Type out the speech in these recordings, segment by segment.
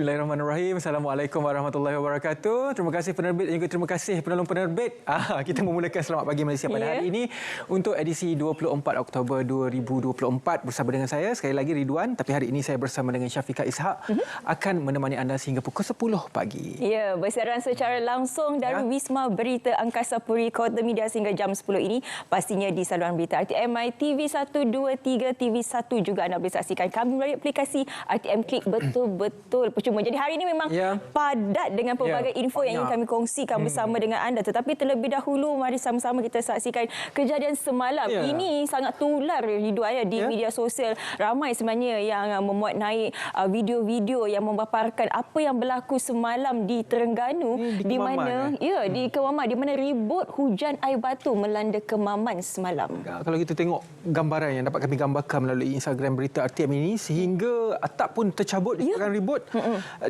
Bismillahirrahmanirrahim. Assalamualaikum warahmatullahi wabarakatuh. Terima kasih penerbit dan juga terima kasih penolong penerbit. Kita memulakan Selamat Pagi Malaysia pada hari ini untuk edisi 24 Oktober 2024 bersama dengan saya sekali lagi Ridwan, tapi hari ini saya bersama dengan Syafiqah Ishak akan menemani anda sehingga pukul 10 pagi. Ya, bersiaran secara langsung dari Wisma Berita Angkasa Puri Kota Media sehingga jam 10 ini pastinya di saluran berita RTMI TV1, 2, 3, TV1 juga anda boleh saksikan kami melalui aplikasi RTM Klik betul-betul percuma. Jadi hari ini memang padat dengan pelbagai info yang ingin kami kongsikan bersama dengan anda. Tetapi terlebih dahulu mari sama-sama kita saksikan kejadian semalam. Ini sangat tular Ridwan di media sosial. Ramai sebenarnya yang memuat naik video-video yang memaparkan apa yang berlaku semalam di Terengganu di mana di Kemaman di mana ribut hujan air batu melanda Kemaman semalam. Kalau kita tengok gambaran yang dapat kami gambarkan melalui Instagram berita RTM ini sehingga atap pun tercabut disebabkan ribut.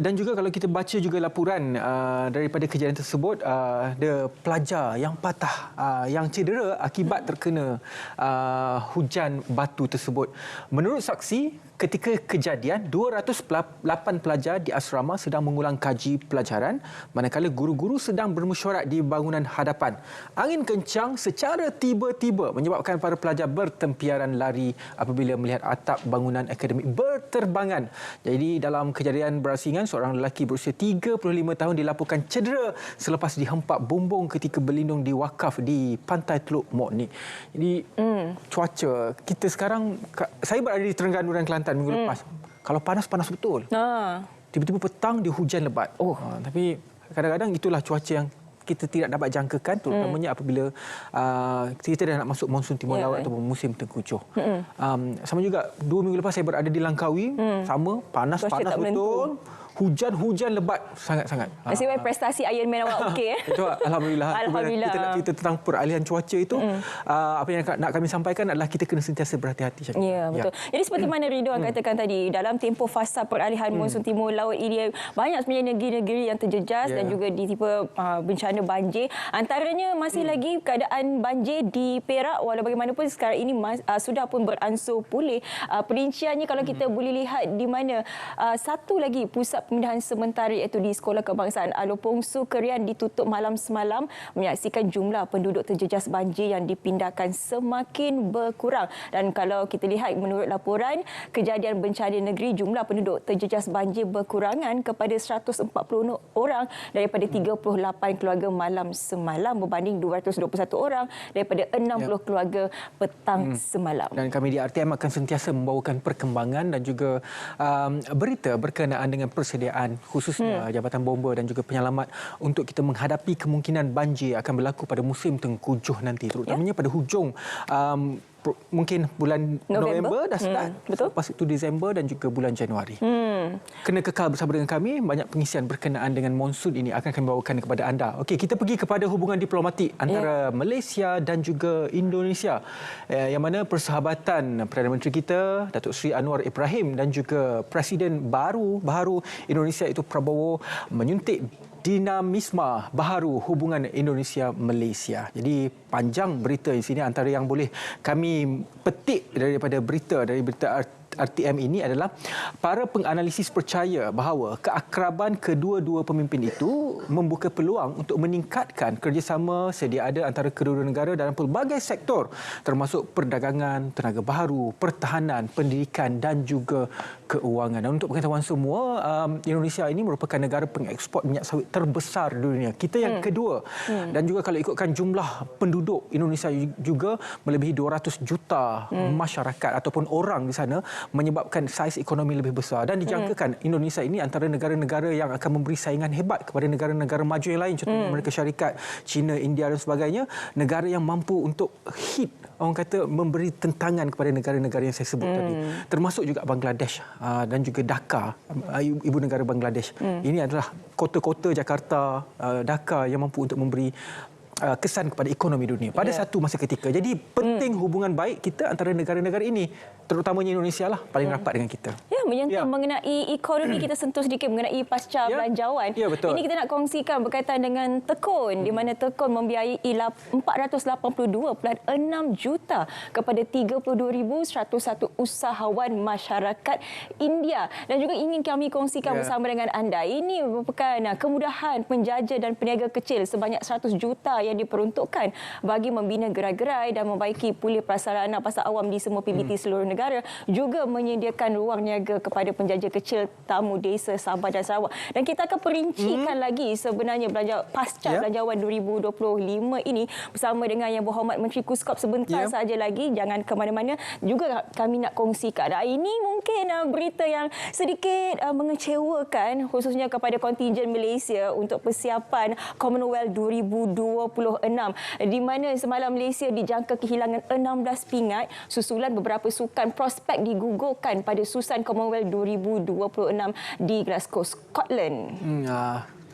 Dan juga kalau kita baca juga laporan daripada kejadian tersebut, ada pelajar yang patah, yang cedera akibat terkena hujan batu tersebut. Menurut saksi, ketika kejadian, 208 pelajar di asrama sedang mengulang kaji pelajaran manakala guru-guru sedang bermesyuarat di bangunan hadapan. Angin kencang secara tiba-tiba menyebabkan para pelajar bertempiaran lari apabila melihat atap bangunan akademik berterbangan. Jadi dalam kejadian berasingan, seorang lelaki berusia 35 tahun dilaporkan cedera selepas dihempak bumbung ketika berlindung di wakaf di Pantai Teluk Mok Nik. Jadi cuaca kita sekarang, saya berada di Terengganu dan Kelantan minggu lepas. Kalau panas betul. Tiba-tiba petang dia hujan lebat. Tapi kadang-kadang itulah cuaca yang kita tidak dapat jangkakan, terutamanya apabila kita dah nak masuk monsun timur laut atau musim tengkujuh. Sama juga 2 minggu lepas saya berada di Langkawi, sama panas betul. Hujan lebat sangat-sangat. Nasib baik prestasi Iron Man awak okey. Itu alhamdulillah. Alhamdulillah. Kita nak cerita tentang peralihan cuaca itu, apa yang nak kami sampaikan adalah kita kena sentiasa berhati-hati. Ya, betul. Jadi seperti mana Ridwan katakan tadi, dalam tempoh fasa peralihan monsun timur laut ini banyak sebenarnya negeri-negeri yang terjejas dan juga ditimpa bencana banjir. Antaranya masih lagi keadaan banjir di Perak, walau bagaimanapun sekarang ini sudah pun beransur pulih. Perinciannya kalau kita boleh lihat di mana satu lagi pusat pemindahan sementara iaitu di Sekolah Kebangsaan Alopong Sukerian ditutup malam semalam, menyaksikan jumlah penduduk terjejas banjir yang dipindahkan semakin berkurang. Dan kalau kita lihat menurut laporan kejadian bencana negeri, jumlah penduduk terjejas banjir berkurangan kepada 140 orang daripada 38 keluarga malam semalam berbanding 221 orang daripada 60 keluarga petang semalam. Dan kami di RTM akan sentiasa membawakan perkembangan dan juga berita berkenaan dengan persediaan khususnya Jabatan Bomba dan juga Penyelamat untuk kita menghadapi kemungkinan banjir akan berlaku pada musim tengkujuh nanti, terutamanya pada hujung mungkin bulan November dah start. Lepas itu Disember dan juga bulan Januari. Kena kekal bersama dengan kami. Banyak pengisian berkenaan dengan monsun ini akan kami bawakan kepada anda. Okey, kita pergi kepada hubungan diplomatik antara Malaysia dan juga Indonesia. Yang mana persahabatan Perdana Menteri kita Datuk Seri Anwar Ibrahim dan juga Presiden baru Indonesia itu Prabowo menyuntik dinamisme baharu hubungan Indonesia-Malaysia. Jadi panjang berita di sini. Antara yang boleh kami petik daripada berita RTM ini adalah para penganalisis percaya bahawa keakraban kedua-dua pemimpin itu membuka peluang untuk meningkatkan kerjasama sedia ada antara kedua-dua negara dalam pelbagai sektor termasuk perdagangan, tenaga baharu, pertahanan, pendidikan dan juga keuangan. Dan untuk pengetahuan semua, Indonesia ini merupakan negara pengeksport minyak sawit terbesar di dunia. Kita yang kedua. Dan juga kalau ikutkan jumlah penduduk Indonesia juga melebihi 200 juta masyarakat ataupun orang di sana, menyebabkan saiz ekonomi lebih besar. Dan dijangkakan Indonesia ini antara negara-negara yang akan memberi saingan hebat kepada negara-negara maju yang lain, contohnya Amerika Syarikat, China, India dan sebagainya. Negara yang mampu untuk orang kata memberi tentangan kepada negara-negara yang saya sebut tadi. Termasuk juga Bangladesh dan juga Dhaka, ibu negara Bangladesh. Ini adalah kota-kota Jakarta, Dhaka yang mampu untuk memberi kesan kepada ekonomi dunia pada satu masa ketika. Jadi penting hubungan baik kita antara negara-negara ini, terutamanya Indonesia lah paling rapat dengan kita. Ya, menyentuh mengenai ekonomi, kita sentuh sedikit mengenai pasca belanjawan. Ya, betul. Ini kita nak kongsikan berkaitan dengan Tekun, di mana Tekun membiayai 482.6 juta kepada 32,101 usahawan masyarakat India. Dan juga ingin kami kongsikan bersama dengan anda, ini merupakan kemudahan penjaja dan peniaga kecil sebanyak 100 juta yang diperuntukkan bagi membina gerai-gerai dan membaiki pulih prasarana pasar awam di semua PBT seluruh negara, juga menyediakan ruang niaga kepada penjaja kecil tamu desa Sabah dan Sarawak. Dan kita akan perincikan lagi sebenarnya pasca belanjawan 2025 ini bersama dengan Yang Berhormat Menteri Kuskop sebentar saja lagi. Jangan ke mana-mana, juga kami nak kongsikan. Ini mungkin berita yang sedikit mengecewakan, khususnya kepada kontingen Malaysia untuk persiapan Commonwealth 2026, di mana semalam Malaysia dijangka kehilangan 16 pingat susulan beberapa sukan prospek digugurkan pada susan Commonwealth 2026 di Glasgow, Scotland.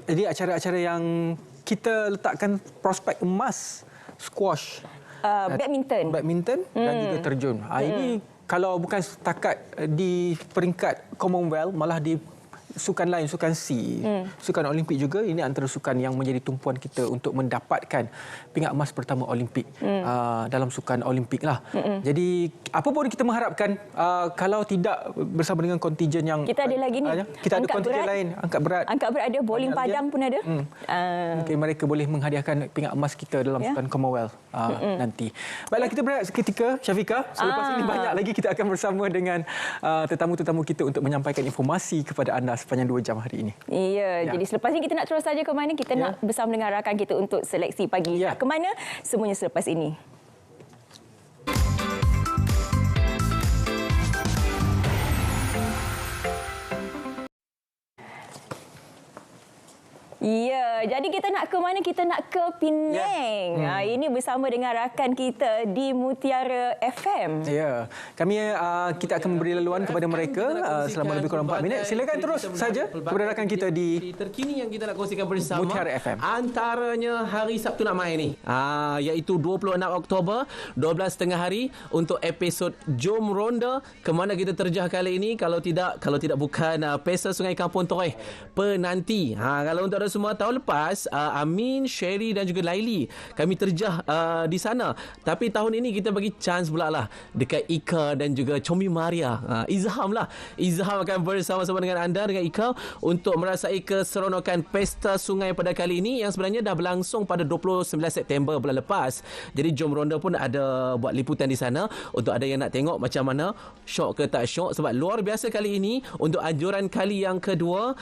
Jadi acara-acara yang kita letakkan prospek emas, squash, badminton dan juga terjun. Ini kalau bukan setakat di peringkat Commonwealth, malah di sukan lain, sukan C, sukan Olimpik juga, ini antara sukan yang menjadi tumpuan kita untuk mendapatkan pingat emas pertama Olimpik dalam sukan Olimpik lah. Jadi apa pun kita mengharapkan, kalau tidak bersama dengan kontingen yang kita ada lagi ni, kita ada kontingen lain, angkat berat ada, bowling padang pun ada. Mungkin mereka boleh menghadiahkan pingat emas kita dalam sukan Commonwealth nanti. Baiklah, kita berehat seketika, Syafiqah. Selepas ini banyak lagi kita akan bersama dengan tetamu-tetamu kita untuk menyampaikan informasi kepada anda sepanjang 2 jam hari ini. Ya, jadi selepas ini kita nak terus saja ke mana? Kita nak bersama dengan rakan kita untuk seleksi pagi. Nak ke mana? Semuanya selepas ini. Ya, jadi kita nak ke mana? Kita nak ke Penang. Ini bersama dengan rakan kita di Mutiara FM. Ya, kita akan memberi laluan kepada mereka selama lebih kurang 4 minit. Silakan terus saja kepada rakan kita di terkini yang kita nak kongsikan bersama Mutiara FM. Antaranya hari Sabtu nak main ni, iaitu 26 Oktober 12.30 hari untuk episod Jom Ronda. Kemana kita terjah kali ini? Kalau tidak bukan Pesta Sungai Kampung Toreh Penanti. Kalau untuk semua tahun lepas, Amin, Sherry dan juga Laili kami terjah di sana. Tapi tahun ini kita bagi chance pula lah dekat Ika dan juga Chomi Maria. Izham akan bersama-sama dengan anda, dengan Ika, untuk merasai keseronokan Pesta Sungai pada kali ini yang sebenarnya dah berlangsung pada 29 September bulan lepas. Jadi Jom Ronda pun ada buat liputan di sana untuk ada yang nak tengok macam mana, syok ke tak syok. Sebab luar biasa kali ini untuk anjuran kali yang kedua,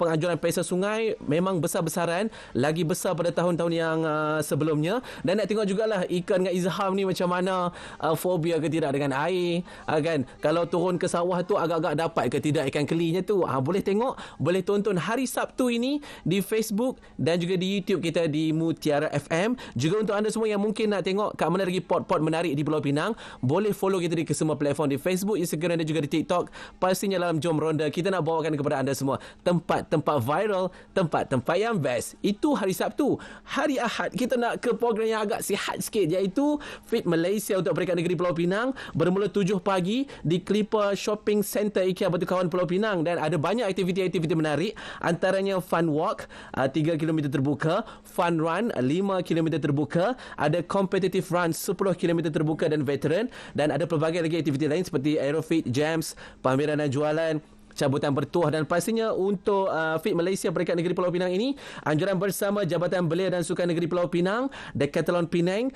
penganjuran Pesta Sungai memang besar-besaran, lagi besar pada tahun-tahun yang sebelumnya. Dan nak tengok jugalah Ika dengan Izham ni macam mana, fobia ke tidak dengan air, kan? Kalau turun ke sawah tu agak-agak dapat ke tidak ikan kelinya tu. Boleh tengok, boleh tonton hari Sabtu ini di Facebook dan juga di YouTube kita di Mutiara FM. Juga untuk anda semua yang mungkin nak tengok kat mana lagi pot-pot menarik di Pulau Pinang, boleh follow kita di kesemua platform di Facebook, Instagram dan juga di TikTok. Pastinya dalam Jom Ronda kita nak bawakan kepada anda semua tempat-tempat viral, tempat-tempat yang best. Itu hari Sabtu. Hari Ahad kita nak ke program yang agak sihat sikit, iaitu Fit Malaysia untuk peringkat negeri Pulau Pinang, bermula 7 pagi di Clipper Shopping Center IKEA Batu Kawan Pulau Pinang. Dan ada banyak aktiviti-aktiviti menarik, antaranya Fun Walk 3 km terbuka, Fun Run 5 km terbuka, ada Competitive Run 10 km terbuka dan veteran, dan ada pelbagai lagi aktiviti lain seperti Aerofit, Jams, pameran dan jualan, cabutan bertuah. Dan pastinya untuk Fit Malaysia peringkat negeri Pulau Pinang ini, anjuran bersama Jabatan Belia dan Sukan Negeri Pulau Pinang, Decathlon Penang,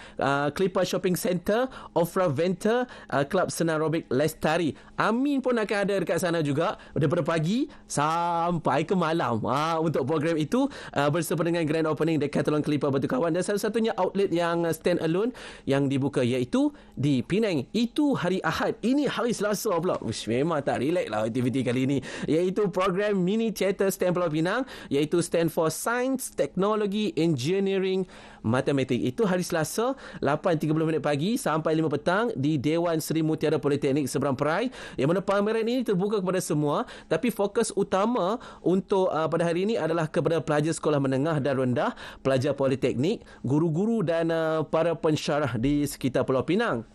Clipper Shopping Center, Ofra Venter, Kelab Senam Aerobik Lestari. Amin pun akan ada dekat sana juga daripada pagi sampai ke malam untuk program itu, bersama dengan grand opening Decathlon Clipper Batu Kawan. Dan satu-satunya outlet yang stand alone yang dibuka iaitu di Penang. Itu hari Ahad. Ini hari Selasa pula. Memang tak relax lah aktiviti kali ini, iaitu program Mini Theater STEM Pulau Pinang, iaitu stand for Science, Teknologi, Engineering, Matematik. Itu hari Selasa 8.30 pagi sampai 5 petang di Dewan Seri Mutiara Politeknik Seberang Perai, yang mana pameran ini terbuka kepada semua, tapi fokus utama untuk pada hari ini adalah kepada pelajar sekolah menengah dan rendah, pelajar politeknik, guru-guru dan para pensyarah di sekitar Pulau Pinang.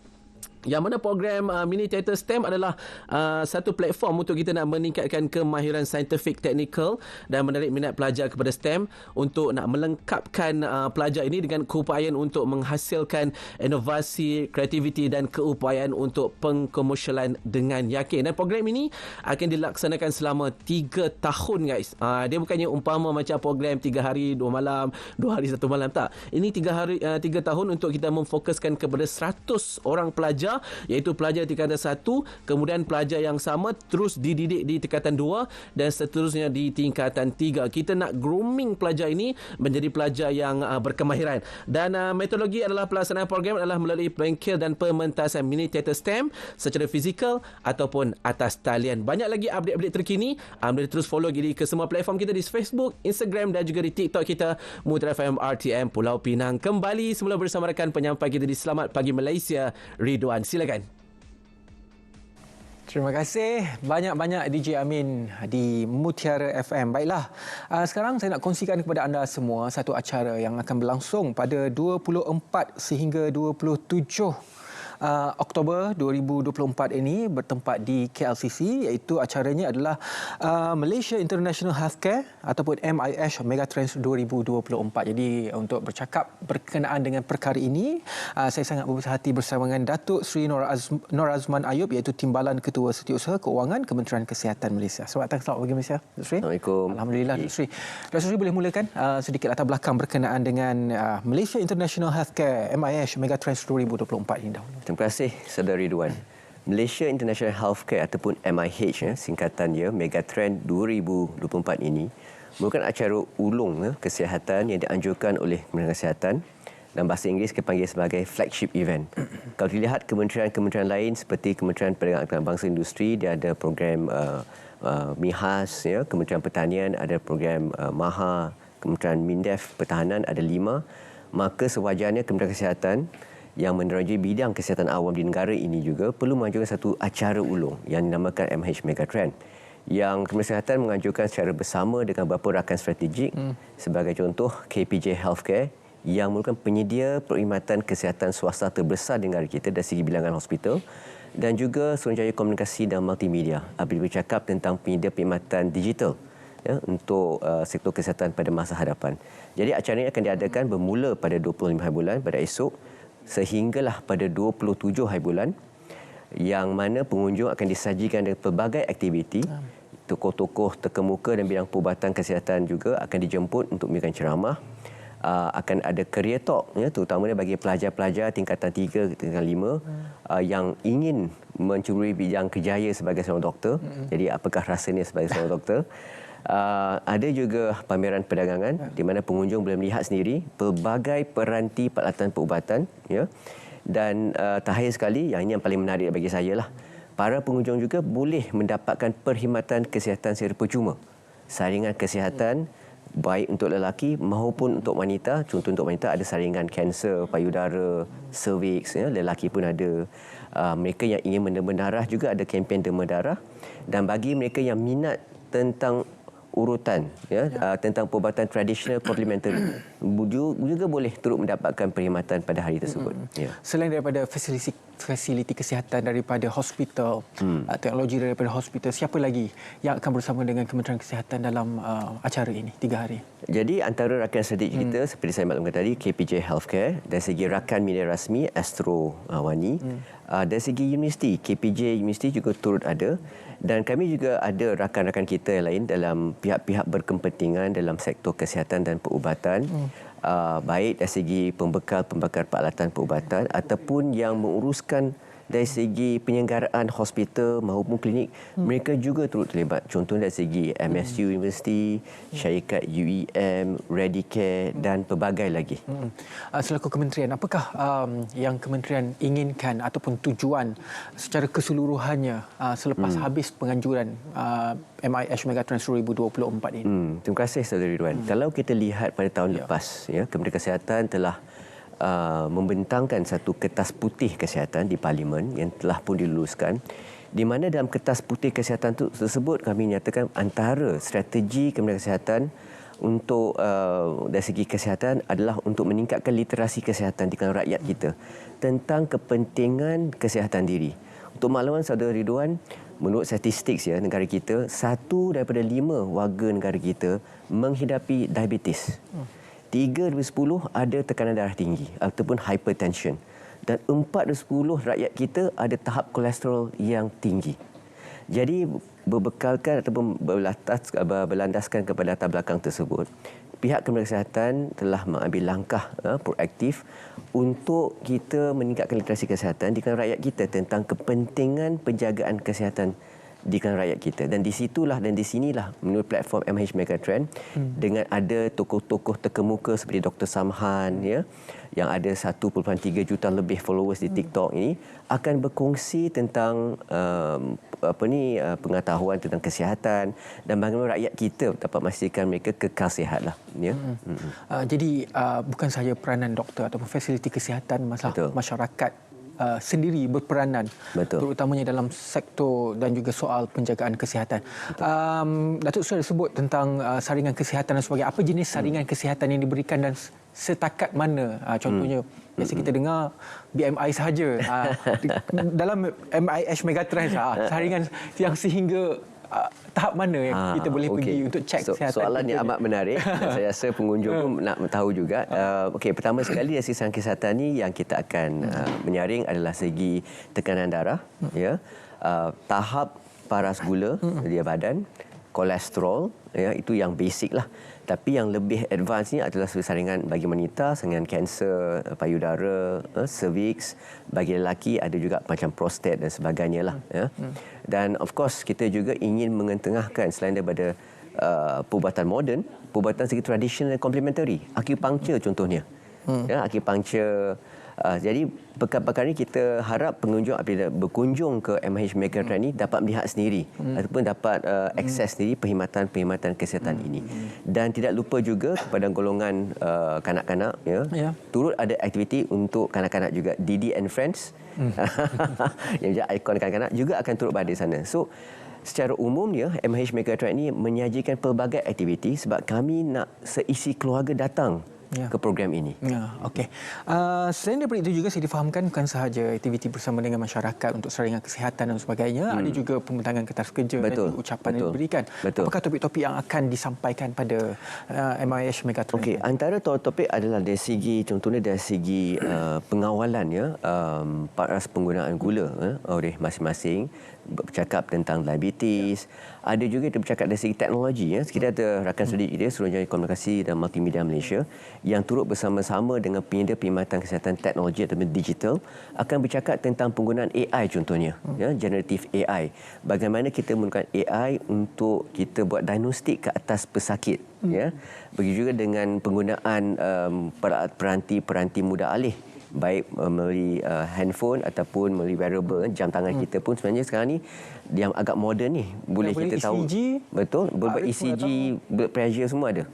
Yang mana program Mini Theater STEM adalah satu platform untuk kita nak meningkatkan kemahiran saintifik, teknikal dan menarik minat pelajar kepada STEM untuk nak melengkapkan pelajar ini dengan keupayaan untuk menghasilkan inovasi, kreativiti dan keupayaan untuk pengkomersialan dengan yakin. Dan program ini akan dilaksanakan selama 3 tahun guys. Dia bukannya umpama macam program 3 hari 2 malam, 2 hari 1 malam, tak. Ini 3 tahun untuk kita memfokuskan kepada 100 orang pelajar, iaitu pelajar tingkatan 1, kemudian pelajar yang sama terus dididik di tingkatan 2 dan seterusnya di tingkatan 3. Kita nak grooming pelajar ini menjadi pelajar yang berkemahiran. Dan metodologi adalah pelaksanaan program adalah melalui bengkel dan pementasan Mini Theater STEM secara fizikal ataupun atas talian. Banyak lagi update-update terkini. Boleh terus follow ke semua platform kita di Facebook, Instagram dan juga di TikTok kita, Mutiara FM RTM Pulau Pinang. Kembali semula bersama rakan penyampai kita di Selamat Pagi Malaysia, Ridwan. Silakan. Terima kasih banyak-banyak DJ Amin di Mutiara FM. Baiklah, sekarang saya nak kongsikan kepada anda semua satu acara yang akan berlangsung pada 24 sehingga 27 Oktober 2024 ini bertempat di KLCC, iaitu acaranya adalah Malaysia International Healthcare ataupun MIH Megatrends 2024. Jadi untuk bercakap berkenaan dengan perkara ini, saya sangat berbesar hati bersama dengan Datuk Seri Nur Azman Ayub, iaitu Timbalan Ketua Setiausaha Keuangan Kementerian Kesihatan Malaysia. Selamat pagi Malaysia, Datuk Seri. Assalamualaikum. Alhamdulillah, Datuk Seri. Datuk Seri boleh mulakan sedikit latar belakang berkenaan dengan Malaysia International Healthcare MIH Megatrends 2024 ini dahulu. Terima kasih, Saudara Ridwan. Malaysia International Healthcare ataupun MIH, singkatan dia, Megatrend 2024 ini merupakan acara ulung kesihatan yang dianjurkan oleh Kementerian Kesihatan, dan bahasa Inggeris dipanggil sebagai flagship event. Kalau dilihat kementerian-kementerian lain seperti Kementerian Perdagangan Bangsa Industri, dia ada program MIHAS, Kementerian Pertanian ada program MAHA, Kementerian Mindef Pertahanan ada 5, maka sewajarnya Kementerian Kesihatan yang menerojoki bidang kesihatan awam di negara ini juga perlu menganjurkan satu acara ulung yang dinamakan MIH Megatrend, yang Kementerian Kesihatan menganjurkan secara bersama dengan beberapa rakan strategik. Sebagai contoh, KPJ Healthcare yang merupakan penyedia perkhidmatan kesihatan swasta terbesar di negara kita dari segi bilangan hospital, dan juga Suruhanjaya Komunikasi dan Multimedia apabila bercakap tentang penyedia perkhidmatan digital untuk sektor kesihatan pada masa hadapan. Jadi acara ini akan diadakan bermula pada 25 hari bulan pada esok sehinggalah pada 27 hari bulan, yang mana pengunjung akan disajikan dengan pelbagai aktiviti. Tokoh-tokoh terkemuka dan bidang perubatan kesihatan juga akan dijemput untuk memberikan ceramah. Akan ada career talk, terutamanya bagi pelajar-pelajar tingkatan 3, tingkatan 5 yang ingin mencuburi bidang kerjaya sebagai seorang doktor. Jadi apakah rasanya sebagai seorang doktor? Ada juga pameran perdagangan di mana pengunjung boleh melihat sendiri pelbagai peranti peralatan perubatan, dan terakhir sekali, yang ini yang paling menarik bagi saya lah, para pengunjung juga boleh mendapatkan perkhidmatan kesihatan secara percuma, saringan kesihatan baik untuk lelaki maupun untuk wanita. Contoh untuk wanita ada saringan kanser payudara, cervix, lelaki pun ada. Mereka yang ingin mendema darah juga ada kempen dema darah, dan bagi mereka yang minat tentang urutan tentang perubatan tradisional komplementari juga boleh turut mendapatkan perkhidmatan pada hari tersebut. Selain daripada fasiliti kesihatan daripada hospital, teknologi daripada hospital, siapa lagi yang akan bersama dengan Kementerian Kesihatan dalam acara ini 3 hari? Jadi antara rakan strategik kita seperti saya maklumkan tadi, KPJ Healthcare, dari segi rakan media rasmi Astro Wani, dari segi universiti, KPJ Universiti juga turut ada, dan kami juga ada rakan-rakan kita yang lain dalam pihak-pihak berkepentingan dalam sektor kesihatan dan perubatan, baik dari segi pembekal peralatan perubatan ataupun yang menguruskan dari segi penyelenggaraan hospital maupun klinik, mereka juga turut terlibat. Contohnya dari segi MSU University, syarikat UEM, Redicare dan pelbagai lagi. Selaku kementerian, apakah yang kementerian inginkan ataupun tujuan secara keseluruhannya selepas habis penganjuran MIH Megatrend 2024 ini? Terima kasih Saudara Ridwan. Kalau kita lihat pada tahun lepas, Kementerian Kesihatan telah membentangkan satu kertas putih kesihatan di Parlimen yang telah pun diluluskan, di mana dalam kertas putih kesihatan tersebut kami nyatakan antara strategi Kementerian Kesihatan untuk dari segi kesihatan adalah untuk meningkatkan literasi kesihatan di kalangan rakyat kita tentang kepentingan kesihatan diri. Untuk makluman Saudara Ridwan, menurut statistik negara kita, 1 daripada 5 warga negara kita menghidapi diabetes. 3 dari 10 ada tekanan darah tinggi ataupun hypertension. Dan 4 dari 10 rakyat kita ada tahap kolesterol yang tinggi. Jadi berbekalkan ataupun berlandaskan kepada latar belakang tersebut, pihak Kementerian Kesihatan telah mengambil langkah proaktif untuk kita meningkatkan literasi kesihatan di kalangan rakyat kita tentang kepentingan penjagaan kesihatan di kalangan rakyat kita. Dan di situlah dan di sinilah menurut platform MIH Megatrend dengan ada tokoh-tokoh terkemuka seperti Dr. Samhan yang ada 1.3 juta lebih followers di TikTok ini akan berkongsi tentang pengetahuan tentang kesihatan dan bagaimana rakyat kita dapat memastikan mereka kekal sihatlah. Jadi bukan sahaja peranan doktor ataupun fasiliti kesihatan, masyarakat sendiri berperanan. Betul. Terutamanya dalam sektor dan juga soal penjagaan kesihatan. Datuk sudah sebut tentang saringan kesihatan dan sebagainya. Apa jenis saringan kesihatan yang diberikan dan setakat mana? Contohnya biasa kita dengar BMI sahaja. Dalam MIH Megatrend saringan yang sehingga tahap mana yang kita boleh pergi untuk cek kesihatan? Soalan yang amat menarik. Saya rasa pengunjung pun nak tahu juga. Pertama sekali dari sisi kesihatan ni yang kita akan menyaring adalah segi tekanan darah, tahap paras gula di badan, kolesterol, itu yang basic lah. Tapi yang lebih advance ni adalah saringan bagi wanita, saringan kanser payudara, cervix, bagi lelaki ada juga macam prostat dan sebagainya lah. Dan of course kita juga ingin mengetengahkan selain daripada perubatan moden, perubatan segi tradisional dan komplementari. Acupuncture contohnya. Acupuncture. Jadi perkara-perkara ini kita harap pengunjung apabila berkunjung ke MIH Megatrend ini dapat melihat sendiri ataupun dapat akses sendiri perkhidmatan kesihatan ini. Dan tidak lupa juga kepada golongan kanak-kanak turut ada aktiviti untuk kanak-kanak juga. Didi and Friends yang jadi ikon kanak-kanak juga akan turut berada di sana. So secara umumnya MIH Megatrend ini menyajikan pelbagai aktiviti sebab kami nak seisi keluarga datang ke program ini. Okey. Selain daripada itu juga saya difahamkan bukan sahaja aktiviti bersama dengan masyarakat untuk saringan kesihatan dan sebagainya, ada juga pembentangan kertas kerja dan juga ucapan yang diberikan. Apakah topik-topik yang akan disampaikan pada MIH Megatrend? Okey, antara topik adalah dari segi contohnya dari segi pengawalan paras penggunaan gula oleh masing-masing, bercakap tentang diabetes. Ada juga kita bercakap dari segi teknologi. Kita ada rakan sedik kita Suruhanjaya Komunikasi dan Multimedia Malaysia yang turut bersama-sama dengan penyedia perkhidmatan kesihatan teknologi atau digital akan bercakap tentang penggunaan AI contohnya, generative AI. Bagaimana kita menggunakan AI untuk kita buat diagnostik ke atas pesakit. Begitu juga dengan penggunaan peranti mudah alih, baik melalui handphone ataupun melalui wearable, jam tangan kita pun sebenarnya sekarang ni yang agak moden ni boleh kita tahu. Betul, boleh ECG, blood pressure semua ada.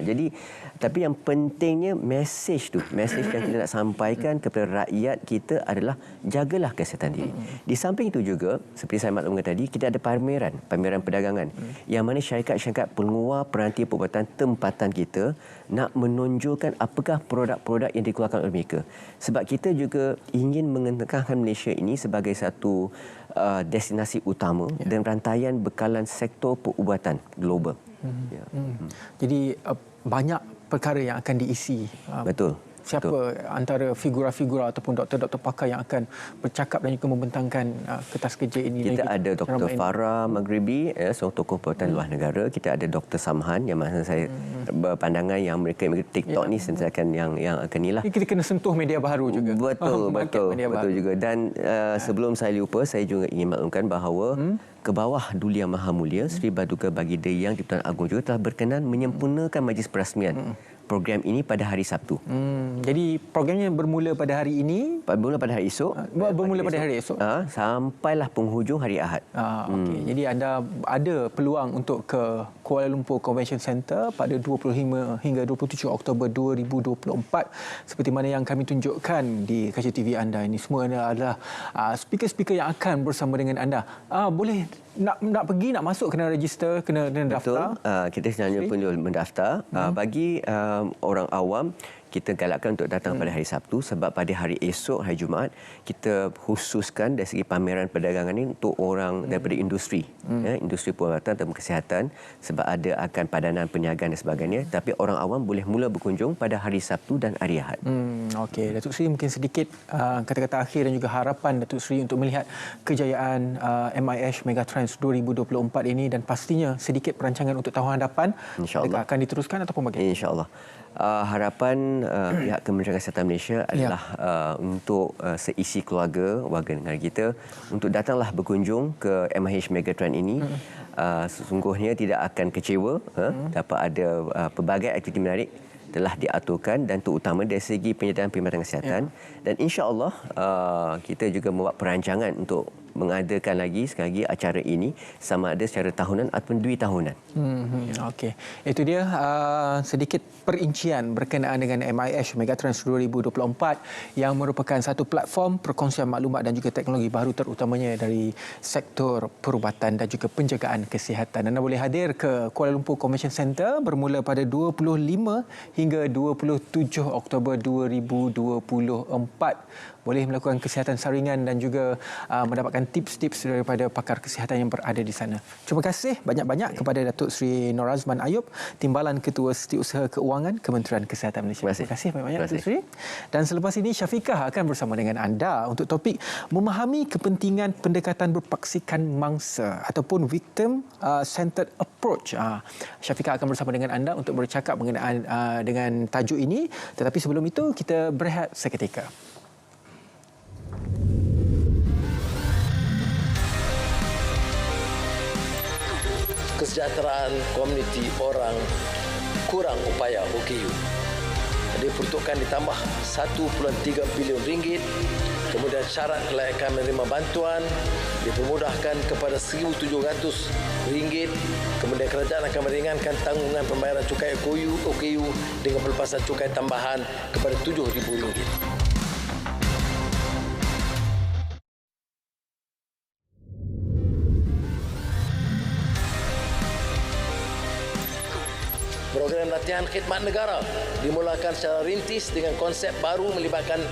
Jadi tapi yang pentingnya message yang kita nak sampaikan kepada rakyat kita adalah jagalah kesihatan diri. Di samping itu juga seperti saya maklumkan tadi, kita ada pameran perdagangan yang mana syarikat-syarikat pengeluar peranti perubatan tempatan kita nak menonjolkan apakah produk-produk yang dikeluarkan oleh mereka. Sebab kita juga ingin mengekalkan Malaysia ini sebagai satu destinasi utama dan rantaian bekalan sektor perubatan global. Jadi banyak perkara yang akan diisi. Betul. Siapa antara figura-figura ataupun doktor-doktor pakar yang akan bercakap dan juga membentangkan kertas kerja ini? Kita ada Dr. Farah Maghribi, seorang tokoh perubatan luar negara. Kita ada Dr. Samhan yang mana saya berpandangan yang mereka TikTok ni sentiasa yang akan inilah. Kita kena sentuh media baru juga. Betul juga. Dan sebelum saya lupa, saya juga ingin maklumkan bahawa ke bawah Duli Yang Maha Mulia Sri Baduka Baginda Yang di-Pertuan Agong juga telah berkenan menyempurnakan majlis perasmian program ini pada hari Sabtu. Jadi programnya bermula pada hari ini? Bermula pada hari esok. Bermula pada hari esok? Sampailah penghujung hari Ahad. Okey. Jadi anda ada peluang untuk ke Kuala Lumpur Convention Centre pada 25 hingga 27 Oktober 2024. Seperti mana yang kami tunjukkan di kaca TV anda ini. Semua adalah speaker-speaker yang akan bersama dengan anda. Boleh nak pergi, nak masuk, kena register, kena daftar. Betul. Kita sebenarnya perlu mendaftar. Bagi orang awam, kita galakkan untuk datang pada hari Sabtu sebab pada hari esok, hari Jumaat, kita khususkan dari segi pameran perdagangan ini untuk orang daripada industri, industri perubatan dan kesihatan, sebab ada akan padanan perniagaan dan sebagainya. Tapi orang awam boleh mula berkunjung pada hari Sabtu dan hari Ahad. Okey, Datuk Seri mungkin sedikit kata-kata akhir dan juga harapan Datuk Seri untuk melihat kejayaan MIH Megatrends 2024 ini dan pastinya sedikit perancangan untuk tahun hadapan. InsyaAllah. Akan diteruskan ataupun bagaimana? InsyaAllah. Harapan pihak Kementerian Kesihatan Malaysia adalah untuk seisi keluarga warga negara kita untuk datanglah berkunjung ke MIH Megatrend ini. Sesungguhnya tidak akan kecewa. Dapat ada pelbagai aktiviti menarik telah diaturkan dan terutama dari segi penyediaan perkhidmatan kesihatan. Dan insya-Allah kita juga membuat perancangan untuk mengadakan lagi sekali lagi acara ini sama ada secara tahunan ataupun dui tahunan. Okey. Itu dia sedikit perincian berkenaan dengan MIH Megatrends 2024 yang merupakan satu platform perkongsian maklumat dan juga teknologi baru terutamanya dari sektor perubatan dan juga penjagaan kesihatan. Anda boleh hadir ke Kuala Lumpur Convention Centre bermula pada 25 hingga 27 Oktober 2024. Boleh melakukan kesihatan saringan dan juga mendapatkan tips-tips daripada pakar kesihatan yang berada di sana. Terima kasih banyak-banyak kepada Datuk Seri Nur Azman Ayub, Timbalan Ketua Setiausaha Keuangan Kementerian Kesihatan Malaysia. Terima kasih banyak-banyak Datuk Seri. Dan selepas ini Syafiqah akan bersama dengan anda untuk topik memahami kepentingan pendekatan berpaksikan mangsa ataupun victim centered approach. Syafiqah akan bersama dengan anda untuk bercakap mengenai dengan tajuk ini. Tetapi sebelum itu kita berehat seketika. Kesejahteraan komuniti orang kurang upaya OKU. Diperuntukkan ditambah 1.3 bilion ringgit. Kemudian syarat kelayakan menerima bantuan dipermudahkan kepada 1,700 ringgit. Kemudian kerajaan akan meringankan tanggungan pembayaran cukai OKU dengan pelepasan cukai tambahan kepada 7,000 ringgit. Program latihan khidmat negara dimulakan secara rintis dengan konsep baru melibatkan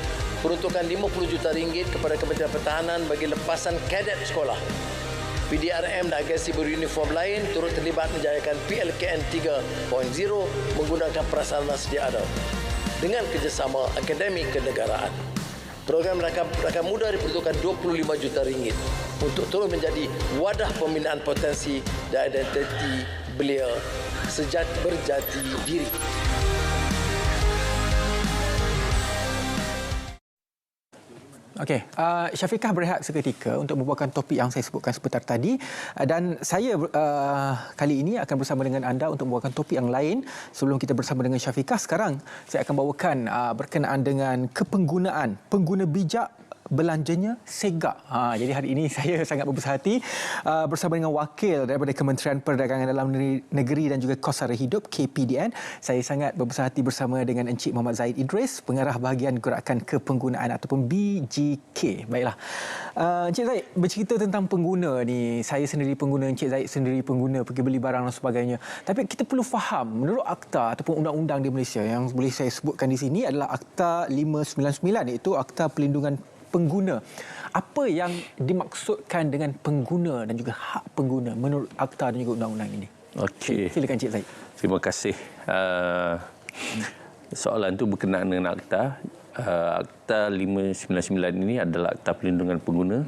peruntukan 50 juta ringgit kepada Kementerian Pertahanan bagi lepasan kadet sekolah. PDRM dan agensi beruniform lain turut terlibat menjayakan PLKN 3.0 menggunakan prasarana sedia ada dengan kerjasama akademik kenegaraan. Program rakan muda diperuntukkan 25 juta ringgit untuk terus menjadi wadah pembinaan potensi dan identiti belia berjati diri. Okey, Syafiqah berehat seketika untuk membawakan topik yang saya sebutkan sebentar tadi dan saya kali ini akan bersama dengan anda untuk membawakan topik yang lain. Sebelum kita bersama dengan Syafiqah, sekarang saya akan bawakan berkenaan dengan pengguna bijak belanjanya segak. Jadi hari ini saya sangat berbesar hati bersama dengan wakil daripada Kementerian Perdagangan Dalam Negeri dan juga Kos Sara Hidup KPDN. Saya sangat berbesar hati bersama dengan Encik Muhammad Zaid Idris, Pengarah Bahagian Gerakan Kepenggunaan ataupun BGK. Baiklah. Encik Zaid, bercerita tentang pengguna ni. Saya sendiri pengguna, Encik Zaid sendiri pengguna, pergi beli barang dan sebagainya. Tapi kita perlu faham, menurut akta ataupun undang-undang di Malaysia yang boleh saya sebutkan di sini adalah Akta 599, iaitu Akta Pelindungan Pengguna. Apa yang dimaksudkan dengan pengguna dan juga hak pengguna menurut akta dan juga undang-undang ini? Okey. Silakan Cik Zaid. Terima kasih. soalan itu berkenaan dengan Akta. Akta 599 ini adalah Akta Perlindungan Pengguna.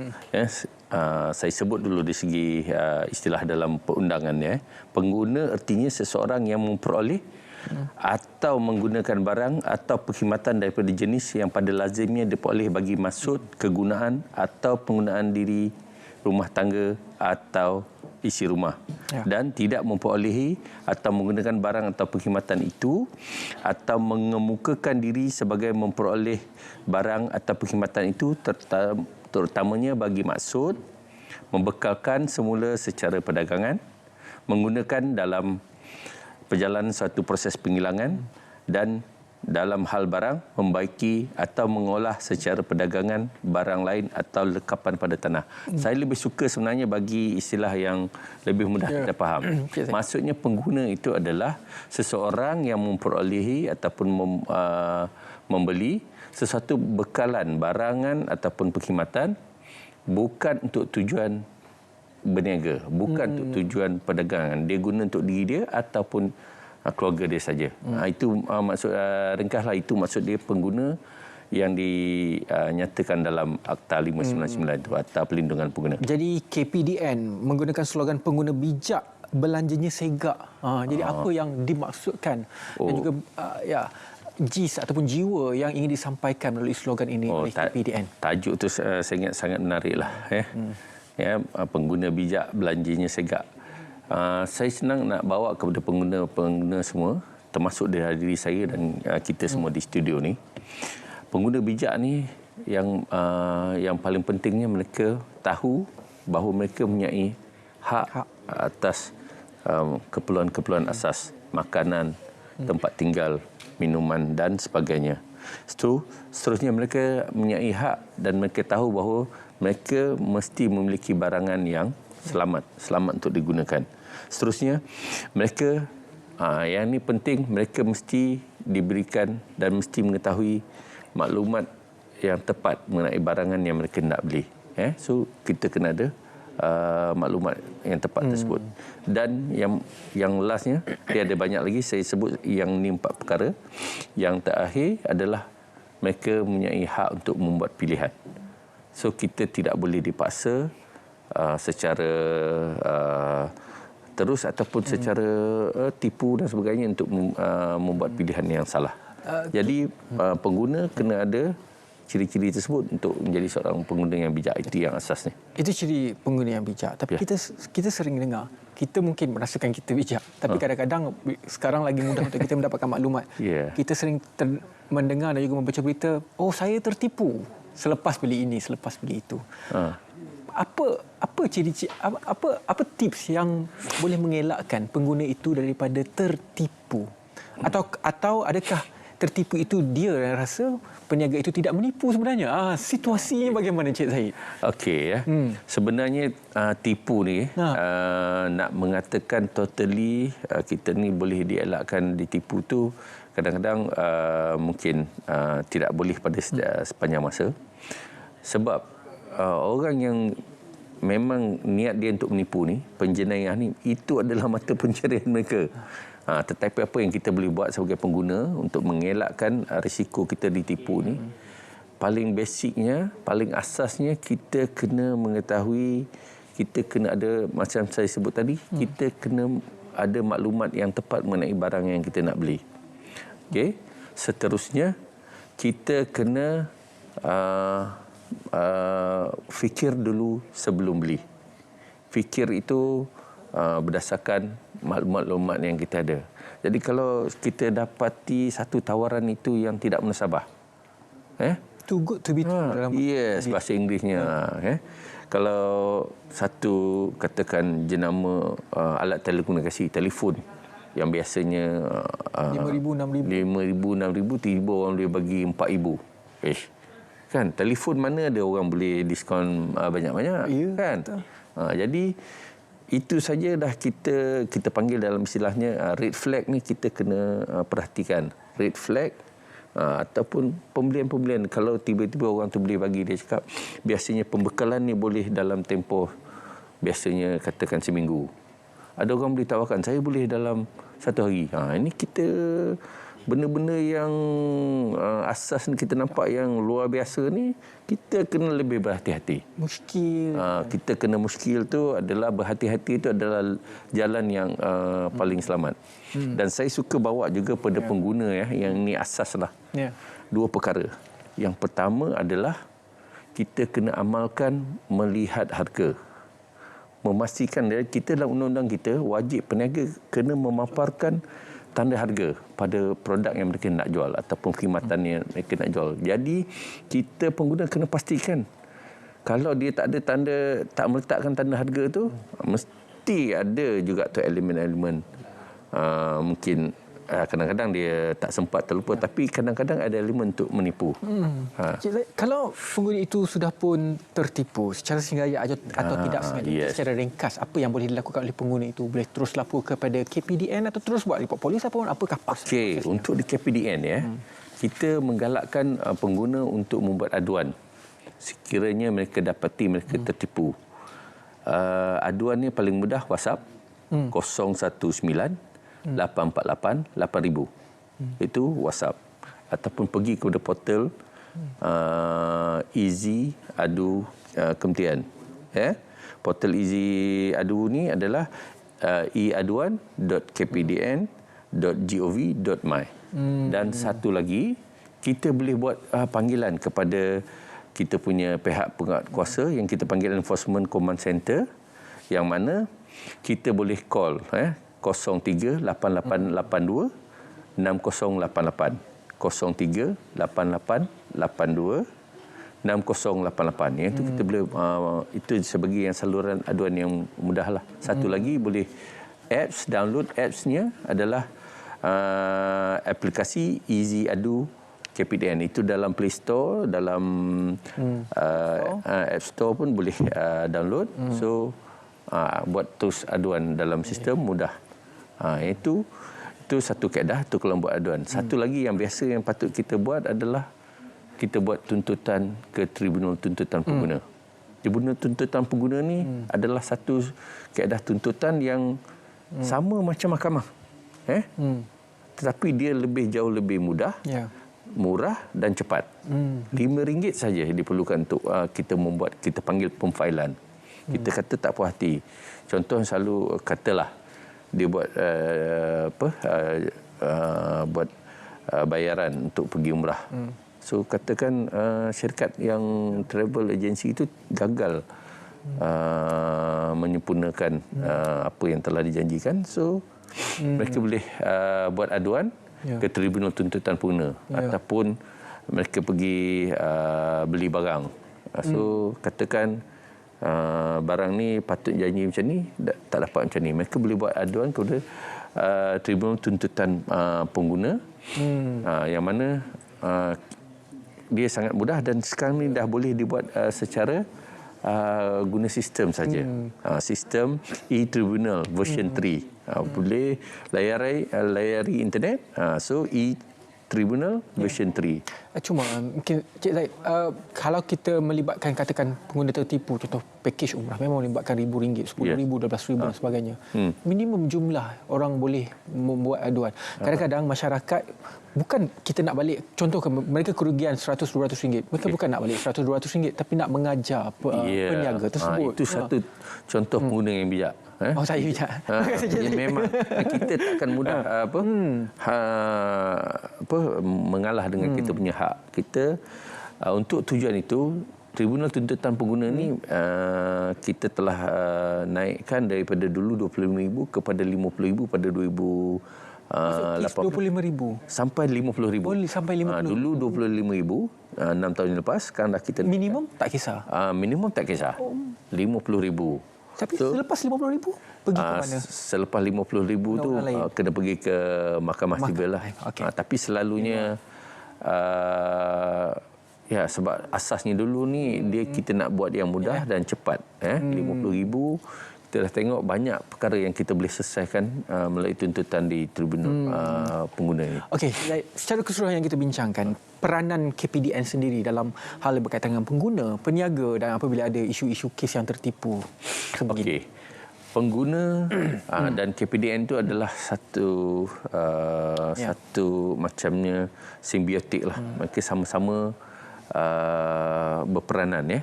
Saya sebut dulu di segi istilah dalam perundangannya. Pengguna artinya seseorang yang memperoleh atau menggunakan barang atau perkhidmatan daripada jenis yang pada lazimnya diperoleh bagi maksud, kegunaan atau penggunaan diri rumah tangga atau isi rumah, dan tidak memperolehi atau menggunakan barang atau perkhidmatan itu atau mengemukakan diri sebagai memperoleh barang atau perkhidmatan itu terutamanya bagi maksud membekalkan semula secara perdagangan, menggunakan dalam perjalanan suatu proses penghilangan, dan dalam hal barang membaiki atau mengolah secara perdagangan barang lain atau lekapan pada tanah. Saya lebih suka sebenarnya bagi istilah yang lebih mudah kita faham. Maksudnya pengguna itu adalah seseorang yang memperolehi ataupun membeli sesuatu bekalan barangan ataupun perkhidmatan bukan untuk tujuan berniaga, bukan untuk tujuan perdagangan. Dia guna untuk diri dia ataupun keluarga dia saja. Itu maksud ringkaslah, itu maksud dia pengguna yang dinyatakan dalam Akta 599 itu, Akta Perlindungan Pengguna. Jadi KPDN menggunakan slogan pengguna bijak, belanjanya segak. Jadi apa yang dimaksudkan dan juga jis ataupun jiwa yang ingin disampaikan melalui slogan ini oleh KPDN? Tajuk tu saya ingat sangat menariklah. Pengguna bijak, belanjanya segak. Saya senang nak bawa kepada pengguna semua, termasuk diri saya dan kita semua di studio ni. Pengguna bijak ni yang paling pentingnya mereka tahu bahawa mereka mempunyai hak atas keperluan-keperluan asas, makanan, tempat tinggal, minuman dan sebagainya. Seterusnya mereka mempunyai hak dan mereka tahu bahawa mereka mesti memiliki barangan yang selamat untuk digunakan. Seterusnya mereka, yang ini penting, mereka mesti diberikan dan mesti mengetahui maklumat yang tepat mengenai barangan yang mereka nak beli. So kita kena ada maklumat yang tepat tersebut. Dan yang lastnya, dia ada banyak lagi, saya sebut yang ni 4 perkara. Yang terakhir adalah mereka mempunyai hak untuk membuat pilihan. So kita tidak boleh dipaksa secara terus ataupun secara tipu dan sebagainya untuk membuat pilihan yang salah. Jadi pengguna kena ada ciri-ciri tersebut untuk menjadi seorang pengguna yang bijak. Itu yang asasnya. Itu ciri pengguna yang bijak. Tapi kita sering dengar, kita mungkin merasakan kita bijak, tapi kadang-kadang sekarang lagi mudah untuk kita mendapatkan maklumat. Kita sering mendengar dan juga membaca berita, saya tertipu selepas beli ini, selepas beli itu. Apa ciri-ciri, apa tips yang boleh mengelakkan pengguna itu daripada tertipu? Atau adakah tertipu itu dia yang rasa peniaga itu tidak menipu sebenarnya? Situasinya bagaimana, Encik Zahid? Okey, sebenarnya tipu ni nak mengatakan totally kita ni boleh dielakkan ditipu tu kadang-kadang mungkin tidak boleh pada sepanjang masa. Sebab orang yang memang niat dia untuk menipu ni, penjenayah ni, itu adalah mata pencarian mereka. Tetapi apa yang kita boleh buat sebagai pengguna untuk mengelakkan risiko kita ditipu ni, paling basicnya, paling asasnya, kita kena mengetahui, kita kena ada, macam saya sebut tadi, kita kena ada maklumat yang tepat mengenai barang yang kita nak beli. Okay? Seterusnya, kita kena fikir dulu sebelum beli. Fikir itu berdasarkan maklumat-maklumat yang kita ada. Jadi kalau kita dapati satu tawaran itu yang tidak munasabah, too good to be true dalam bahasa Inggerisnya. Kalau satu, katakan jenama alat telekomunikasi, telefon yang biasanya 5,000, 6,000, tiba orang boleh bagi 4,000. Kan, telefon mana ada orang boleh diskaun banyak-banyak, kan? Jadi itu saja dah kita panggil dalam istilahnya red flag ni, kita kena perhatikan. Red flag ataupun pembelian-pembelian, kalau tiba-tiba orang tu boleh bagi, dia cakap biasanya pembekalan ni boleh dalam tempoh biasanya katakan seminggu. Ada orang boleh tawarkan saya boleh dalam 1 hari. Ini kita benda-benda yang asas ni kita nampak yang luar biasa ni, kita kena lebih berhati-hati. Muskil. Kita kena muskil tu adalah berhati-hati, itu adalah jalan yang paling selamat. Dan saya suka bawa juga pada pengguna yang ni asas lah. Dua perkara. Yang pertama adalah kita kena amalkan melihat harga. Memastikan kita dalam undang-undang kita wajib peniaga kena memaparkan tanda harga pada produk yang mereka nak jual ataupun khidmatan yang mereka nak jual. Jadi kita pengguna kena pastikan kalau dia tak meletakkan tanda harga tu, mesti ada juga tu elemen-elemen mungkin kadang-kadang dia tak sempat terlupa, tapi kadang-kadang ada elemen untuk menipu. Kalau pengguna itu sudah pun tertipu secara sengaja atau tidak sengaja, secara ringkas, apa yang boleh dilakukan oleh pengguna itu? Boleh terus lapor kepada KPDN atau terus buat report polis ataupun apakah prosesnya? Untuk di KPDN kita menggalakkan pengguna untuk membuat aduan sekiranya mereka dapati mereka tertipu. Aduan ni paling mudah WhatsApp 019 848 8000. Itu WhatsApp, ataupun pergi kepada portal Easy Adu Kementerian. Portal Easy Adu ni adalah eaduan.kpdn.gov.my. Dan satu lagi, kita boleh buat panggilan kepada kita punya pihak penguatkuasa yang kita panggil Enforcement Command Center, yang mana kita boleh call 038882 6088 038882 6088. Yang itu kita boleh itu sebagai yang saluran aduan yang mudahlah. Satu lagi boleh apps, download appsnya adalah aplikasi Easy Adu KPDN. Itu dalam Play Store, dalam App Store pun boleh download. So buat terus aduan dalam sistem mudah. Itu satu kaedah tu kalau buat aduan. Satu lagi yang biasa yang patut kita buat adalah kita buat tuntutan ke Tribunal Tuntutan Pengguna. Tribunal Tuntutan Pengguna ni adalah satu kaedah tuntutan yang sama macam mahkamah. Tetapi dia jauh lebih mudah, murah dan cepat. RM5 saja diperlukan untuk kita panggil pemfailan. Kita kata tak puas hati. Contoh selalu katalah dia buat buat bayaran untuk pergi umrah. So katakan syarikat yang travel agency itu gagal menyempurnakan apa yang telah dijanjikan. So mereka boleh buat aduan ke Tribunal Tuntutan Pengguna ataupun mereka pergi beli barang. So katakan barang ni patut janji macam ni, tak dapat macam ni. Mereka boleh buat aduan kepada Tribunal Tuntutan Pengguna, yang mana dia sangat mudah dan sekarang ni dah boleh dibuat secara guna sistem saja. Sistem e-Tribunal version 3. Boleh layari internet. So Tribunal version 3. Cuma mungkin Cik Zaid, kalau kita melibatkan katakan pengguna tertipu, contoh pakej umrah memang melibatkan RM1,000, RM10,000, RM12,000 dan sebagainya. Minimum jumlah orang boleh membuat aduan. Kadang-kadang masyarakat bukan kita nak balik, contoh mereka kerugian RM100-200, mereka bukan nak balik RM100-200 tapi nak mengajar peniaga tersebut. Itu satu contoh pengguna yang bijak. Saya bijak. Memang kita takkan mudah mengalah dengan kita punya hak. Kita untuk tujuan itu Tribunal Tuntutan Pengguna ni kita telah naikkan daripada dulu RM25,000 kepada RM50,000 pada 2018. Sampai RM50,000. Boleh sampai RM50,000. Dulu RM25,000 6 tahun lepas, sekarang dah kita minimum tak kisah. Minimum tak kisah. RM50,000. Tapi selepas RM50,000 pergi ke mana? Selepas RM50,000 tu kena pergi ke Mahkamah Sivil lah. Tapi selalunya sebab asasnya dulu ni kita nak buat yang mudah dan cepat. RM50,000 kita dah tengok banyak perkara yang kita boleh selesaikan melalui tuntutan di Tribunal Pengguna ini. Okey, secara keseluruhan yang kita bincangkan, peranan KPDN sendiri dalam hal yang berkaitan dengan pengguna, peniaga dan apabila ada isu-isu kes yang tertipu sebegini. Okey. pengguna dan KPDN itu adalah satu macamnya simbiotik lah. Mereka sama-sama berperanan ya.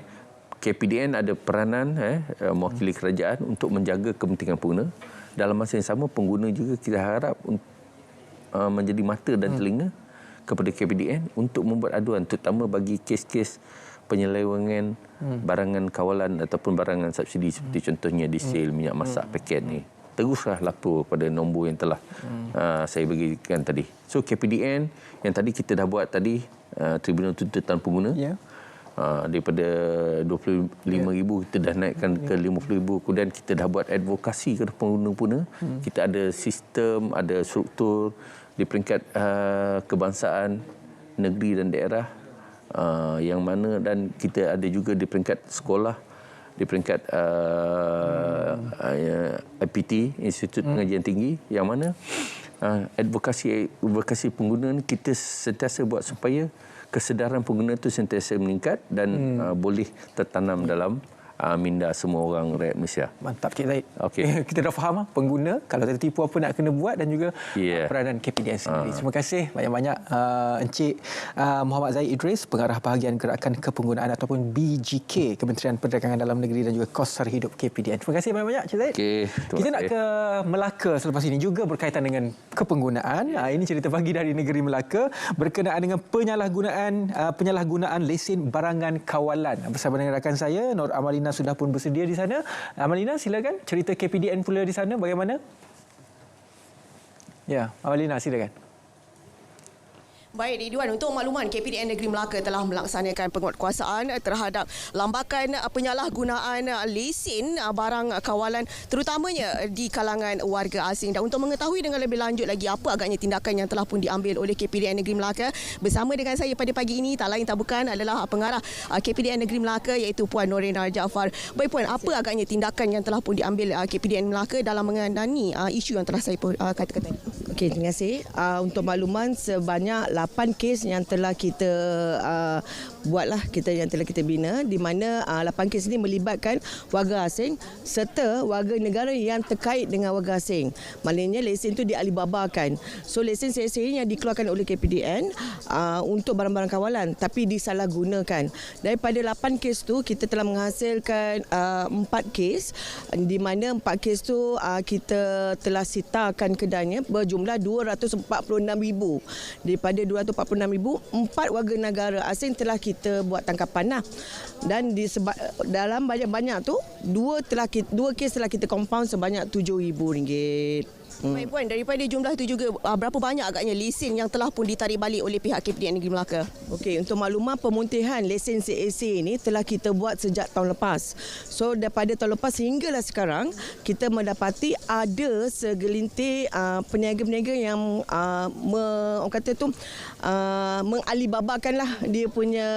KPDN ada peranan mewakili kerajaan untuk menjaga kepentingan pengguna. Dalam masa yang sama pengguna juga kita harap menjadi mata dan telinga kepada KPDN untuk membuat aduan, terutama bagi kes-kes penyelewengan barangan kawalan ataupun barangan subsidi seperti contohnya diesel, minyak masak, paket ni. Teruslah lapor pada nombor yang telah saya bagikan tadi. So KPDN yang tadi kita dah buat tadi, Tribunal Tuntutan Pengguna. Daripada 25,000 kita dah naikkan ke 50,000. Kemudian kita dah buat advokasi kepada pengguna-pengguna. Kita ada sistem, ada struktur di peringkat kebangsaan, negeri dan daerah, yang mana, dan kita ada juga di peringkat sekolah, di peringkat IPT, Institut Pengajian Tinggi, yang mana advokasi pengguna ni kita sentiasa buat supaya kesedaran pengguna itu sentiasa meningkat dan boleh tertanam dalam minda semua orang rakyat Malaysia. Mantap Cik Zaid. Okey. Kita dah faham pengguna kalau tertipu apa nak kena buat, dan juga peranan KPDN sendiri. Terima kasih banyak-banyak Encik Muhammad Zaid Idris, Pengarah Bahagian Gerakan Kepenggunaan ataupun BGK, Kementerian Perdagangan Dalam Negeri dan juga Kos Sara Hidup KPDN. Terima kasih banyak-banyak Cik Zaid. Okey, kita nak ke Melaka selepas ini, juga berkaitan dengan kepenggunaan. Ini cerita pagi dari negeri Melaka berkenaan dengan penyalahgunaan lesen barangan kawalan. Bersama dengan rakan saya Nur Amalina sudah pun bersedia di sana. Amalina, silakan cerita KPDN pula di sana bagaimana? Ya, Amalina silakan. Baik, Ridwan, untuk makluman, KPDN Negeri Melaka telah melaksanakan penguatkuasaan terhadap lambakan penyalahgunaan lesen barang kawalan, terutamanya di kalangan warga asing. Dan untuk mengetahui dengan lebih lanjut lagi apa agaknya tindakan yang telah pun diambil oleh KPDN Negeri Melaka, bersama dengan saya pada pagi ini tak lain tak bukan adalah pengarah KPDN Negeri Melaka, iaitu Puan Norina Jaafar. Baik Puan, apa agaknya tindakan yang telah pun diambil KPDN Melaka dalam mengenani isu yang telah saya katakan tadi? Okey, terima kasih. Untuk makluman, sebanyak 8 kes yang telah kita buatlah, yang telah kita bina, di mana 8 kes ini melibatkan warga asing serta warga negara yang terkait dengan warga asing. Maknanya lesen itu dialibabakan. So lesen lesen yang dikeluarkan oleh KPDN untuk barang-barang kawalan tapi disalahgunakan. Daripada 8 kes tu kita telah menghasilkan 4 kes, di mana 4 kes tu kita telah sitakan kedainya berjumlah 246,000. Daripada 246,000, 4 warga negara asing telah kita buat tangkapan. Dan dalam banyak-banyak tu, 2 kes telah kita compound sebanyak RM7,000. Baik Puan, daripada jumlah itu juga berapa banyak agaknya lesen yang telah pun ditarik balik oleh pihak KPDN Negeri Melaka? Okey, untuk makluman, pemuntihan lesen CAC ini telah kita buat sejak tahun lepas. So daripada tahun lepas hinggalah sekarang, kita mendapati ada segelintir peniaga-peniaga yang orang kata tu mengalibabakanlah dia punya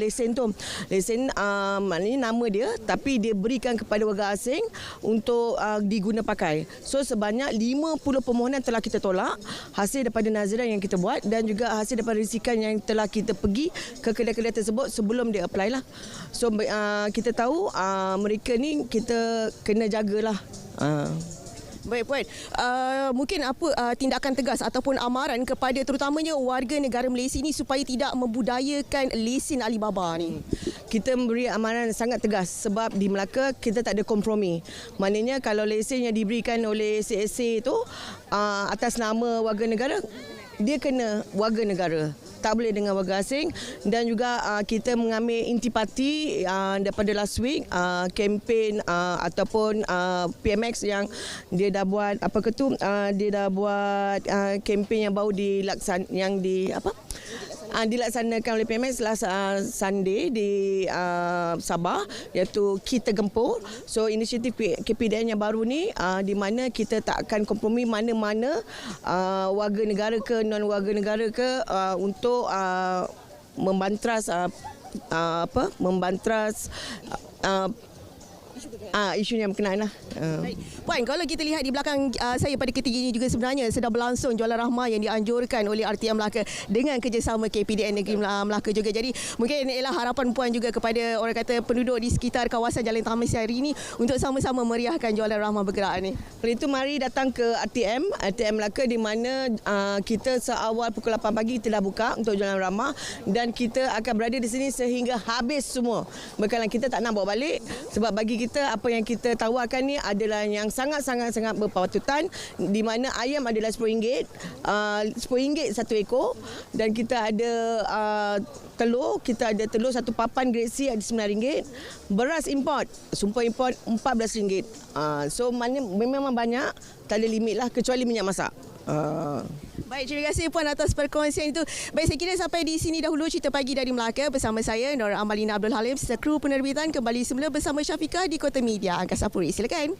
lesen tu. Lesen maknanya nama dia tapi dia berikan kepada warga asing untuk diguna pakai. So sebanyak 50 permohonan telah kita tolak hasil daripada naziran yang kita buat, dan juga hasil daripada risikan yang telah kita pergi ke kedai-kedai tersebut sebelum dia apply lah. So kita tahu mereka ni kita kena jagalah. Baik Puan, mungkin apa tindakan tegas ataupun amaran kepada terutamanya warga negara Malaysia ini supaya tidak membudayakan lesen Alibaba ni? Kita memberi amaran sangat tegas sebab di Melaka kita tak ada kompromi. Maknanya kalau lesen yang diberikan oleh CSA itu atas nama warga negara, dia kena warga negara, tak boleh dengan warga asing. Dan juga kita mengambil intipati daripada last week, kempen ataupun PMX yang dia dah buat dia dah buat kempen yang baru dilaksanakan oleh PMX last Sunday di Sabah, iaitu Kita Gempur. So inisiatif KPDN yang baru ni di mana kita tak akan kompromi mana-mana warga negara ke non warga negara ke untuk membantras isu yang berkenaan lah. Baik. Puan, kalau kita lihat di belakang saya pada ketiga ini juga sebenarnya sedang berlangsung jualan rahmah yang dianjurkan oleh RTM Melaka dengan kerjasama KPDN Negeri Melaka juga. Jadi mungkin ialah harapan Puan juga kepada orang kata penduduk di sekitar kawasan Jalan Taman Sari ini untuk sama-sama meriahkan jualan rahmah bergerak ni. Oleh itu mari datang ke RTM Melaka di mana kita seawal pukul 8 pagi kita dah buka untuk jualan rahmah dan kita akan berada di sini sehingga habis semua. Bekalan kita tak nak bawa balik sebab bagi kita apa yang kita tawarkan ni adalah yang sangat-sangat berpatutan, di mana ayam adalah RM10, RM10 satu ekor, dan kita ada telur, satu papan grade C ada RM9. Beras import, sumpah import RM14. So memang banyak, tak ada limit lah kecuali minyak masak. Baik, terima kasih Puan atas perkongsian itu. Baik, saya kira sampai di sini dahulu Cerita Pagi dari Melaka bersama saya Nora Amalina Abdul Halim serta kru penerbitan kembali semula bersama Syafiqah di Kota Media Angkasa Puri. Silakan.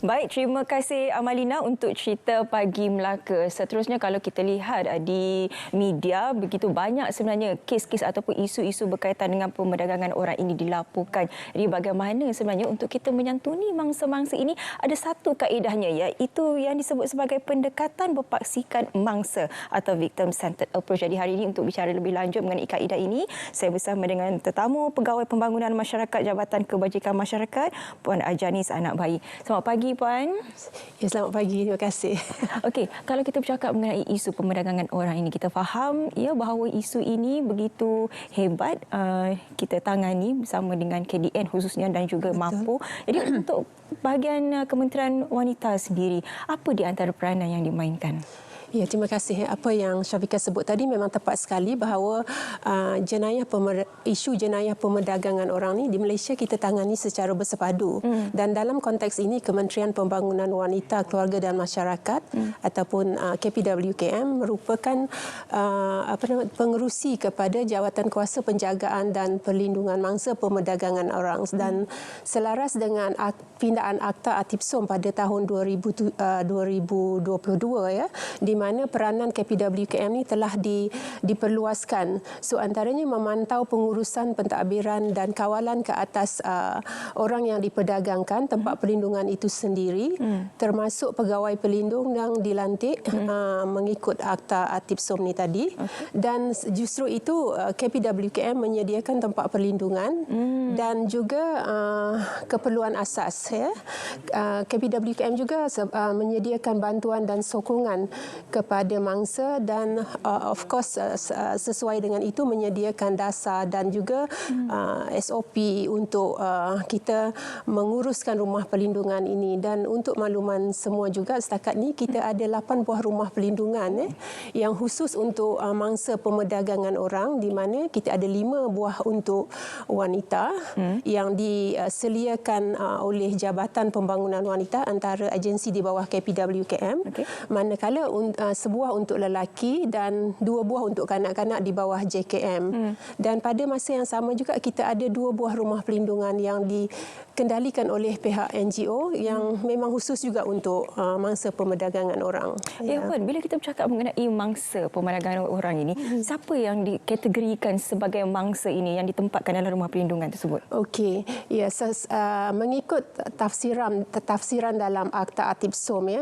Baik, terima kasih Amalina untuk Cerita Pagi Melaka. Seterusnya kalau kita lihat di media, begitu banyak sebenarnya kes-kes ataupun isu-isu berkaitan dengan pemerdagangan orang ini dilaporkan. Jadi bagaimana sebenarnya untuk kita menyantuni mangsa-mangsa ini, ada satu kaedahnya, iaitu yang disebut sebagai pendekatan berpaksikan mangsa atau victim-centered approach. Jadi hari ini untuk bicara lebih lanjut mengenai kaedah ini, saya bersama dengan tetamu Pegawai Pembangunan Masyarakat Jabatan Kebajikan Masyarakat, Puan Ajanis Anak Bayi. Selamat pagi Puan. Ya, selamat pagi. Terima kasih. Okey, kalau kita bercakap mengenai isu pemerdagangan orang ini, kita faham bahawa isu ini begitu hebat, kita tangani bersama dengan KDN khususnya dan juga MAPO. Jadi untuk bahagian Kementerian Wanita sendiri, apa di antara peranan yang dimainkan? Ya, terima kasih. Apa yang Syafiqah sebut tadi memang tepat sekali bahawa isu jenayah pemerdagangan orang ni di Malaysia kita tangani secara bersepadu. Dan dalam konteks ini Kementerian Pembangunan Wanita, Keluarga dan Masyarakat ataupun KPWKM merupakan pengerusi kepada Jawatan Kuasa Penjagaan dan Perlindungan Mangsa Pemerdagangan Orang, dan selaras dengan pindaan Akta Atipsom pada tahun 2022 di mana peranan KPWKM ini telah diperluaskan. So antaranya memantau pengurusan pentadbiran dan kawalan ke atas orang yang diperdagangkan, tempat perlindungan itu sendiri, termasuk pegawai pelindung yang dilantik mengikut Akta Atipsom ni tadi. Dan justru itu KPWKM menyediakan tempat perlindungan dan juga keperluan asas. KPWKM juga menyediakan bantuan dan sokongan kepada mangsa dan of course sesuai dengan itu menyediakan dasar dan juga SOP untuk kita menguruskan rumah perlindungan ini. Dan untuk makluman semua juga, setakat ni kita ada 8 buah rumah perlindungan yang khusus untuk mangsa pemerdagangan orang, di mana kita ada 5 buah untuk wanita yang disediakan oleh Jabatan Pembangunan Wanita antara agensi di bawah KPWKM, manakala sebuah untuk lelaki dan 2 buah untuk kanak-kanak di bawah JKM. Dan pada masa yang sama juga kita ada 2 buah rumah perlindungan yang dikendalikan oleh pihak NGO yang memang khusus juga untuk mangsa pemerdagangan orang. Puan, bila kita bercakap mengenai mangsa pemerdagangan orang ini, siapa yang dikategorikan sebagai mangsa ini yang ditempatkan dalam rumah perlindungan tersebut? Okey, ya, mengikut tafsiran dalam Akta Atipsom,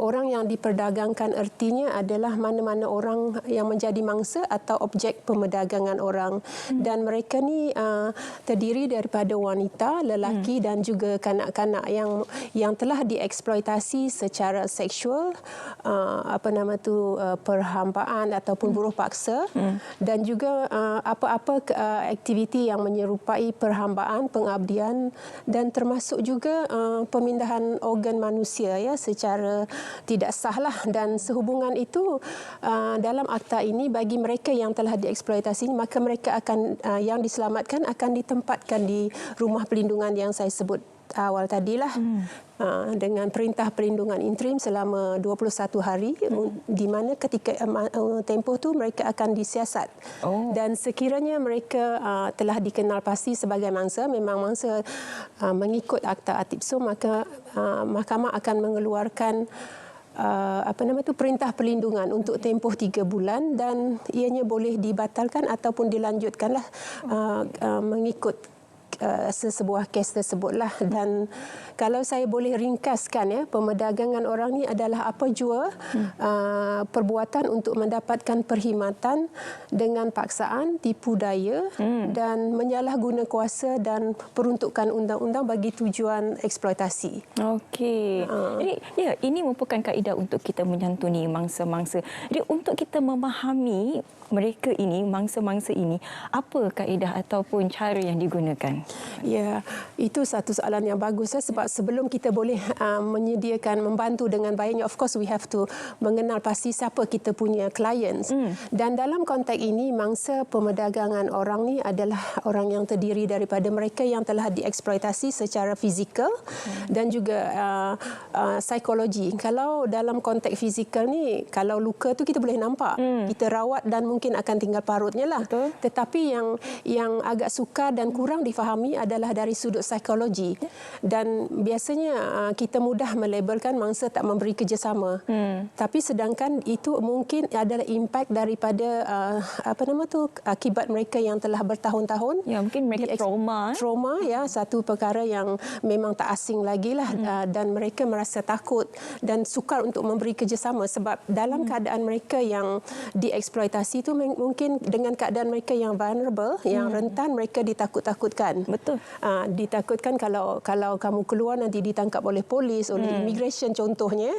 orang yang diperdagangkan artinya adalah mana-mana orang yang menjadi mangsa atau objek pemerdagangan orang. Dan mereka ni terdiri daripada wanita, lelaki dan juga kanak-kanak yang telah dieksploitasi secara seksual, perhambaan ataupun buruh paksa, dan juga apa-apa aktiviti yang menyerupai perhambaan, pengabdian, dan termasuk juga pemindahan organ manusia secara tidak sah lah. Dan sehubungan itu dalam akta ini, bagi mereka yang telah dieksploitasi, maka mereka akan yang diselamatkan akan ditempatkan di rumah perlindungan yang saya sebut awal tadilah, dengan perintah perlindungan interim selama 21 hari, di mana ketika tempoh tu mereka akan disiasat. Dan sekiranya mereka telah dikenal pasti sebagai mangsa, memang mangsa mengikut Akta Atipsom, maka mahkamah akan mengeluarkan perintah perlindungan untuk tempoh 3 bulan, dan ianya boleh dibatalkan ataupun dilanjutkanlah mengikut sesebuah kes tersebutlah. Dan kalau saya boleh ringkaskan, ya, pemerdagangan orang ni adalah apa jua perbuatan untuk mendapatkan perkhidmatan dengan paksaan, tipu daya dan menyalahguna kuasa dan peruntukan undang-undang bagi tujuan eksploitasi. Okey. Jadi ya, ini merupakan kaedah untuk kita menyantuni mangsa-mangsa. Jadi untuk kita memahami mereka ini, mangsa-mangsa ini, apa kaedah ataupun cara yang digunakan? Ya, itu satu soalan yang bagus, sebab sebelum kita boleh menyediakan, membantu dengan baiknya, of course we have to mengenal pasti siapa kita punya clients. Dan dalam konteks ini, mangsa pemerdagangan orang ni adalah orang yang terdiri daripada mereka yang telah dieksploitasi secara fizikal dan juga psikologi. Kalau dalam konteks fizikal ni, kalau luka tu kita boleh nampak, kita rawat dan mungkin akan tinggal parutnya lah. Betul. Tetapi yang agak sukar dan kurang difahami adalah dari sudut psikologi. Dan biasanya kita mudah melabelkan mangsa tak memberi kerjasama. Tapi sedangkan itu mungkin adalah impak daripada akibat mereka yang telah bertahun-tahun. Ya, mungkin mereka trauma. Trauma, ya, satu perkara yang memang tak asing lagi lah. Dan mereka merasa takut dan sukar untuk memberi kerjasama sebab dalam keadaan mereka yang dieksploitasi itu mungkin dengan keadaan mereka yang vulnerable, yang rentan, mereka ditakut-takutkan. Betul. Ditakutkan kalau kamu keluar nanti ditangkap oleh polis, oleh immigration contohnya.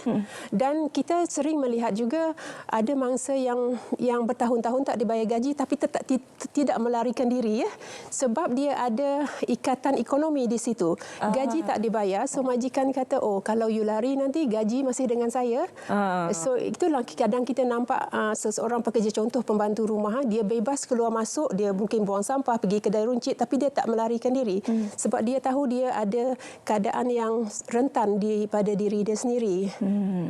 Dan kita sering melihat juga ada mangsa yang bertahun-tahun tak dibayar gaji tapi tetap tidak melarikan diri, ya. Sebab dia ada ikatan ekonomi di situ. Gaji tak dibayar, so majikan kata, oh kalau you lari nanti gaji masih dengan saya. So itulah kadang kita nampak seseorang pekerja, contoh pembantu rumah, dia bebas keluar masuk, dia mungkin buang sampah, pergi kedai runcit tapi dia tak melarikan diri sebab dia tahu dia ada keadaan yang rentan pada diri dia sendiri.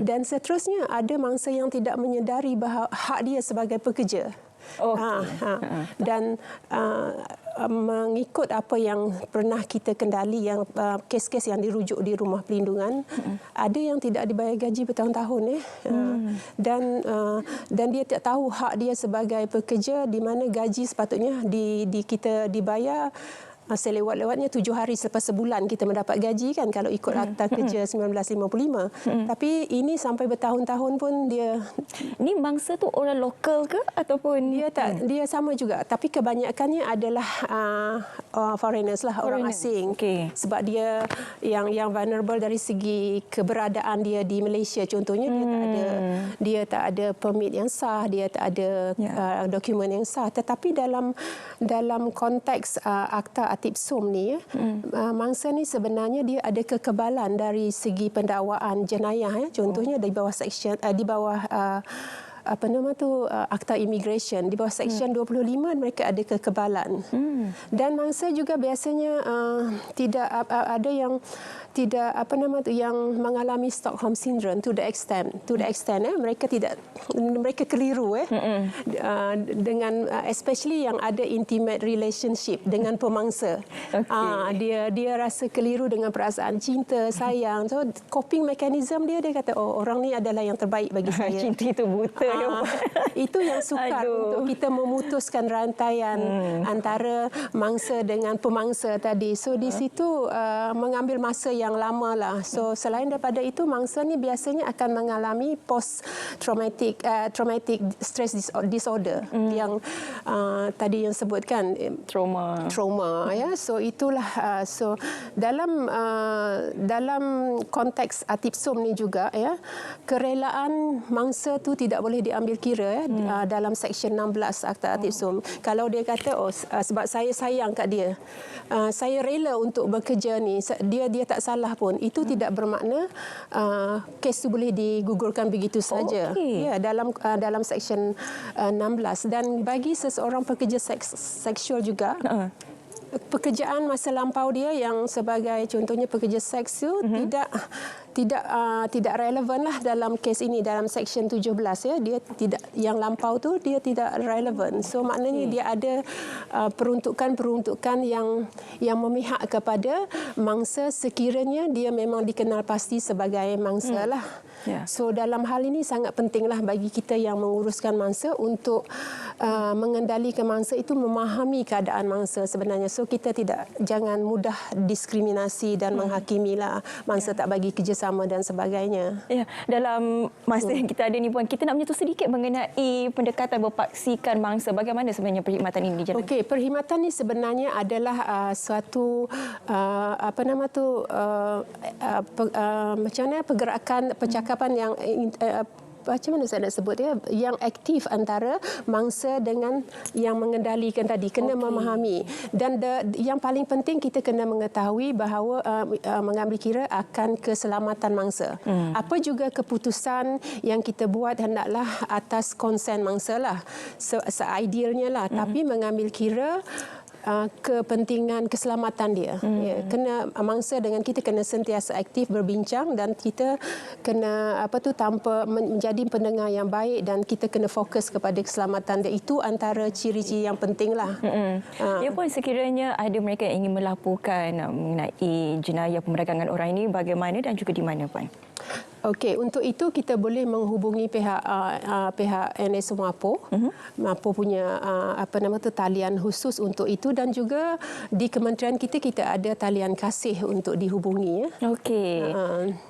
Dan seterusnya ada mangsa yang tidak menyedari bahawa hak dia sebagai pekerja. Dan mengikut apa yang pernah kita kendali, yang kes-kes yang dirujuk di rumah pelindungan, ada yang tidak dibayar gaji bertahun-tahun, dan dia tak tahu hak dia sebagai pekerja, di mana gaji sepatutnya kita dibayar selewat-lewatnya 7 hari selepas sebulan kita mendapat gaji, kan, kalau ikut Akta Kerja 1955. Tapi ini sampai bertahun-tahun pun dia. Ini mangsa tu orang lokal ke ataupun dia sama juga, tapi kebanyakannya adalah foreigners lah, orang asing. Sebab dia yang vulnerable dari segi keberadaan dia di Malaysia, contohnya dia tak ada permit yang sah, dia tak ada dokumen yang sah. Tetapi dalam konteks Akta Atipsum ni, mangsa ni sebenarnya dia ada kekebalan dari segi pendakwaan jenayah, contohnya di bawah section Akta Immigration, di bawah Seksyen 25 mereka ada kekebalan. Dan mangsa juga biasanya tidak ada yang yang mengalami Stockholm Syndrome to the extent mereka keliru dengan especially yang ada intimate relationship dengan pemangsa. Dia rasa keliru dengan perasaan cinta, sayang. So coping mechanism dia kata, oh, orang ni adalah yang terbaik bagi saya. Cinta itu buta. Itu yang sukar untuk kita memutuskan rantaian antara mangsa dengan pemangsa tadi. So di situ mengambil masa yang lama lah. So selain daripada itu, mangsa ni biasanya akan mengalami traumatic stress disorder yang tadi yang sebutkan trauma, ya. So itulah so dalam konteks Atipsum ni juga, ya, kerelaan mangsa tu tidak boleh diambil kira, dalam Seksyen 16 Akta Atipsum. Kalau dia kata, oh, sebab saya sayang kat dia, saya rela untuk bekerja ni, dia tak salah pun, itu tidak bermakna kes tu boleh digugurkan begitu saja. Ya, dalam Seksyen 16. Dan bagi seseorang pekerja seksual juga, pekerjaan masa lampau dia yang sebagai contohnya pekerja seks tu tidak relevan lah dalam kes ini, dalam Seksyen 17 ya. Dia tidak, yang lampau tu dia tidak relevan. So maknanya dia ada peruntukan yang memihak kepada mangsa sekiranya dia memang dikenal pasti sebagai mangsa lah. So dalam hal ini sangat pentinglah bagi kita yang menguruskan mangsa untuk mengendalikan mangsa itu, memahami keadaan mangsa sebenarnya. So kita jangan mudah diskriminasi dan menghakimilah mangsa tak bagi kerjasama dan sebagainya. Ya, dalam masa yang kita ada ni Puan, kita nak menyentuh sedikit mengenai pendekatan berpaksikan mangsa. Bagaimana sebenarnya perkhidmatan ini dijalankan? Okey, perkhidmatan ini sebenarnya adalah suatu macam mana pergerakan percakapan yang macam mana saya nak sebut dia, yang aktif antara mangsa dengan yang mengendalikan tadi, kena memahami. Dan yang paling penting kita kena mengetahui bahawa mengambil kira akan keselamatan mangsa. Apa juga keputusan yang kita buat hendaklah atas konsen mangsa lah, se-idealnya lah, tapi mengambil kira kepentingan keselamatan dia. Kena mangsa dengan kita kena sentiasa aktif berbincang, dan kita kena tanpa menjadi pendengar yang baik, dan kita kena fokus kepada keselamatan dia. Itu antara ciri-ciri yang pentinglah. Ya Puan, sekiranya ada mereka yang ingin melaporkan mengenai jenayah pemeragangan orang ini, bagaimana dan juga di mana Puan? Okey, untuk itu kita boleh menghubungi pihak NS Mapo. Mapo punya talian khusus untuk itu, dan juga di kementerian kita ada talian kasih untuk dihubungi. Okey.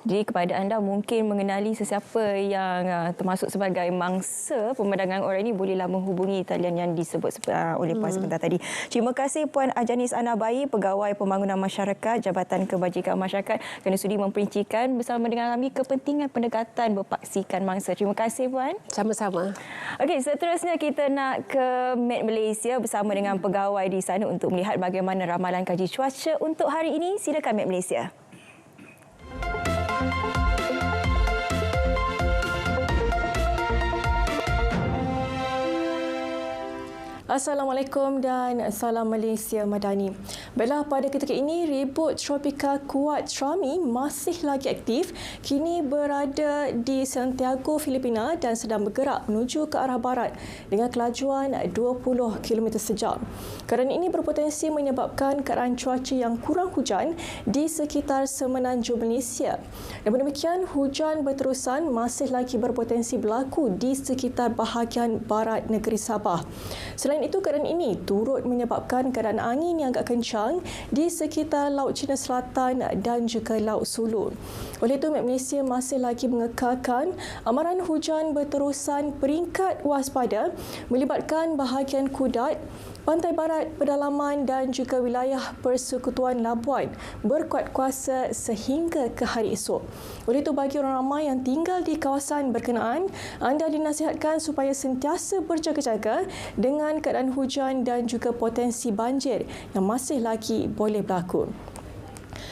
Jadi kepada anda mungkin mengenali sesiapa yang termasuk sebagai mangsa pemeragangan orang ini, bolehlah menghubungi talian yang disebut oleh Puan sebentar tadi. Terima kasih Puan Ajanis Anabai, Pegawai Pembangunan Masyarakat Jabatan Kebajikan Masyarakat, kerana sudi memperincikan bersama dengan kami kepentingan pendekatan berpaksikan mangsa. Terima kasih Puan. Sama-sama. Okey, seterusnya kita nak ke Met Malaysia bersama dengan pegawai di sana untuk melihat bagaimana ramalan kaji cuaca untuk hari ini. Silakan Met Malaysia. Assalamualaikum dan salam Malaysia Madani. Baiklah, pada ketika ini ribut tropika kuat Trami masih lagi aktif, kini berada di Santiago, Filipina dan sedang bergerak menuju ke arah barat dengan kelajuan 20 km sejam. Keadaan ini berpotensi menyebabkan keadaan cuaca yang kurang hujan di sekitar semenanjung Malaysia. Namun demikian, hujan berterusan masih lagi berpotensi berlaku di sekitar bahagian barat negeri Sabah. Selain itu, keadaan ini turut menyebabkan keadaan angin yang agak kencang di sekitar Laut Cina Selatan dan juga Laut Sulu. Oleh itu, Met Malaysia masih lagi mengekalkan amaran hujan berterusan peringkat waspada melibatkan bahagian Kudat, Pantai Barat, Pedalaman dan juga wilayah Persekutuan Labuan berkuat kuasa sehingga ke hari esok. Oleh itu, bagi orang ramai yang tinggal di kawasan berkenaan, anda dinasihatkan supaya sentiasa berjaga-jaga dengan keadaan hujan dan juga potensi banjir yang masih lagi boleh berlaku.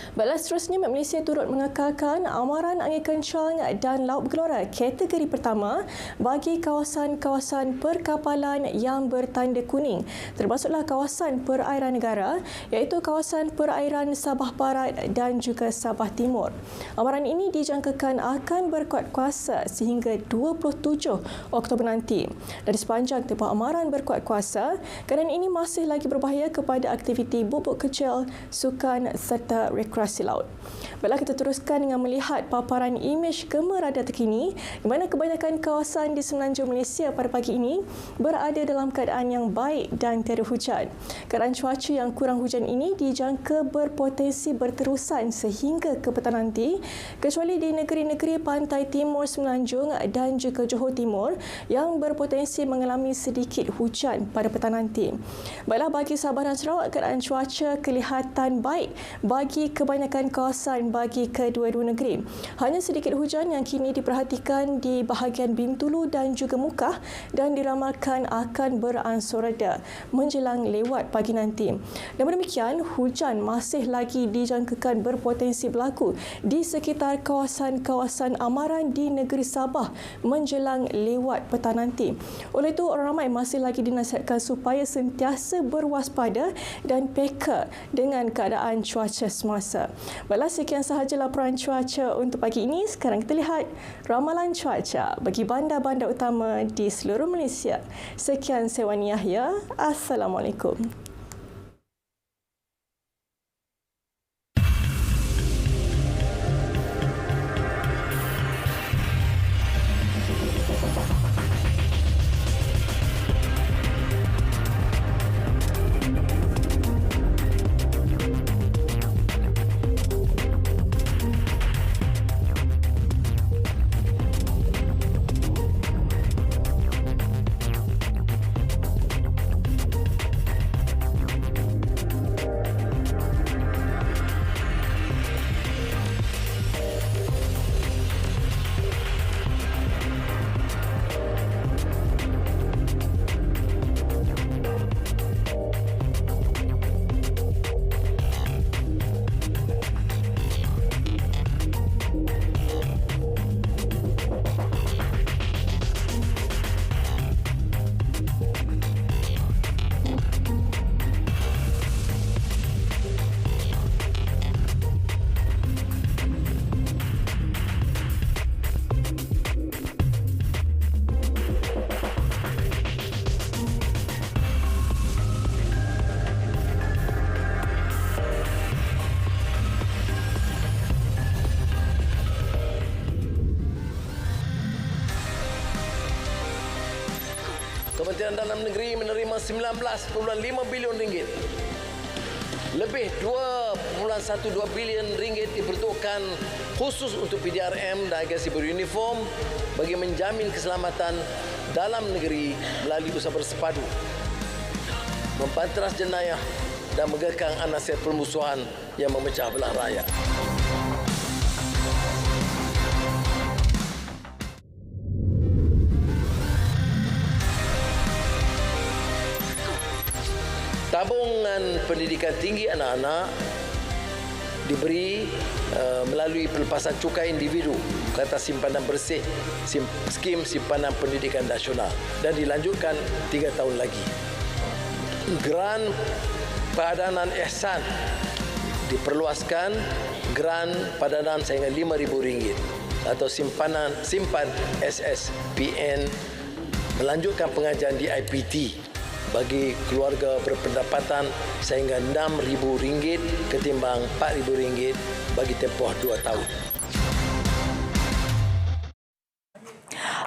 Baiklah, seterusnya Met Malaysia turut mengekalkan amaran angin kencang dan laut bergelora kategori pertama bagi kawasan-kawasan perkapalan yang bertanda kuning, termasuklah kawasan perairan negara, iaitu kawasan perairan Sabah Barat dan juga Sabah Timur. Amaran ini dijangkakan akan berkuat kuasa sehingga 27 Oktober nanti. Dari sepanjang tempoh amaran berkuat kuasa, keadaan ini masih lagi berbahaya kepada aktiviti bubuk kecil, sukan serta rekreasi laut. Baiklah, kita teruskan dengan melihat paparan imej gema radar terkini di mana kebanyakan kawasan di semenanjung Malaysia pada pagi ini berada dalam keadaan yang baik dan tiada hujan. Keadaan cuaca yang kurang hujan ini dijangka berpotensi berterusan sehingga ke petang nanti, kecuali di negeri-negeri pantai timur semenanjung dan juga Johor Timur yang berpotensi mengalami sedikit hujan pada petang nanti. Baiklah, bagi Sabah dan Sarawak, keadaan cuaca kelihatan baik bagi kebanyakan kawasan bagi kedua-dua negeri. Hanya sedikit hujan yang kini diperhatikan di bahagian Bintulu dan juga Mukah dan diramalkan akan beransur reda menjelang lewat pagi nanti. Namun demikian, hujan masih lagi dijangkakan berpotensi berlaku di sekitar kawasan-kawasan amaran di negeri Sabah menjelang lewat petang nanti. Oleh itu, orang ramai masih lagi dinasihatkan supaya sentiasa berwaspada dan peka dengan keadaan cuaca semasa. biasa. Baiklah, sekian sahaja laporan cuaca untuk pagi ini. Sekarang kita lihat ramalan cuaca bagi bandar-bandar utama di seluruh Malaysia. Sekian, saya Wani Yahya. Assalamualaikum. Kementerian Dalam Negeri menerima 19.5 bilion ringgit. Lebih 2.12 bilion ringgit diperuntukkan khusus untuk PDRM dan agensi beruniform bagi menjamin keselamatan dalam negeri melalui usaha bersepadu, mempanteras jenayah dan mengekang anasir permusuhan yang memecah belah rakyat. Tabungan pendidikan tinggi anak-anak diberi melalui pelepasan cukai individu ke atas simpanan bersih, skim simpanan pendidikan nasional, dan dilanjutkan 3 tahun lagi. Geran padanan ihsan diperluaskan, geran padanan sehingga RM5,000 atau simpan SSPN, melanjutkan pengajian di IPT bagi keluarga berpendapatan sehingga RM6,000 ketimbang RM4,000 bagi tempoh 2 tahun.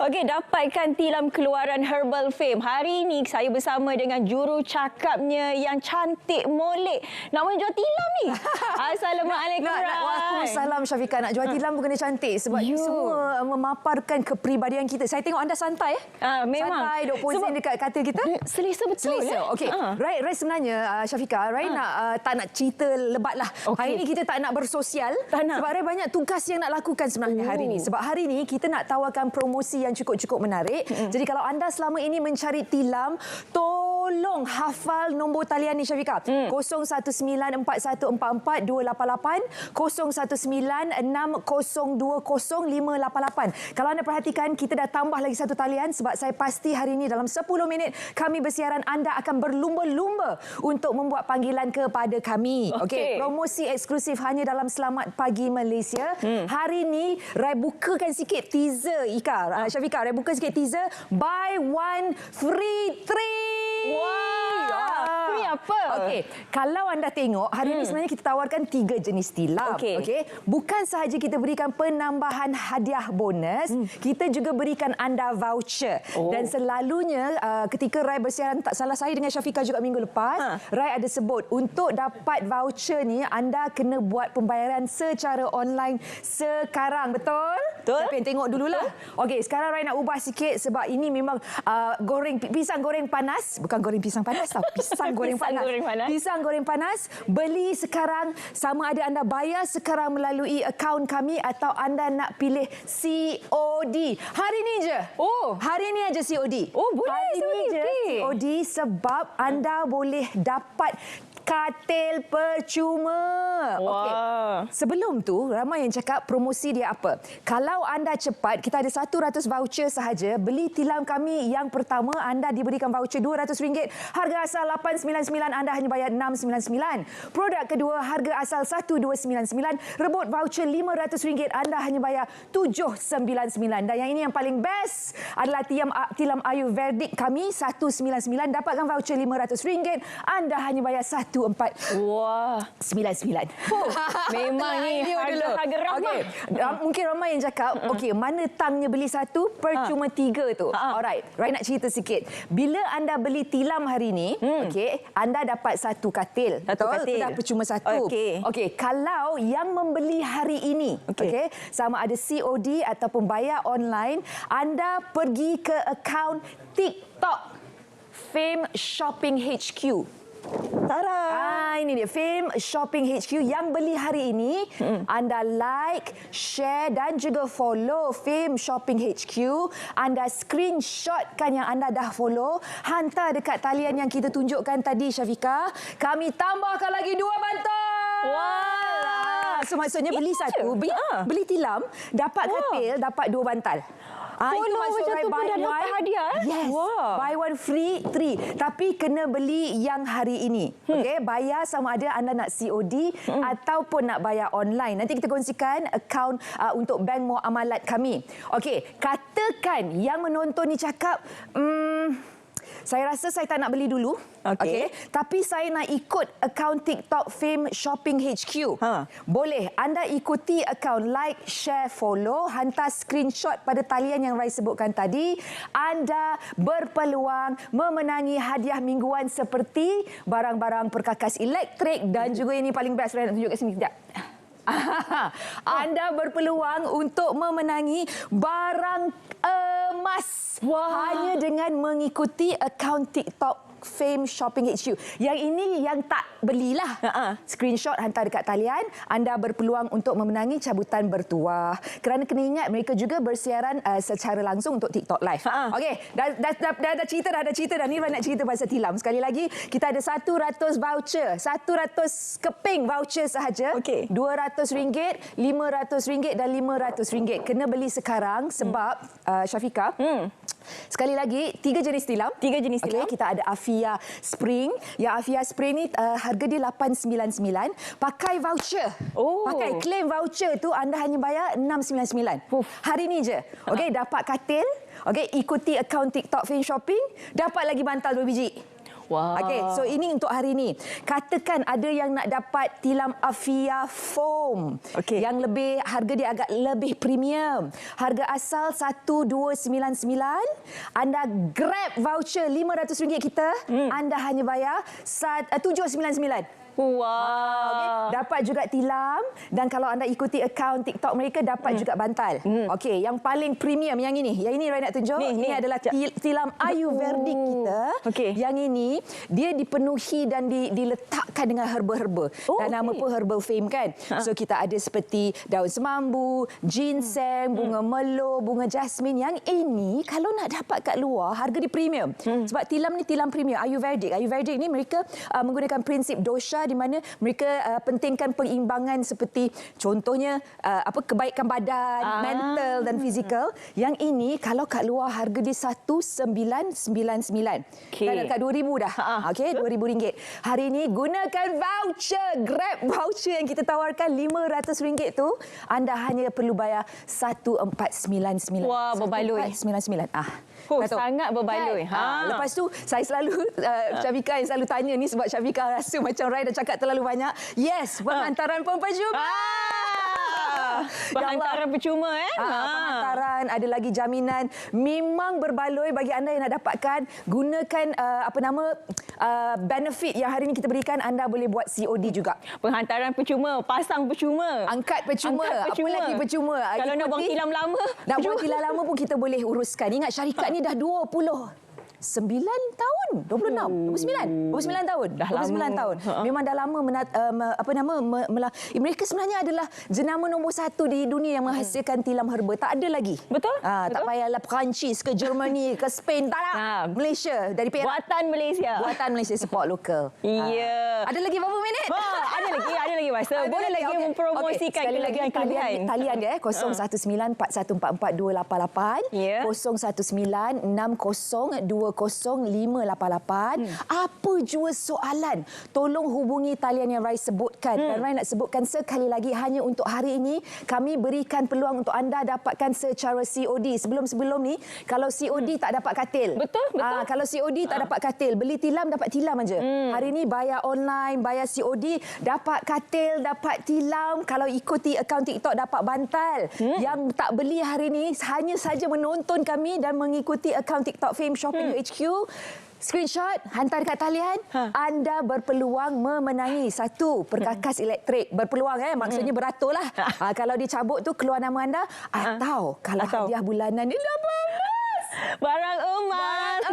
Okey, dapatkan tilam keluaran Herbal Fame. Hari ini saya bersama dengan juru cakapnya yang cantik molek. Nak menjual tilam ni. Assalamualaikum. Waalaikumsalam Syafiqah. Nak jual tilam bukan cantik sebab semua memaparkan kepribadian kita. Saya tengok anda santai. Memang. Santai duk posing dekat katil kita. Selesa betul. Selesa. Okey. Rai sebenarnya Syafiqah, Rai tak nak cerita lebat lah. Hari ini kita tak nak bersosial. Sebab Rai banyak tugas yang nak lakukan sebenarnya hari ini. Sebab hari ini kita nak tawarkan promosi yang cukup-cukup menarik. Jadi kalau anda selama ini mencari tilam, tolong hafal nombor talian ni Syafiqah. 0194144288, 0196020588. Kalau anda perhatikan, kita dah tambah lagi satu talian sebab saya pasti hari ini dalam 10 minit kami bersiaran, anda akan berlumba-lumba untuk membuat panggilan kepada kami. Okey, promosi eksklusif hanya dalam Selamat Pagi Malaysia. Hari ini Rai bukakan sikit teaser Ika. Syafiqah, Rai buka sikit teaser. Buy one, free three. Wah, free apa? Okey, kalau anda tengok, hari ini sebenarnya kita tawarkan 3 jenis tilam. Okey. Bukan sahaja kita berikan penambahan hadiah bonus, kita juga berikan anda voucher. Dan selalunya ketika Rai bersiaran, tak salah saya dengan Syafiqah juga minggu lepas, Rai ada sebut untuk dapat voucher ni anda kena buat pembayaran secara online sekarang. Betul? Siapa yang tengok dululah. Okey, sekarang Rai nak ubah sikit sebab ini memang pisang goreng panas. Bukan goreng pisang panas tau. Pisang goreng panas. Pisang goreng panas. Beli sekarang, sama ada anda bayar sekarang melalui akaun kami atau anda nak pilih COD. Hari ni je. Hari ni aja COD. Boleh hari COD. Ni je COD sebab anda boleh dapat katil percuma. Okey. Sebelum tu, ramai yang cakap promosi dia apa. Kalau anda cepat, kita ada 100 voucher sahaja. Beli tilam kami yang pertama, anda diberikan voucher RM200. Harga asal RM899, anda hanya bayar RM699. Produk kedua, harga asal RM1299. Rebut voucher RM500, anda hanya bayar RM799. Dan yang ini yang paling best adalah tilam Ayurvedic kami RM199. Dapatkan voucher RM500, anda hanya bayar RM1499. Memang ni harga ramah. Okay. Mungkin ramai yang cakap, okey, mana tangnya beli satu, percuma tiga tu. Alright, Rai nak cerita sikit. Bila anda beli tilam hari ni, okey, anda dapat satu katil. Satu katil. Itu dah percuma satu. Okey, kalau yang membeli hari ini, okey, sama ada COD ataupun bayar online, anda pergi ke akaun TikTok Fame Shopping HQ. Ini dia Fame Shopping HQ. Yang beli hari ini, anda like, share dan juga follow Fame Shopping HQ. Anda screenshotkan yang anda dah follow, hantar dekat talian yang kita tunjukkan tadi, Syafiqah. Kami tambahkan lagi 2 bantal. So maksudnya beli satu, beli tilam, dapat katil, dapat 2 bantal. Follow macam tu pun dah dapat hadiah. Yes. Buy one free 3. Tapi kena beli yang hari ini. Okey, bayar sama ada anda nak COD ataupun nak bayar online. Nanti kita kongsikan akaun untuk bank muamalat kami. Okey, katakan yang menonton ni cakap, saya rasa saya tak nak beli dulu. Okey. Tapi saya nak ikut akaun TikTok Fame Shopping HQ. Boleh. Anda ikuti akaun, like, share, follow, hantar screenshot pada talian yang Rai sebutkan tadi. Anda berpeluang memenangi hadiah mingguan seperti barang-barang perkakas elektrik dan juga ini paling best. Rai nak tunjuk kat sini sekejap. Anda berpeluang untuk memenangi barang emas hanya dengan mengikuti akaun TikTok Fame Shopping HQ. Yang ini yang tak belilah. Screenshot hantar dekat talian, anda berpeluang untuk memenangi cabutan bertuah. Kerana kena ingat mereka juga bersiaran secara langsung untuk TikTok live. Okey, dah cerita dah. Ni nak cerita pasal tilam. Sekali lagi, kita ada 100 voucher, 100 keping voucher sahaja. RM200, RM500 dan RM500. Kena beli sekarang sebab Syafiqah, sekali lagi, 3 jenis tilam. 3 jenis tilam. Kita ada Afia Spring. Yang Afia Spring ni harga dia RM899. Pakai voucher. Pakai claim voucher tu anda hanya bayar RM699. Hari ni je. Okey, dapat katil. Okey, ikuti akaun TikTok Fame Shopping, dapat lagi bantal 2 biji. Okey, so ini untuk hari ini. Katakan ada yang nak dapat tilam Afia Foam. Yang lebih, harga dia agak lebih premium. Harga asal RM1299. Anda grab voucher RM500 kita, anda hanya bayar RM799. Dapat juga tilam dan kalau anda ikuti akaun TikTok mereka dapat juga bantal. Okey, yang paling premium yang ini. Yang ini Rai nak tunjuk. Ini adalah tilam Ayurvedic kita. Yang ini dia dipenuhi dan diletakkan dengan herba-herba. Dan nama pun Herbal Fame kan. So kita ada seperti daun semambu, ginseng, bunga melo, bunga jasmin. Yang ini kalau nak dapat kat luar harga dia premium. Sebab tilam ni tilam premium Ayurvedic. Ayurvedic ni mereka menggunakan prinsip dosha di mana mereka pentingkan peimbangan seperti contohnya kebaikan badan, mental dan fizikal. Yang ini kalau kat luar harga dia RM1999. Dah dekat RM2,000 dah. Okey, RM2,000. Hari ini gunakan voucher, Grab voucher yang kita tawarkan RM500 tu, anda hanya perlu bayar RM1499. Wah, berbaloi. RM1499. Sangat berbaloi. Lepas tu saya selalu Syafiqah yang selalu tanya ni sebab Syafiqah rasa macam Rai dah cakap terlalu banyak. Yes, penghantaran pun percuma. Penghantaran percuma penghantaran, ada lagi jaminan. Memang berbaloi bagi anda yang nak dapatkan. Gunakan benefit yang hari ini kita berikan. Anda boleh buat COD juga. Penghantaran percuma, pasang percuma, angkat percuma, apa lagi percuma. Kalau nak buang tilam lama, nak buang tilam lama pun kita boleh uruskan. Ingat syarikat ni dah 20 tahun, 29 tahun. Dah 29 lama. tahun. Memang dah lama mereka sebenarnya adalah jenama nombor 1 di dunia yang menghasilkan tilam herba. Tak ada lagi. Betul? Tak payahlah Perancis ke Germany ke Spain, tak nak. Malaysia dari Perak. Buatan Malaysia support lokal. Ya. Ada lagi berapa minit? Ada lagi masa. Boleh lagi mempromosikan kelebihan-kelebihan. Talian dia 0194442888, Ya. 0196020588. Apa jua soalan, tolong hubungi talian yang Rai sebutkan. Dan Rai nak sebutkan sekali lagi, hanya untuk hari ini kami berikan peluang untuk anda dapatkan secara COD. Sebelum ni kalau COD tak dapat katil. Betul. Kalau COD tak dapat katil, beli tilam dapat tilam aja. Hari ini bayar online, bayar COD, dapat katil, dapat tilam. Kalau ikuti akaun TikTok dapat bantal. Yang tak beli hari ini hanya saja menonton kami dan mengikuti akaun TikTok Fame Shopping HQ. Screenshot, hantar dekat talian. Anda berpeluang memenangi satu perkakas elektrik. Berpeluang maksudnya beratur lah. Kalau dicabut tu keluar nama anda. Atau kalau hadiah bulanan ni 18. Barang emas.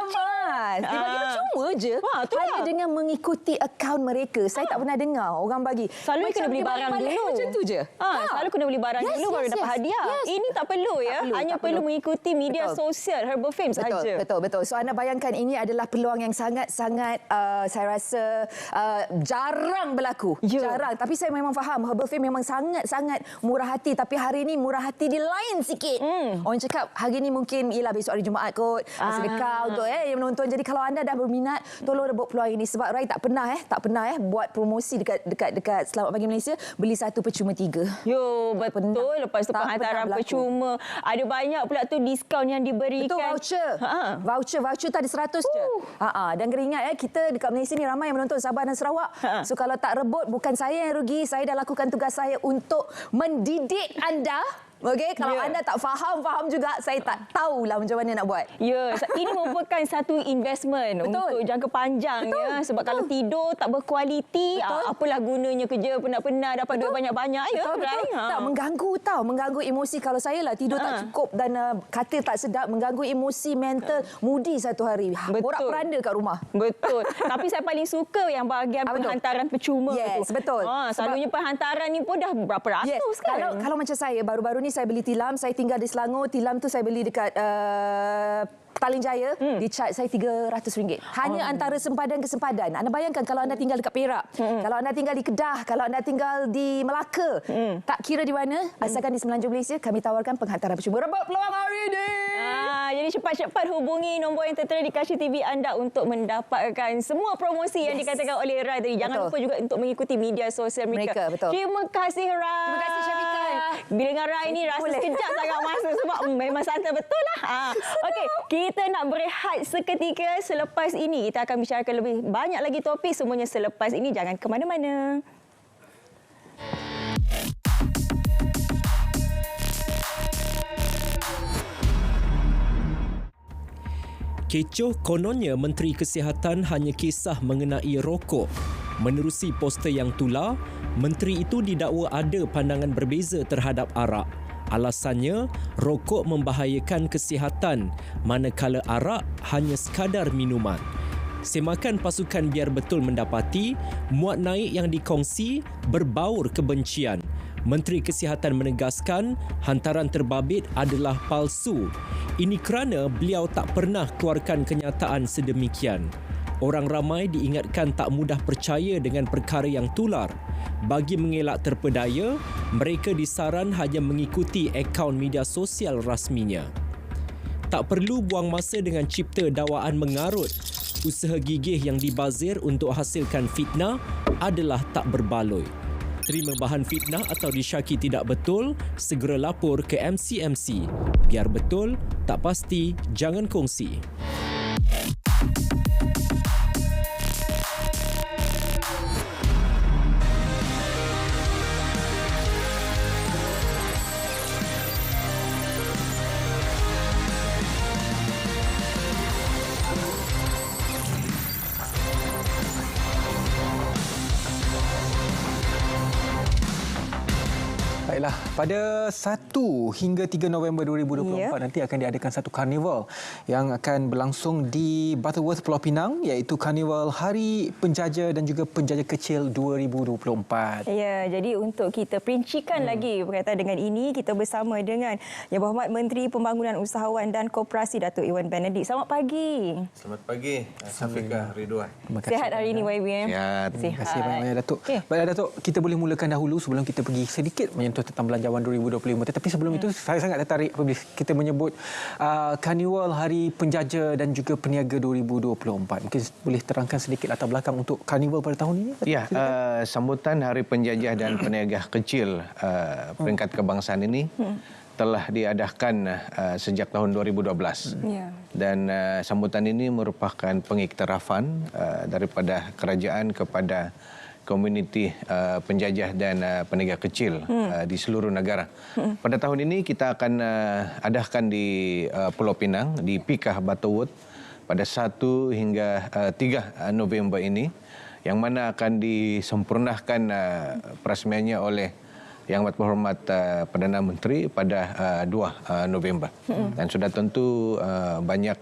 Dibagi percuma je. Hanya dengan mengikuti akaun mereka. Saya tak pernah dengar orang bagi. Selalu kena beli barang dulu. Macam tu je. Selalu kena beli barang dulu baru dapat hadiah. Ini tak perlu ya. Hanya perlu mengikuti media sosial Herbal Fame sahaja. Betul. So anda bayangkan ini adalah peluang yang sangat-sangat saya rasa jarang berlaku. Jarang. Tapi saya memang faham Herbal Fame memang sangat-sangat murah hati. Tapi hari ini murah hati dia lain sikit. Orang cakap hari ini mungkin ialah besok hari Jumaat kot. Sedekah untuk yang menonton. Jadi kalau anda dah berminat, tolong rebut peluang ini. Sebab Rai tak pernah buat promosi dekat Selamat Pagi Malaysia, beli satu percuma 3. Yo, betul. Lepas tu penghantaran percuma. Ada banyak pula tu diskaun yang diberikan. Betul, voucher tu ada 100 je. Dan kena ingat kita dekat Malaysia ni ramai yang menonton Sabah dan Sarawak. So kalau tak rebut, bukan saya yang rugi. Saya dah lakukan tugas saya untuk mendidik anda. Okey, kalau anda tak faham juga, saya tak tahulah macam mana nak buat. Ya, ini merupakan satu investment untuk jangka panjang ya. Sebab kalau tidur tak berkualiti, apalah gunanya kerja penat-penat dapat duit banyak-banyak ya. Tak mengganggu emosi. Kalau saya lah tidur tak cukup dan katil tak sedap, mengganggu emosi, mental, moody satu hari. Borak-peranda kat rumah. Betul. Tapi saya paling suka yang bahagian penghantaran percuma tu. Yes, betul. Selalunya penghantaran ni pun dah berapa ratus kan. Kalau macam saya baru-baru ni saya beli tilam, saya tinggal di Selangor, tilam tu saya beli dekat Petaling Jaya, di-charge saya RM300. Hanya antara sempadan ke sempadan. Anda bayangkan kalau anda tinggal dekat Perak, kalau anda tinggal di Kedah, kalau anda tinggal di Melaka, tak kira di mana, asalkan di Semenanjung Malaysia, kami tawarkan penghantaran percuma. Rebut peluang hari ini! Jadi cepat-cepat hubungi nombor yang tertera di kaca TV anda untuk mendapatkan semua promosi yang dikatakan oleh Rai tadi. Jangan lupa juga untuk mengikuti media sosial mereka. Terima kasih Rai. Terima kasih Syafiqah. Bila dengan Rai ni rasa sekejap sangat masa sebab memang santai betul lah. Okey, kita nak berehat seketika. Selepas ini kita akan bicarakan lebih banyak lagi topik. Semuanya selepas ini, jangan ke mana-mana. Kecoh kononnya Menteri Kesihatan hanya kisah mengenai rokok. Menerusi poster yang tular, menteri itu didakwa ada pandangan berbeza terhadap arak. Alasannya, rokok membahayakan kesihatan, manakala arak hanya sekadar minuman. Semakan pasukan Biar Betul mendapati, muat naik yang dikongsi berbaur kebencian. Menteri Kesihatan menegaskan hantaran terbabit adalah palsu. Ini kerana beliau tak pernah keluarkan kenyataan sedemikian. Orang ramai diingatkan tak mudah percaya dengan perkara yang tular. Bagi mengelak terpedaya, mereka disaran hanya mengikuti akaun media sosial rasminya. Tak perlu buang masa dengan cipta dakwaan mengarut. Usaha gigih yang dibazir untuk hasilkan fitnah adalah tak berbaloi. Terima bahan fitnah atau disyaki tidak betul, segera lapor ke MCMC. Biar betul, tak pasti, jangan kongsi. Baiklah, Pada 1 hingga 3 November 2024 nanti akan diadakan satu karnival yang akan berlangsung di Butterworth, Pulau Pinang, iaitu Karnival Hari Penjaja dan juga Penjaja Kecil 2024. Ya, jadi untuk kita perincikan lagi berkaitan dengan ini, kita bersama dengan Yang Berhormat Menteri Pembangunan Usahawan dan Koperasi Datuk Iwan Benedict. Selamat pagi. Selamat pagi, Safiqah Ridwan. Sihat hari ini YB? Sihat. Terima kasih banyak Datuk. Baik Datuk, kita boleh mulakan dahulu sebelum kita pergi sedikit menyentuh tentang belanjawan 2025. Tetapi sebelum itu saya sangat tertarik apabila kita menyebut Karnival Hari Penjaja dan juga Peniaga 2024. Mungkin boleh terangkan sedikit latar belakang untuk karnival pada tahun ini? Ya, sambutan Hari Penjajah dan Peniaga Kecil peringkat kebangsaan ini telah diadakan sejak tahun 2012. Dan sambutan ini merupakan pengiktirafan daripada kerajaan kepada komuniti penjajah dan peniaga kecil di seluruh negara. Pada tahun ini kita akan adakan di Pulau Pinang, di Pikah Butterworth pada 1 hingga 3 November ini, yang mana akan disempurnakan perasmiannya oleh Yang Amat Berhormat Perdana Menteri pada 2 November. Dan sudah tentu banyak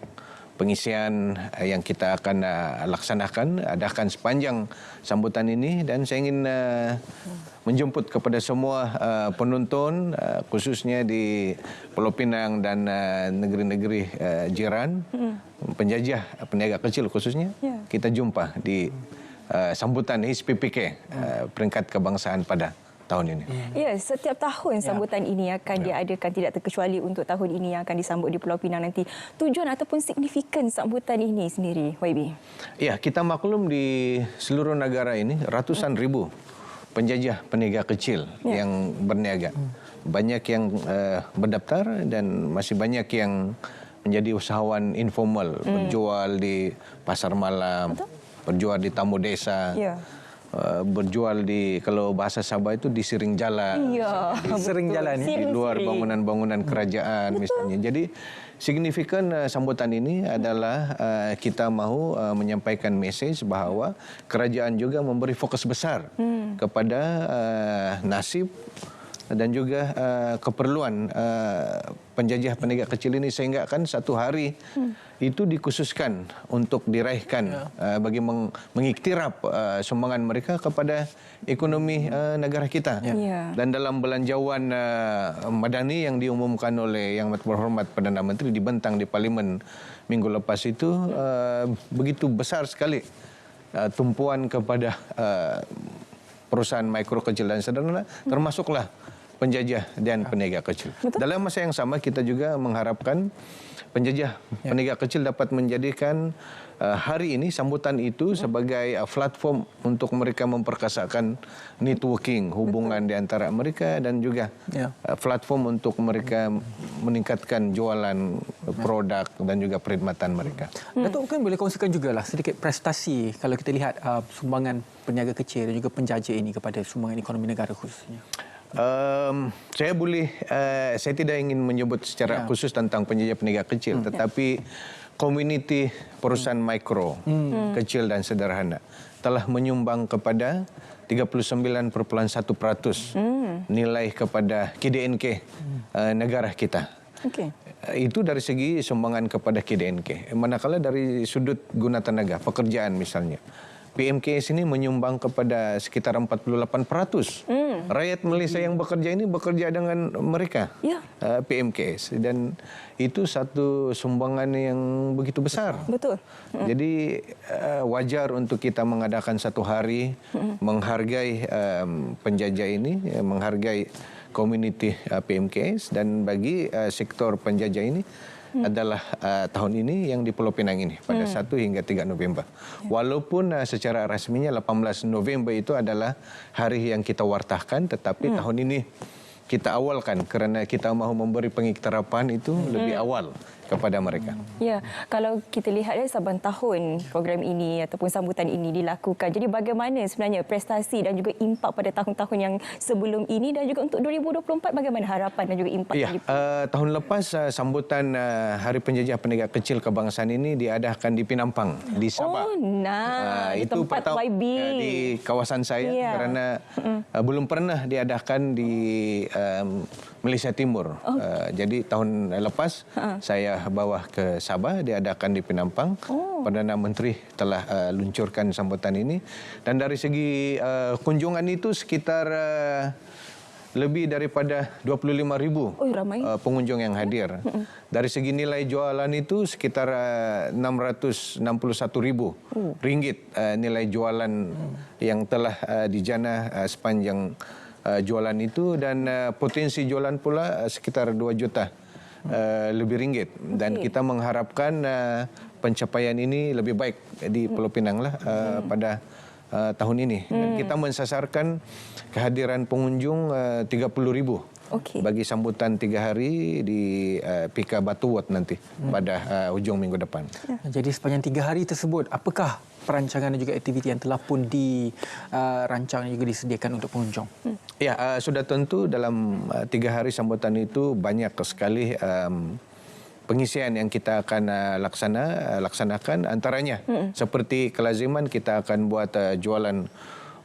pengisian yang kita akan laksanakan, adakan sepanjang sambutan ini, dan saya ingin menjemput kepada semua penonton khususnya di Pulau Pinang dan negeri-negeri jiran, penjajah peniaga kecil khususnya, kita jumpa di sambutan HPPK peringkat kebangsaan pada tahun ini. Ya, setiap tahun sambutan ini akan diadakan, tidak terkecuali untuk tahun ini yang akan disambut di Pulau Pinang nanti. Tujuan ataupun signifikan sambutan ini sendiri, YB? Ya, kita maklum di seluruh negara ini ratusan ribu penjajah peniaga kecil yang berniaga. Banyak yang berdaftar dan masih banyak yang menjadi usahawan informal, berjual di pasar malam, berjual di tamu desa. Berjual di, kalau bahasa Sabah itu di siring jalan, di siring jalan, di luar bangunan-bangunan kerajaan misalnya. Jadi signifikan sambutan ini adalah kita mahu menyampaikan mesej bahawa kerajaan juga memberi fokus besar kepada nasib dan juga keperluan penjajah peniaga kecil ini, sehingga kan satu hari itu dikhususkan untuk diraihkan bagi mengiktiraf sumbangan mereka kepada ekonomi negara kita. Dan dalam belanjawan madani yang diumumkan oleh Yang Amat Berhormat Perdana Menteri dibentang di Parlimen minggu lepas itu, begitu besar sekali tumpuan kepada perusahaan mikro, kecil dan sederhana, termasuklah penjajah dan peniaga kecil. Dalam masa yang sama kita juga mengharapkan penjajah peniaga kecil dapat menjadikan hari ini, sambutan itu, sebagai platform untuk mereka memperkasakan networking, hubungan di antara mereka, dan juga platform untuk mereka meningkatkan jualan produk dan juga perkhidmatan mereka. Datuk, mungkin boleh kongsikan jugalah sedikit prestasi kalau kita lihat sumbangan peniaga kecil dan juga penjajah ini kepada sumbangan ekonomi negara khususnya. Saya tidak ingin menyebut secara khusus tentang penjajah peniaga kecil, tetapi komuniti perusahaan mikro, kecil dan sederhana telah menyumbang kepada 39.1% nilai kepada KDNK negara kita. Itu dari segi sumbangan kepada KDNK. Manakala dari sudut guna tenaga, pekerjaan misalnya, PMKS ini menyumbang kepada sekitar 48%. Rakyat Malaysia yang bekerja ini bekerja dengan mereka, PMKS. Dan itu satu sumbangan yang begitu besar. Betul. Jadi wajar untuk kita mengadakan satu hari menghargai penjajah ini, menghargai komuniti PMKS, dan bagi sektor penjajah ini adalah tahun ini yang di Pulau Pinang ini pada 1 hingga 3 November. Walaupun secara rasminya 18 November itu adalah hari yang kita wartahkan, tetapi tahun ini kita awalkan kerana kita mahu memberi pengiktirapan itu lebih awal. kepada mereka. Ya, kalau kita lihat saban tahun program ini ataupun sambutan ini dilakukan. Jadi bagaimana sebenarnya prestasi dan juga impak pada tahun-tahun yang sebelum ini dan juga untuk 2024 bagaimana harapan dan juga impak? Ya, tahun lepas sambutan Hari Penjajah Penegak Kecil Kebangsaan ini diadakan di Penampang, di Sabah. Oh, di itu tempat YB. Di kawasan saya karena belum pernah diadakan di Malaysia Timur. Jadi tahun lepas saya bawa ke Sabah, diadakan di Penampang. Perdana Menteri telah luncurkan sambutan ini. Dan dari segi kunjungan itu sekitar lebih daripada 25,000 pengunjung yang hadir. Dari segi nilai jualan itu sekitar 661,000 ringgit nilai jualan yang telah dijana sepanjang jualan itu, dan potensi jualan pula sekitar 2 juta lebih ringgit, dan kita mengharapkan pencapaian ini lebih baik di Pulau Pinang lah pada tahun ini. Dan kita mensasarkan kehadiran pengunjung 30,000 bagi sambutan 3 hari di Pika Batu Wat nanti pada hujung minggu depan. Jadi sepanjang 3 hari tersebut, apakah perancangan dan juga aktiviti yang telah pun dirancang dan juga disediakan untuk pengunjung? Ya, sudah tentu dalam 3 hari sambutan itu banyak sekali pengisian yang kita akan laksanakan. Antaranya seperti kelaziman, kita akan buat jualan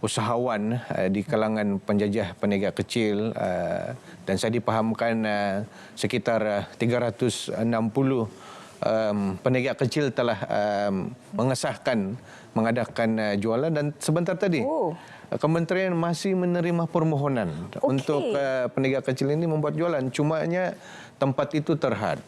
usahawan di kalangan penjajah penegak kecil, dan saya dipahamkan sekitar 360 penegak kecil telah mengesahkan mengadakan jualan, dan sebentar tadi Kementerian masih menerima permohonan untuk penegak kecil ini membuat jualan. Cumanya tempat itu terhad.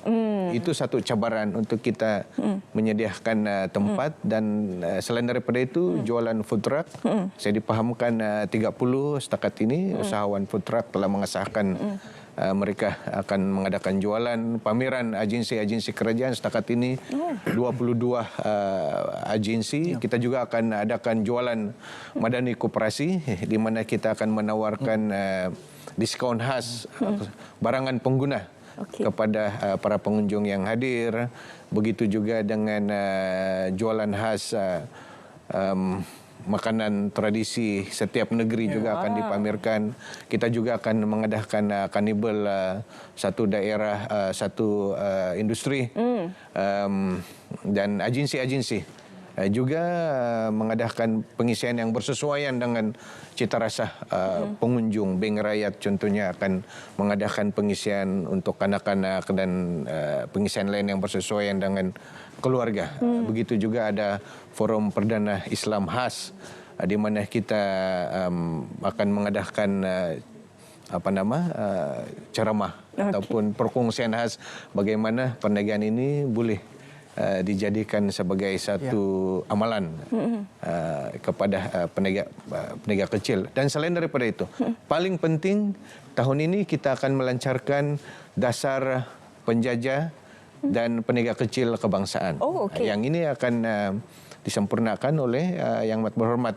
Itu satu cabaran untuk kita menyediakan tempat, dan selain daripada itu jualan food truck. Saya dipahamkan 30 setakat ini usahawan food truck telah mengesahkan mereka akan mengadakan jualan. Pameran agensi-agensi kerajaan setakat ini 22 agensi. Kita juga akan adakan jualan madani koperasi di mana kita akan menawarkan diskaun khas barangan pengguna kepada para pengunjung yang hadir. Begitu juga dengan jualan khas makanan tradisi setiap negeri juga akan dipamerkan. Kita juga akan mengadakan karnival satu daerah, satu industri, dan agensi-agensi juga mengadakan pengisian yang bersesuaian dengan cita rasa pengunjung. Bank Rakyat contohnya akan mengadakan pengisian untuk anak-anak dan pengisian lain yang bersesuaian dengan keluarga. Begitu juga ada forum perdana Islam khas di mana kita akan mengadakan ceramah ataupun perkongsian khas bagaimana perniagaan ini boleh dijadikan sebagai satu amalan kepada penegak kecil. Dan selain daripada itu, paling penting tahun ini kita akan melancarkan dasar penjajah dan penegak kecil kebangsaan. Yang ini akan disempurnakan oleh Yang Amat Berhormat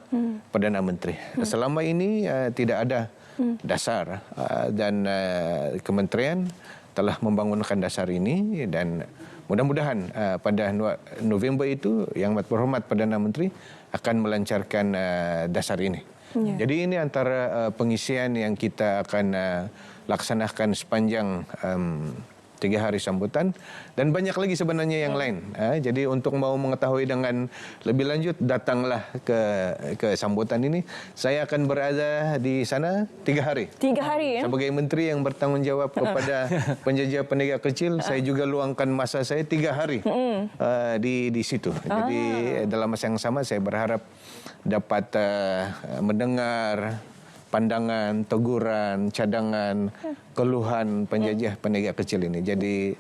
Perdana Menteri. Selama ini tidak ada dasar, dan kementerian telah membangunkan dasar ini, dan mudah-mudahan pada November itu Yang Amat Berhormat Perdana Menteri akan melancarkan dasar ini. Jadi ini antara pengisian yang kita akan laksanakan sepanjang 3 hari sambutan, dan banyak lagi sebenarnya yang lain. Jadi untuk mau mengetahui dengan lebih lanjut, datanglah ke sambutan ini. Saya akan berada di sana 3 hari. 3 hari ya? Sebagai menteri yang bertanggung jawab kepada penjajah penegak kecil, saya juga luangkan masa saya 3 hari di situ. Jadi dalam masa yang sama saya berharap dapat mendengar pandangan, teguran, cadangan, keluhan penjajah penegak kecil ini. Jadi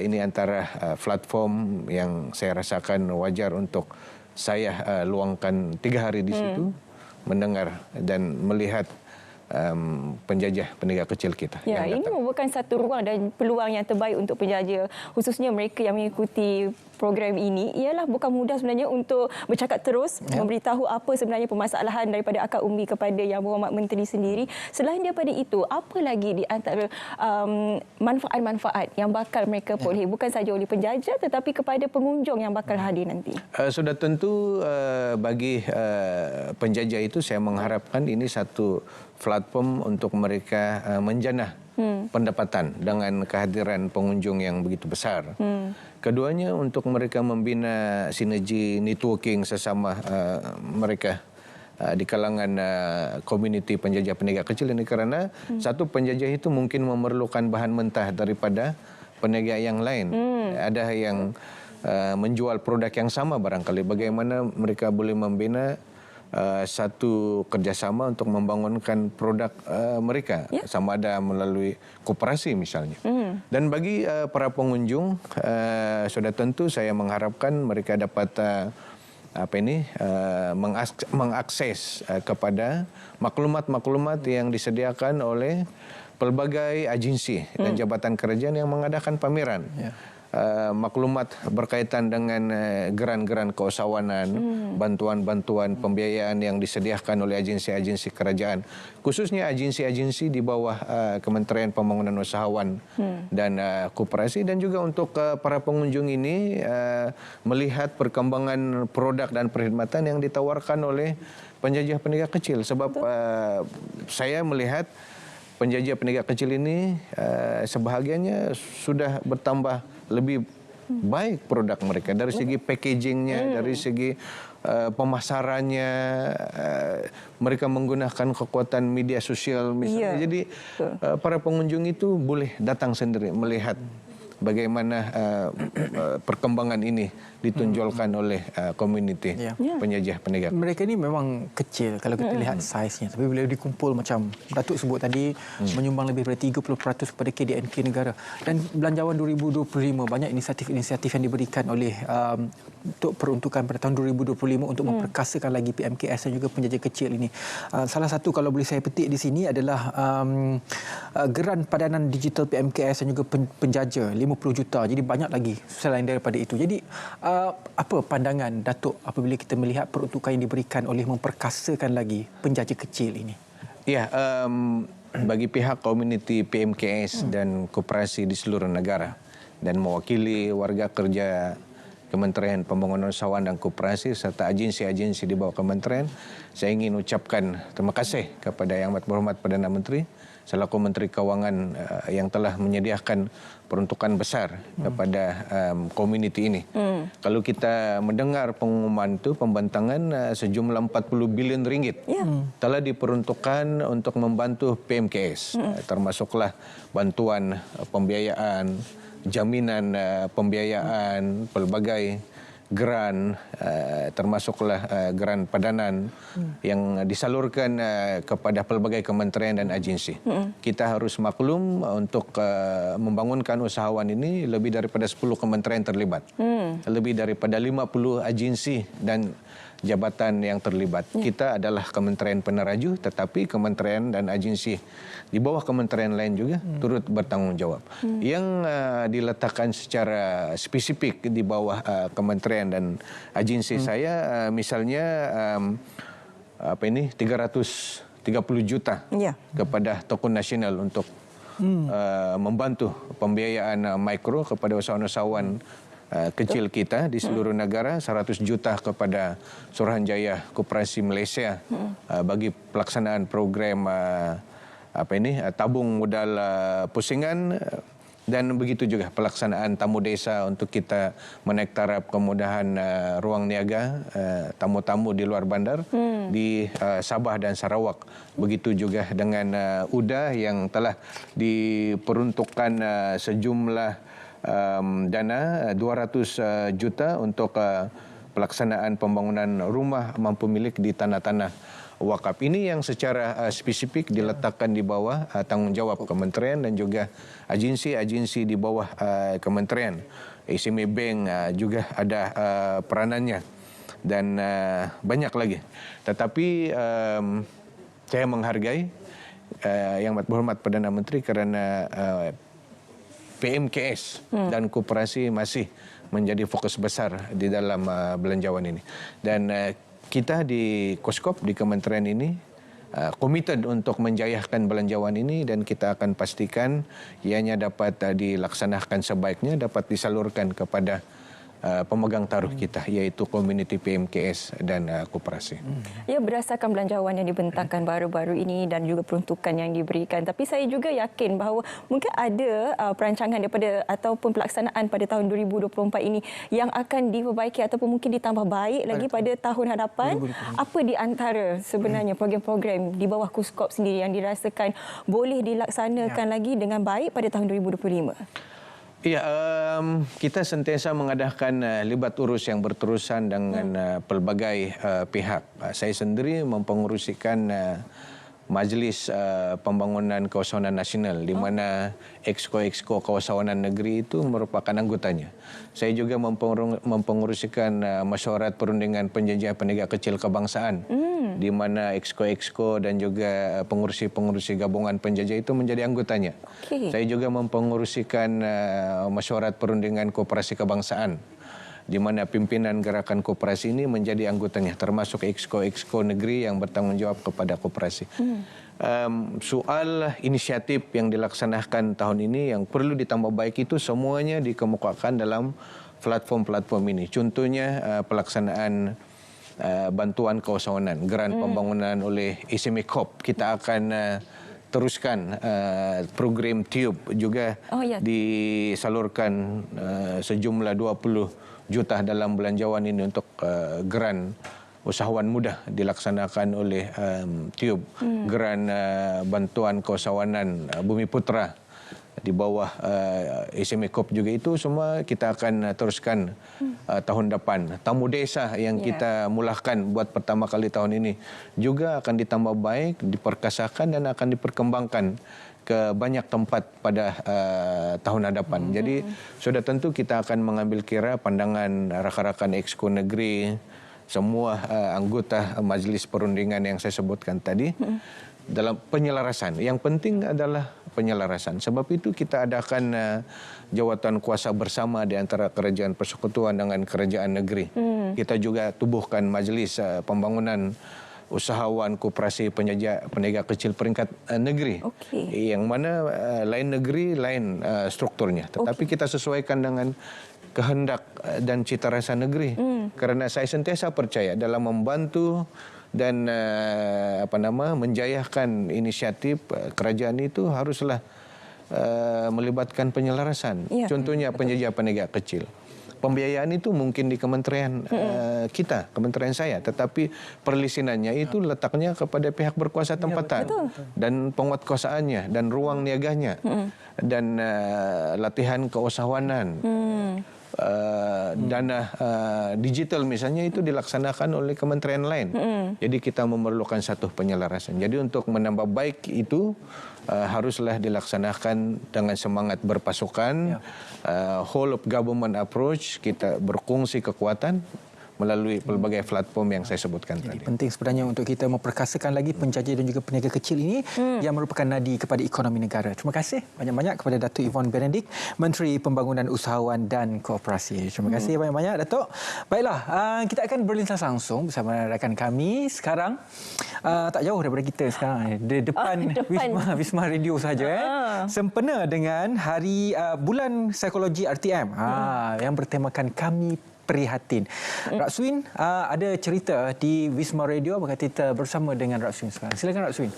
ini antara platform yang saya rasakan wajar untuk saya luangkan 3 hari di situ, mendengar dan melihat penjajah penegak kecil kita. Ya, ini merupakan satu ruang dan peluang yang terbaik untuk penjajah, khususnya mereka yang mengikuti program ini. Ialah bukan mudah sebenarnya untuk bercakap terus, memberitahu apa sebenarnya permasalahan daripada akar umbi kepada Yang Berhormat Menteri sendiri. Selain daripada itu, apa lagi di antara manfaat-manfaat yang bakal mereka peroleh, bukan saja oleh penjajah tetapi kepada pengunjung yang bakal hadir nanti? Sudah tentu bagi penjajah itu saya mengharapkan ini satu platform untuk mereka menjanah pendapatan dengan kehadiran pengunjung yang begitu besar. Keduanya untuk mereka membina sinergi networking sesama mereka di kalangan komuniti penjajah penegak kecil ini, karena satu penjajah itu mungkin memerlukan bahan mentah daripada penegak yang lain. Ada yang menjual produk yang sama barangkali. Bagaimana mereka boleh membina satu kerjasama untuk membangunkan produk mereka, sama ada melalui koperasi misalnya. Dan bagi para pengunjung, sudah tentu saya mengharapkan mereka dapat mengakses kepada maklumat-maklumat yang disediakan oleh pelbagai agensi dan jabatan kerajaan yang mengadakan pameran. Maklumat berkaitan dengan geran-geran keusahawanan, bantuan-bantuan pembiayaan yang disediakan oleh agensi-agensi kerajaan, khususnya agensi-agensi di bawah Kementerian Pembangunan Usahawan dan Koperasi, dan juga untuk para pengunjung ini melihat perkembangan produk dan perkhidmatan yang ditawarkan oleh penjajah penegak kecil. Sebab saya melihat penjajah penegak kecil ini sebahagiannya sudah bertambah lebih baik produk mereka dari segi packagingnya, dari segi pemasarannya. Mereka menggunakan kekuatan media sosial misalnya. Jadi para pengunjung itu boleh datang sendiri melihat bagaimana perkembangan ini ditunjukkan oleh komuniti penjajah penegak. Mereka ini memang kecil kalau kita lihat saiznya, tapi bila dikumpul macam Datuk sebut tadi, menyumbang lebih daripada 30% kepada KDNK negara. Dan belanjawan 2025 banyak inisiatif-inisiatif yang diberikan oleh untuk peruntukan pada tahun 2025 untuk memperkasakan lagi PMKS dan juga penjajah kecil ini. Salah satu kalau boleh saya petik di sini adalah geran padanan digital PMKS dan juga penjajah 50 juta. Jadi banyak lagi selain daripada itu. Jadi apa pandangan Datuk apabila kita melihat peruntukan yang diberikan oleh memperkasakan lagi penjajah kecil ini? Ya, bagi pihak komuniti PMKS dan koperasi di seluruh negara dan mewakili warga kerja Kementerian Pembangunan Usahawan dan Koperasi serta agensi-agensi di bawah kementerian, saya ingin ucapkan terima kasih kepada Yang Amat Berhormat Perdana Menteri selaku Menteri Kewangan yang telah menyediakan peruntukan besar kepada komuniti ini. Kalau kita mendengar pengumuman itu, pembentangan sejumlah 40 bilion ringgit telah diperuntukkan untuk membantu PMKS, termasuklah bantuan pembiayaan, jaminan pembiayaan, pelbagai geran, termasuklah geran padanan yang disalurkan kepada pelbagai kementerian dan agensi. Kita harus maklum untuk membangunkan usahawan ini lebih daripada 10 kementerian terlibat. Lebih daripada 50 agensi dan jabatan yang terlibat. Kita adalah kementerian peneraju, tetapi kementerian dan agensi di bawah kementerian lain juga turut bertanggungjawab. Yang diletakkan secara spesifik di bawah kementerian dan agensi saya, misalnya 330 juta kepada Tokoh Nasional untuk membantu pembiayaan mikro kepada usahawan-usahawan kecil kita di seluruh negara, 100 juta kepada Suruhanjaya Koperasi Malaysia bagi pelaksanaan program tabung modal pusingan, dan begitu juga pelaksanaan tamu desa untuk kita menaik taraf kemudahan ruang niaga tamu-tamu di luar bandar di Sabah dan Sarawak. Begitu juga dengan UDA yang telah diperuntukkan sejumlah dana 200 juta untuk pelaksanaan pembangunan rumah mampu milik di tanah-tanah wakaf. Ini yang secara spesifik diletakkan di bawah tanggungjawab kementerian dan juga agensi-agensi di bawah kementerian. SME Bank juga ada peranannya dan banyak lagi. Tetapi saya menghargai Yang Berhormat Perdana Menteri kerana PMKS dan koperasi masih menjadi fokus besar di dalam belanjawan ini. Dan kita di Koskop, di kementerian ini, committed untuk menjayahkan belanjawan ini dan kita akan pastikan ianya dapat dilaksanakan sebaiknya, dapat disalurkan kepada pemegang taruh kita, iaitu komuniti PMKS dan koperasi. Ya, berdasarkan belanjawan yang dibentangkan baru-baru ini dan juga peruntukan yang diberikan, tapi saya juga yakin bahawa mungkin ada perancangan daripada ataupun pelaksanaan pada tahun 2024 ini yang akan diperbaiki ataupun mungkin ditambah baik lagi pada tahun hadapan. Apa di antara sebenarnya program-program di bawah Koskop sendiri yang dirasakan boleh dilaksanakan lagi dengan baik pada tahun 2025? Ya, kita sentiasa mengadakan libat urus yang berterusan dengan pelbagai pihak. Saya sendiri mempengurusikan Majlis Pembangunan Kawasanan Nasional di mana Exco Kawasanan Negeri itu merupakan anggotanya. Saya juga mempengurusikan Mesyuarat Perundingan Penjajahan Penegak Kecil Kebangsaan di mana Exco dan juga pengurusi-pengurusi gabungan penjajah itu menjadi anggotanya. Saya juga mempengurusikan Mesyuarat Perundingan Koperasi Kebangsaan di mana pimpinan gerakan koperasi ini menjadi anggotanya, termasuk Exco negeri yang bertanggungjawab kepada koperasi. Soal inisiatif yang dilaksanakan tahun ini yang perlu ditambah baik itu semuanya dikemukakan dalam platform-platform ini. Contohnya pelaksanaan bantuan kawasanan, geran pembangunan oleh ISMECOP. Kita akan teruskan program TIUB juga disalurkan sejumlah 20 juta dalam belanjawan ini untuk geran usahawan muda dilaksanakan oleh TIUB. Geran bantuan kawasanan Bumi Putra di bawah ISMECOP juga, itu semua kita akan teruskan tahun depan. Tamu desa yang kita mulakan buat pertama kali tahun ini juga akan ditambah baik, diperkasakan dan akan diperkembangkan ke banyak tempat pada tahun hadapan. Jadi sudah tentu kita akan mengambil kira pandangan rakan-rakan Exco negeri, semua anggota Majlis Perundingan yang saya sebutkan tadi dalam penyelarasan. Yang penting adalah penyelarasan. Sebab itu kita adakan jawatan kuasa bersama di antara Kerajaan Persekutuan dengan Kerajaan Negeri. Kita juga tubuhkan Majlis Pembangunan Usahawan Koperasi Penegak Kecil peringkat negeri. Yang mana lain negeri, lain strukturnya. Tetapi kita sesuaikan dengan kehendak dan cita rasa negeri. Kerana saya sentiasa percaya dalam membantu dan menjayahkan inisiatif kerajaan itu haruslah melibatkan penyelarasan. Contohnya penjajah penegak kecil. Pembiayaan itu mungkin di kementerian kita, kementerian saya, tetapi perlisinannya itu letaknya kepada pihak berkuasa tempatan dan penguatkuasaannya dan ruang niaganya dan latihan keusahawanan. Dana digital misalnya itu dilaksanakan oleh kementerian lain. Jadi kita memerlukan satu penyelarasan. Jadi untuk menambah baik itu haruslah dilaksanakan dengan semangat berpasukan, whole of government approach, kita berkongsi kekuatan melalui pelbagai platform yang saya sebutkan tadi. Penting sebenarnya untuk kita memperkasakan lagi penjajah dan juga peniaga kecil ini yang merupakan nadi kepada ekonomi negara. Terima kasih banyak-banyak kepada Datuk Yvonne Benedict, Menteri Pembangunan Usahawan dan Koperasi. Terima kasih banyak-banyak, Datuk. Baiklah, kita akan berlintas langsung bersama rakan kami sekarang. Tak jauh daripada kita sekarang, di depan Wisma Radio saja. Sempena dengan hari bulan psikologi RTM yang bertemakan Kami Prihatin. Rak Swin ada cerita di Wisma Radio, maka kita bersama dengan Rak Swin sekarang. Silakan Rak Swin.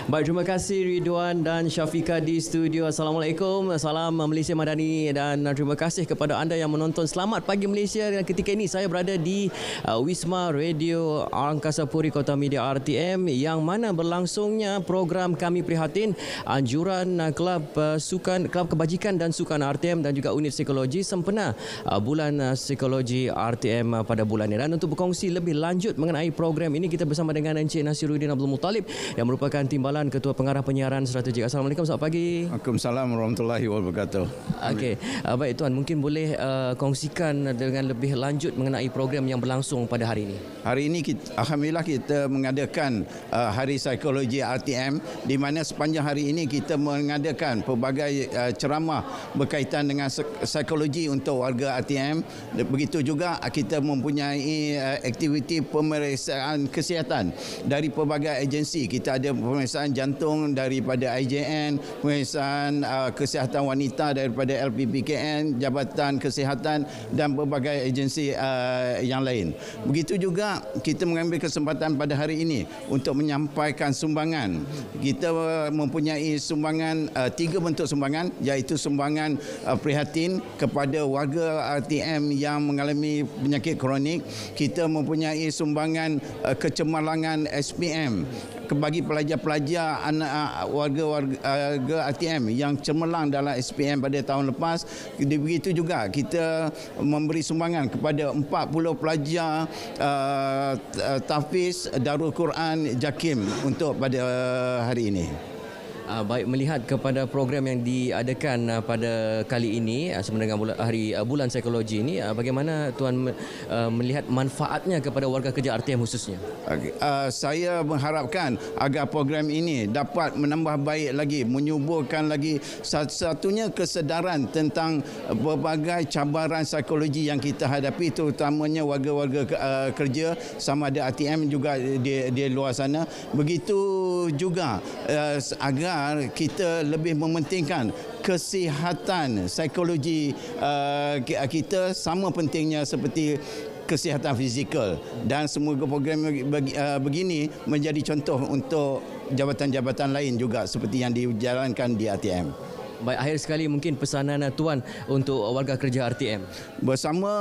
Baik, terima kasih Ridwan dan Syafiqah di studio. Assalamualaikum. Salam Malaysia Madani dan terima kasih kepada anda yang menonton. Selamat pagi Malaysia. Dan ketika ini saya berada di Wisma Radio Angkasa Puri Kota Media RTM yang mana berlangsungnya program Kami Prihatin, anjuran Kelab Kebajikan dan Sukan RTM dan juga Unit Psikologi sempena bulan psikologi RTM pada bulan ini. Dan untuk berkongsi lebih lanjut mengenai program ini, kita bersama dengan Encik Nasiruddin Abdul Muttalib yang merupakan timbalan Timbalan, Ketua Pengarah Penyiaran Strategik. Assalamualaikum, selamat pagi. Waalaikumsalam warahmatullahi wabarakatuh. Okey, baik Tuan, mungkin boleh kongsikan dengan lebih lanjut mengenai program yang berlangsung pada hari ini. Hari ini alhamdulillah kita mengadakan Hari Psikologi RTM, di mana sepanjang hari ini kita mengadakan pelbagai ceramah berkaitan dengan psikologi untuk warga RTM. Begitu juga kita mempunyai aktiviti pemeriksaan kesihatan dari pelbagai agensi. Kita ada pemeriksaan jantung daripada IJN, pemeriksaan kesihatan wanita daripada LPPKN, Jabatan Kesihatan dan berbagai agensi yang lain. Begitu juga kita mengambil kesempatan pada hari ini untuk menyampaikan sumbangan. Kita mempunyai sumbangan, 3 bentuk sumbangan, iaitu sumbangan prihatin kepada warga RTM yang mengalami penyakit kronik. Kita mempunyai sumbangan kecemerlangan SPM bagi pelajar-pelajar anak warga RTM yang cemerlang dalam SPM pada tahun lepas. Begitu juga kita memberi sumbangan kepada 40 pelajar tahfiz Darul Quran JAKIM untuk pada hari ini. Baik, melihat kepada program yang diadakan pada kali ini sebenarnya bulan psikologi ini, bagaimana Tuan melihat manfaatnya kepada warga kerja RTM khususnya? Saya mengharapkan agar program ini dapat menambah baik lagi, menyuburkan lagi satu-satunya kesedaran tentang berbagai cabaran psikologi yang kita hadapi, terutamanya warga-warga kerja sama ada RTM juga di luar sana. Begitu juga agar kita lebih mementingkan kesihatan psikologi kita sama pentingnya seperti kesihatan fizikal, dan semoga program begini menjadi contoh untuk jabatan-jabatan lain juga seperti yang dijalankan di RTM. Baik, akhir sekali mungkin pesanan Tuan untuk warga kerja RTM. Bersama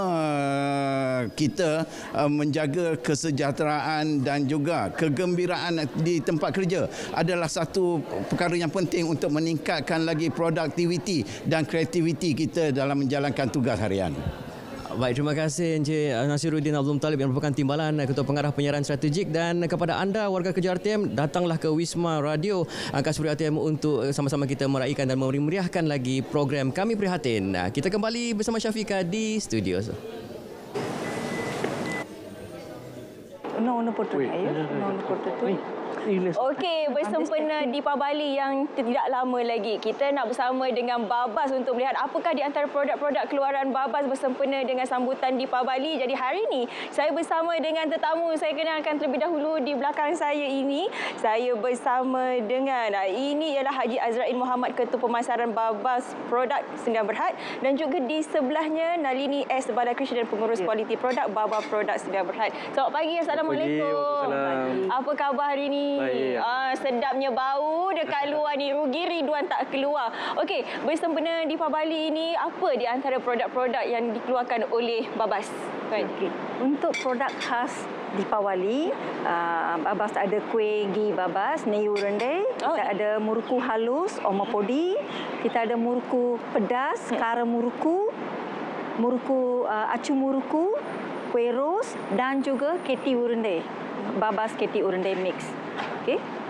kita menjaga kesejahteraan dan juga kegembiraan di tempat kerja adalah satu perkara yang penting untuk meningkatkan lagi produktiviti dan kreativiti kita dalam menjalankan tugas harian. Baik, terima kasih Encik Nasiruddin Abdul Muttalib yang merupakan Timbalan, Ketua Pengarah Penyiaran Strategik, dan kepada anda warga kerja RTM, datanglah ke Wisma Radio Angkasa Puri RTM untuk sama-sama kita meraihkan dan memeriahkan lagi program Kami Prihatin. Kita kembali bersama Syafiqah di studio. Okey, bersempena di Pabali yang tidak lama lagi, kita nak bersama dengan Babas untuk melihat apakah di antara produk-produk keluaran Babas bersempena dengan sambutan di Pabali. Jadi hari ini saya bersama dengan tetamu. Saya kenalkan terlebih dahulu. Di belakang saya ini, saya bersama dengan ini ialah Haji Azrail Muhammad, Ketua Pemasaran Babas Produk Sdn Bhd, dan juga di sebelahnya Nalini S. Balakrishnan, Pengurus Kualiti Produk Babas Produk Sdn Bhd. Selamat pagi, Assalamualaikum. Apa khabar hari ini? Sedapnya bau dekat luar ni. Rugi Ridwan tak keluar. Okey, bersempena di Pabali ini, apa di antara produk-produk yang dikeluarkan oleh Babas? Okay. Untuk produk khas Deepawali, Babas ada kuih ghee Babas, Neyu Rendai, kita ada muruku halus, Omapodi, kita ada muruku pedas, Kara muruku, acu muruku, kuih ros dan juga keti urendai. Babas keti urendai mix.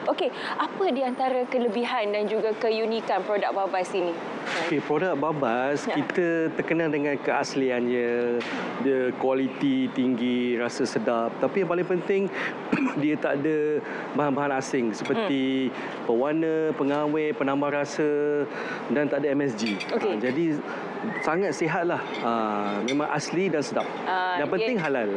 Okey, apa di antara kelebihan dan juga keunikan produk Babas ini? Okey, produk Babas kita terkenal dengan keasliannya, dia kualiti tinggi, rasa sedap. Tapi yang paling penting dia tak ada bahan-bahan asing seperti pewarna, pengawet, penambah rasa dan tak ada MSG. Jadi sangat sihatlah. Memang asli dan sedap. Yang penting halal.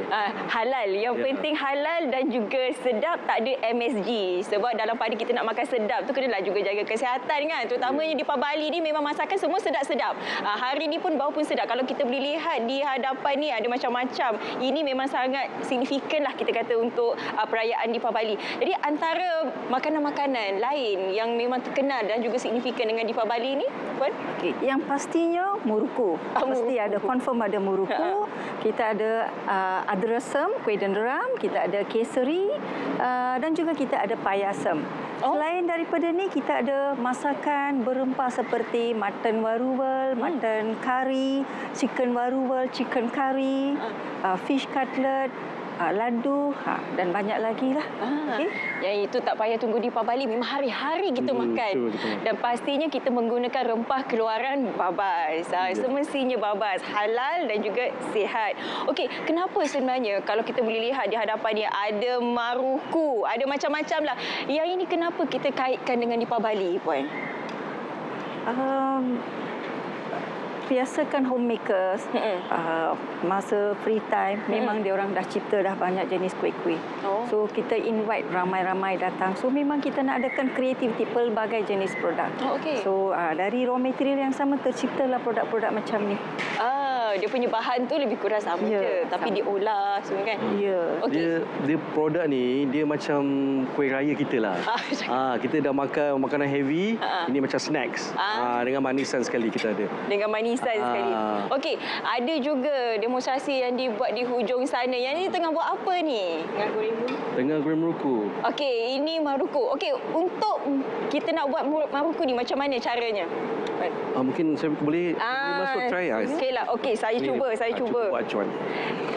Halal. Yang penting halal dan juga sedap, tak ada MSG. Sebab dalam pada kita nak makan sedap tu kenalah juga jaga kesihatan kan. Terutamanya di Pabali ni memang masakan semua sedap-sedap. Hari ni pun bau pun sedap. Kalau kita boleh lihat di hadapan ni ada macam-macam. Ini memang sangat signifikan lah kita kata untuk perayaan di Pabali. Jadi antara makanan-makanan lain yang memang terkenal dan juga signifikan dengan di Pabali ni, Puan? Yang pastinya muruku. Pasti ada, confirm ada muruku. Kita ada adrasam, kuih denderam, kita ada keseri dan juga kita ada payasam. Selain daripada ni, kita ada masakan berempah seperti mutton warubel, mutton curry, chicken warubel, chicken curry, fish cutlet, ladu dan banyak lagi lah. Okay. Yang itu tak payah tunggu di Pabali, memang hari-hari kita makan. Betul. Dan pastinya kita menggunakan rempah keluaran Babas. Semestinya Babas halal dan juga sihat. Okey, kenapa sebenarnya kalau kita boleh lihat di hadapan ni ada maruku, ada macam-macam lah. Yang ini kenapa kita kaitkan dengan di Pabali, Puan? Biasakan homemakers masa free time memang dia orang dah cipta dah banyak jenis kuih-kuih. So kita invite ramai-ramai datang. So memang kita nak adakan kreativiti pelbagai jenis produk. So dari raw material yang sama terciptalah produk-produk macam ni. Dia punya bahan tu lebih kurang sama je, tapi diolah semua kan. Dia produk ni dia macam kuih raya kita lah. Kita dah makan makanan heavy, ini macam snacks. Dengan manisan sekali kita ada. Dengan manisan sekali. Okey, ada juga demonstrasi yang dibuat di hujung sana. Yang ni tengah buat apa ni? Tengah goreng maruku. Okey, ini maruku. Okey, untuk kita nak buat maruku ni macam mana caranya? Mungkin saya boleh masuk try. Okeylah. Okey, saya cuba. Cuba buat acuan.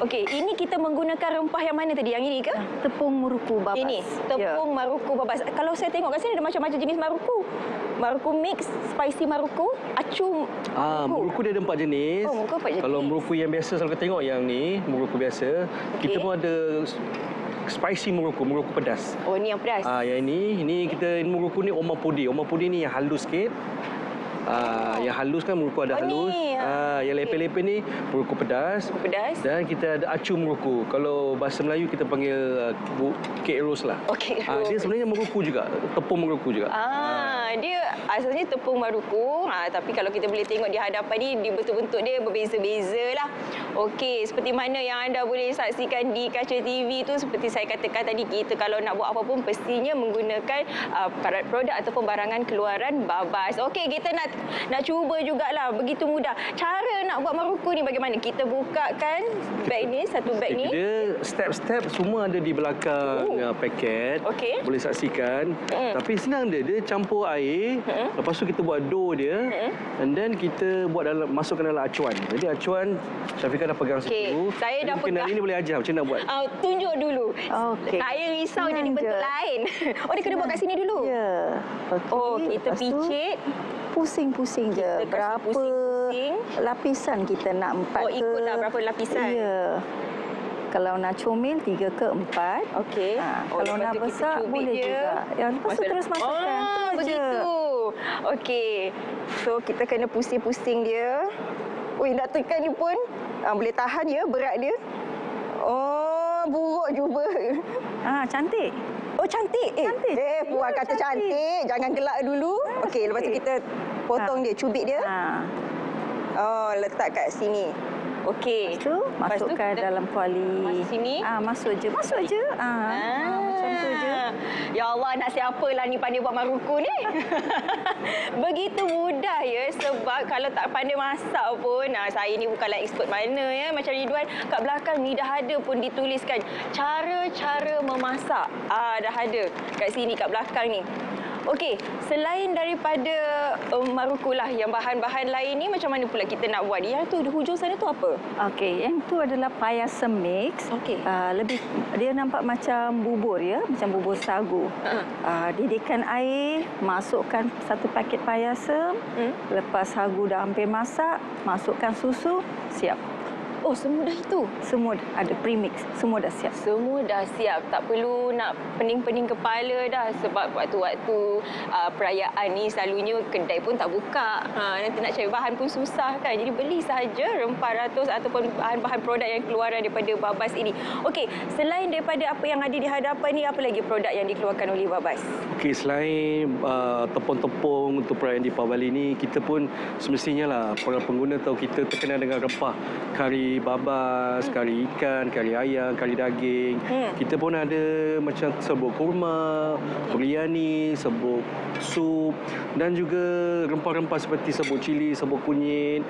Okey, ini kita menggunakan rempah yang mana tadi? Yang ini ke? Tepung maruku Babas. Ini, tepung maruku Babas. Kalau saya tengok kat sini ada macam-macam jenis maruku. Maruku mix, spicy maruku, acu maruku dia ada 4 jenis. Maruku 4 jenis. Kalau maruku yang biasa selalu kita tengok yang ni, maruku biasa. Kita pun ada spicy maruku pedas. Ni yang pedas. Yang ini kita maruku ni oma podi. Oma podi ni yang halus sikit. Yang halus kan maruku ada halus. Yang lepeh-lepeh ni maruku pedas. Dan kita ada acu maruku. Kalau bahasa Melayu kita panggil kek ros lah. Dia sebenarnya maruku juga, tepung maruku juga. Dia asalnya tepung maruku, tapi kalau kita boleh tengok di hadapan ni, di bentuk-bentuk dia berbeza-beza lah. Okey, seperti mana yang anda boleh saksikan di kaca TV tu, seperti saya katakan tadi, kita kalau nak buat apa pun pastinya menggunakan produk ataupun barangan keluaran Babas. Okey, kita nak cuba jugalah, begitu mudah. Cara nak buat maruku ni bagaimana? Kita bukakan beg ni, satu beg ni. Dia step-step semua ada di belakang paket. Boleh saksikan. Tapi senang dia campur air. Lepas tu kita buat dough dia. And then kita buat masukkan dalam acuan. Jadi acuan Syafiqah dah pegang situ. Saya dah pegang. Hari ni boleh ajar macam nak buat. Tunjuk dulu. Saya risau jadi bentuk lain. Dia kena buat kat sini dulu. Ya. Kita picit. Pusing-pusing je. Berapa lapisan kita nak 4 ke? Ikutlah berapa lapisan. Ya. Kalau nak comel 3 ke 4. Kalau nak besar boleh juga. Lepas tu terus masukkan. Begitu. Okey. So kita kena pusing-pusing dia. Nak tekan ni pun boleh tahan ya berat dia. Buruk juga. Cantik. Cantik. Puan kata cantik. Jangan gelak dulu. Okey, lepas tu kita potong dia, cubit dia. Letak kat sini. Okey. Lepas tu masukkan dalam kuali. Masuk sini. Masuk je. Macam tu je. Ya Allah, nak siapalah ni pandai buat maruku ni? Begitu mudah ya, sebab kalau tak pandai masak pun, saya ni bukanlah expert mana ya, macam Ridwan, kat belakang ni dah ada pun dituliskan cara-cara memasak. Dah ada kat sini, kat belakang ni. Okey, selain daripada maruku lah, yang bahan-bahan lain ni macam mana pula kita nak buat? Yang tu di hujung sana tu apa? Okey, yang tu adalah payasam mix. Lebih dia nampak macam bubur ya, macam bubur sagu. Didihkan air, masukkan 1 paket payasam. Lepas sagu dah hampir masak, masukkan susu, siap. Semudah itu? Semua ada premix, semua dah siap. Semua dah siap, tak perlu nak pening-pening kepala dah, sebab waktu-waktu perayaan ni selalunya kedai pun tak buka. Nanti nak cari bahan pun susah kan. Jadi beli sahaja rempah ratus ataupun bahan-bahan produk yang keluaran daripada Babas ini. Okey, selain daripada apa yang ada di hadapan ni, apa lagi produk yang dikeluarkan oleh Babas? Okey, selain tepung-tepung untuk perayaan Deepavali ni, kita pun semestinya lah para pengguna tahu kita terkenal dengan rempah kari Babas, kari ikan, kari ayam, kari daging. Kita pun ada macam serbuk kurma, biryani, serbuk sup dan juga rempah-rempah seperti serbuk cili, serbuk kunyit,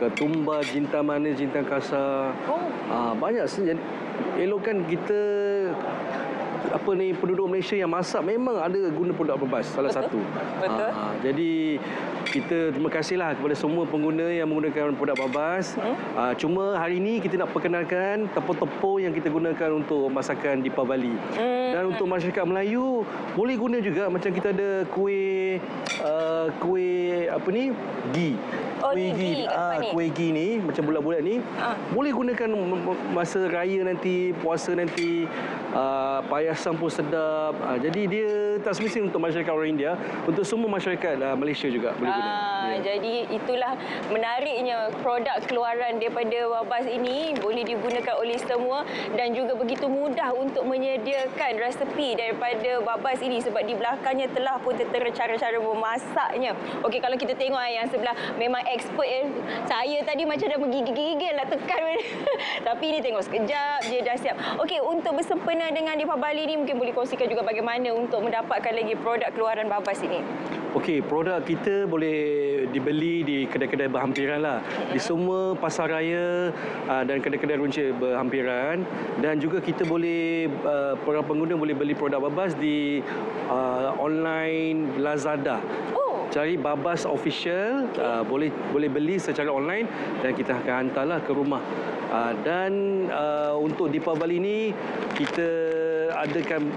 ketumbar, jintan manis, jintan kasar. Banyak. Jadi elokkan kita penduduk Malaysia yang masak memang ada guna produk Babas salah satu. Betul. Jadi kita terima kasihlah kepada semua pengguna yang menggunakan produk Babas. Cuma hari ini kita nak perkenalkan tepung-tepung yang kita gunakan untuk masakan Deepavali. Dan untuk masyarakat Melayu boleh guna juga macam kita ada kuih ghee. Kuih ghee ni macam bulat-bulat ni boleh gunakan masa raya nanti, puasa nanti, payasan pun sedap. Jadi dia tak semestinya untuk masyarakat orang India, untuk semua masyarakat Malaysia juga boleh guna. Jadi itulah menariknya produk keluaran daripada Babas ini boleh digunakan oleh semua dan juga begitu mudah untuk menyediakan resepi daripada Babas ini sebab di belakangnya telah pun tertera cara-cara memasaknya. Okey, kalau kita tengok yang sebelah memang expert ya. Saya tadi macam dah menggigil-gigil lah tekan. Tapi ini tengok sekejap je dah siap. Okey, untuk bersempena dengan Deepavali ni mungkin boleh kongsikan juga bagaimana untuk mendapatkan lagi produk keluaran Babas ini. Okey, produk kita boleh dibeli di kedai-kedai berhampiran lah. Di semua pasar raya dan kedai-kedai runcit berhampiran. Dan juga kita boleh, para pengguna boleh beli produk Babas di online Lazada. Cari Babas Official, boleh beli secara online dan kita akan hantarlah ke rumah. Dan untuk Deepavali ini kita adakan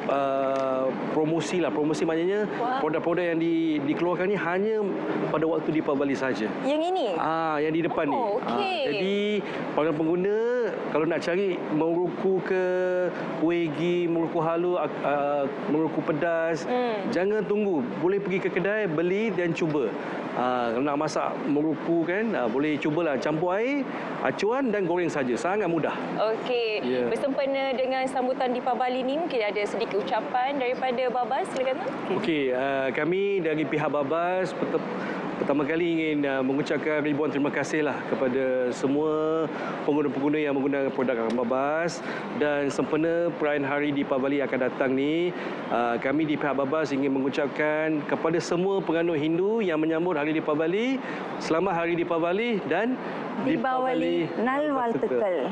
promosi lah. Promosi maknanya produk-produk yang dikeluarkan ni hanya pada waktu Deepavali saja. Yang ini? Yang di depan ni. Jadi para pengguna kalau nak cari meruku ke kuih ghee, meruku halu, meruku pedas, jangan tunggu. Boleh pergi ke kedai, beli dan cuba. Kalau nak masak meruku kan, boleh cubalah campur air, acuan dan goreng saja. Sangat mudah. Okey. Bersempena dengan sambutan Deepavali ni mungkin ada sedikit ucapan daripada Babas, silakan. Okey, kami dari pihak Babas pertama kali ingin mengucapkan ribuan terima kasihlah kepada semua pengguna-pengguna yang menggunakan produk Babas. Dan sempena perayaan hari Deepavali akan datang ni, kami di pihak Babas ingin mengucapkan kepada semua penganut Hindu yang menyambut hari Deepavali, selamat hari Deepavali dan Deepavali Nalwal Tekal.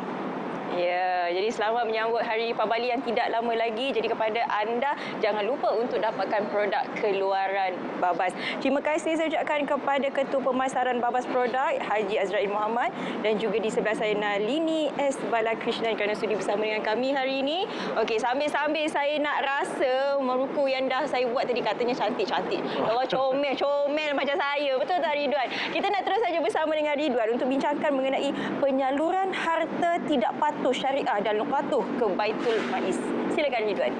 Ya, jadi selamat menyambut hari Deepavali yang tidak lama lagi. Jadi kepada anda, jangan lupa untuk dapatkan produk keluaran Babas. Terima kasih saya ucapkan kepada Ketua Pemasaran Babas Produk, Haji Azrail Muhammad, dan juga di sebelah saya Nalini S. Balakrishnan kerana sudi bersama dengan kami hari ini. Okey, sambil-sambil saya nak rasa meruku yang dah saya buat tadi, katanya cantik-cantik. Allah comel macam saya. Betul tak Ridwan? Kita nak terus saja bersama dengan Ridwan untuk bincangkan mengenai penyaluran harta tidak patuh syariah dan luqatuh ke Baitul Maiz. Silakan Ridwan.